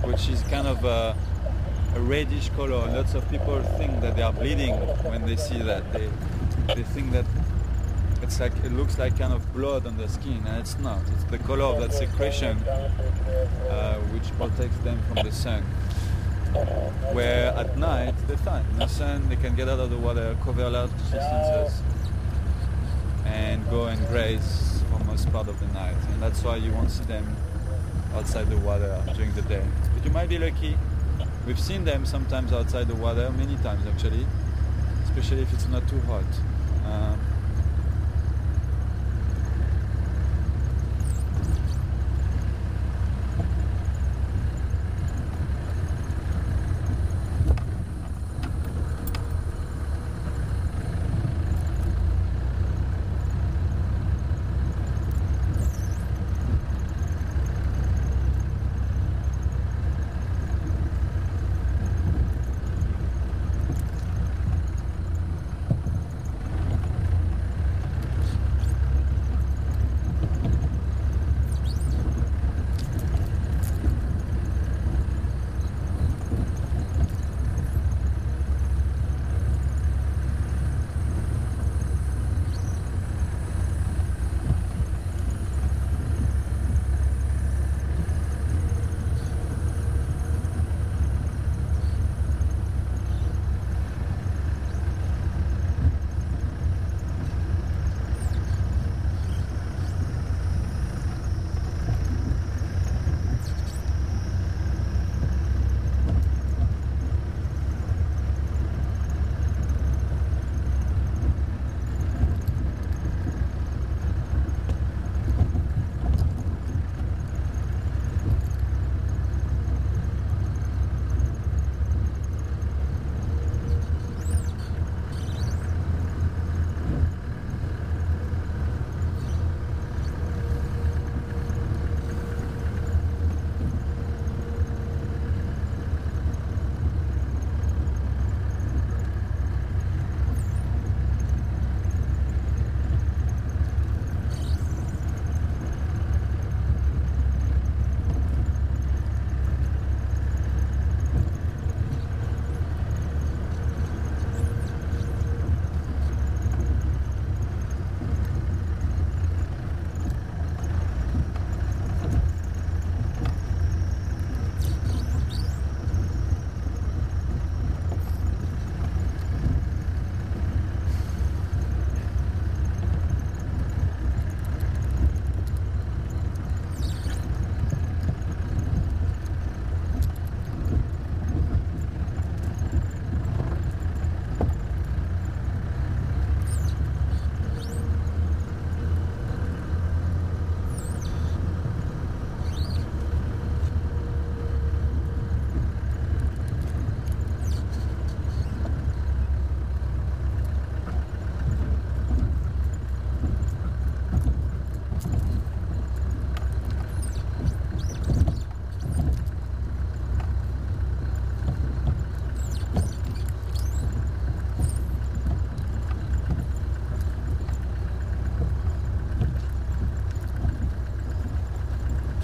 which is kind of a reddish color. Lots of people think that they are bleeding when they see that. They think that it's like, it looks like kind of blood on the skin, and it's not. It's the color of that secretion which protects them from the sun. Where at night they're fine. In the sun they can get out of the water, cover large distances, and go and graze for most part of the night. And that's why you won't see them outside the water during the day. But you might be lucky. We've seen them sometimes outside the water, many times actually, especially if it's not too hot.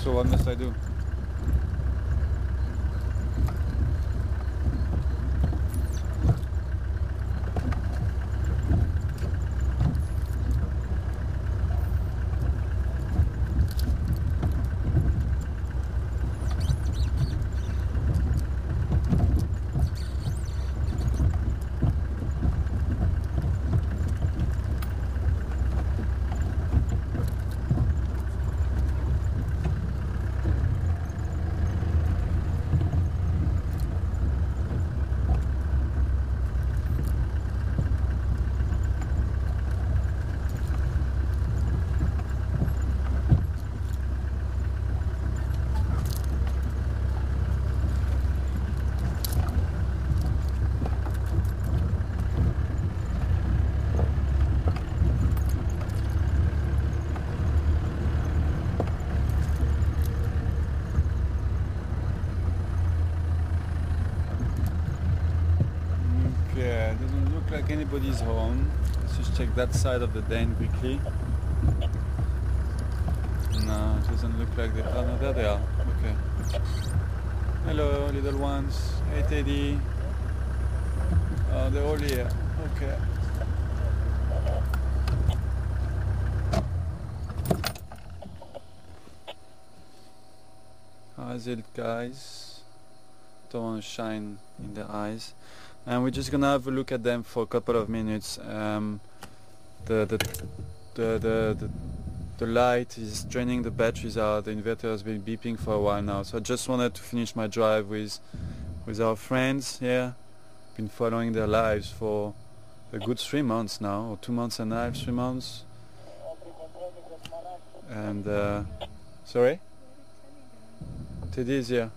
So what must I do? nobody's home. Let's just check that side of the den quickly. No, it doesn't look like they... Oh no, there they are. Okay. Hello, little ones. Hey, Teddy. Oh, they're all here. Okay. How's it, guys? Don't want to shine in their eyes. And we're just gonna have a look at them for a couple of minutes. The light is draining the batteries out. The inverter has been beeping for a while now. So I just wanted to finish my drive with our friends here. Been following their lives for a good 3 months now, or 2 months and a half, 3 months. And sorry? Teddy is here.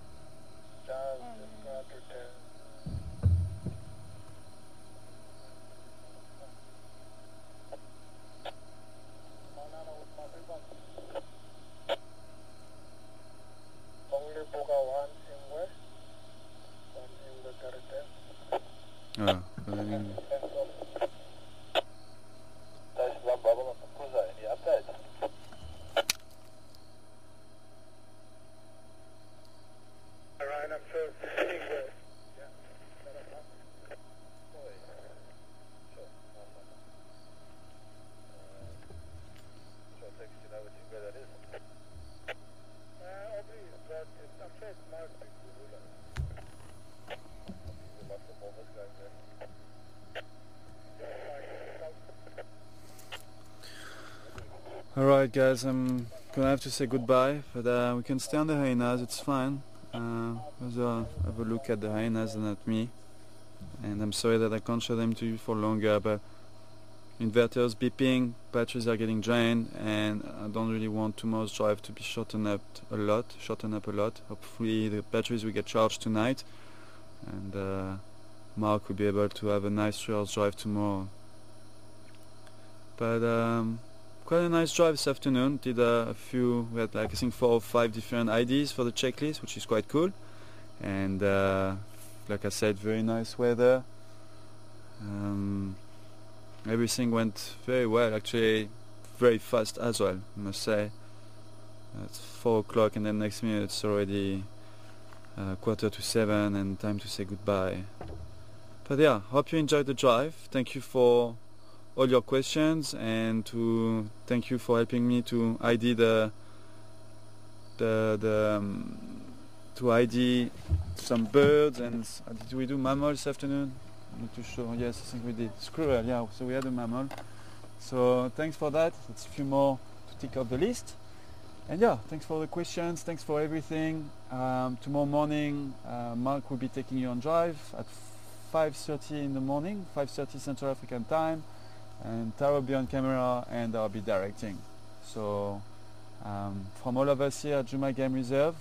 Oh, alright guys, I'm gonna have to say goodbye, but we can stay on the hyenas, it's fine. Also have a look at the hyenas and at me. And I'm sorry that I can't show them to you for longer, but inverters beeping, batteries are getting drained, and I don't really want tomorrow's drive to be shortened up a lot. Hopefully the batteries will get charged tonight, and Mark will be able to have a nice 3 hours drive tomorrow. But quite a nice drive this afternoon. Did a few, we had like I think 4 or 5 different IDs for the checklist, which is quite cool. And like I said, very nice weather. Everything went very well, actually very fast as well, I must say. It's 4 o'clock and then next minute it's already 6:45 and time to say goodbye. But yeah, hope you enjoyed the drive. Thank you for all your questions, and thank you for helping me to ID to ID some birds. And did we do mammal this afternoon? I'm not too sure. Yes, I think we did. Squirrel, yeah, so we had a mammal. So thanks for that. It's a few more to tick off the list. And yeah, thanks for the questions, thanks for everything. Tomorrow morning Mark will be taking you on drive at 5:30 in the morning, 5:30 Central African time, and Tara will be on camera and I'll be directing. So from all of us here at Juma Game Reserve,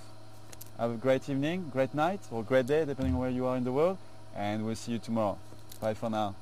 have a great evening, great night, or great day depending on where you are in the world, and we'll see you tomorrow. Bye for now.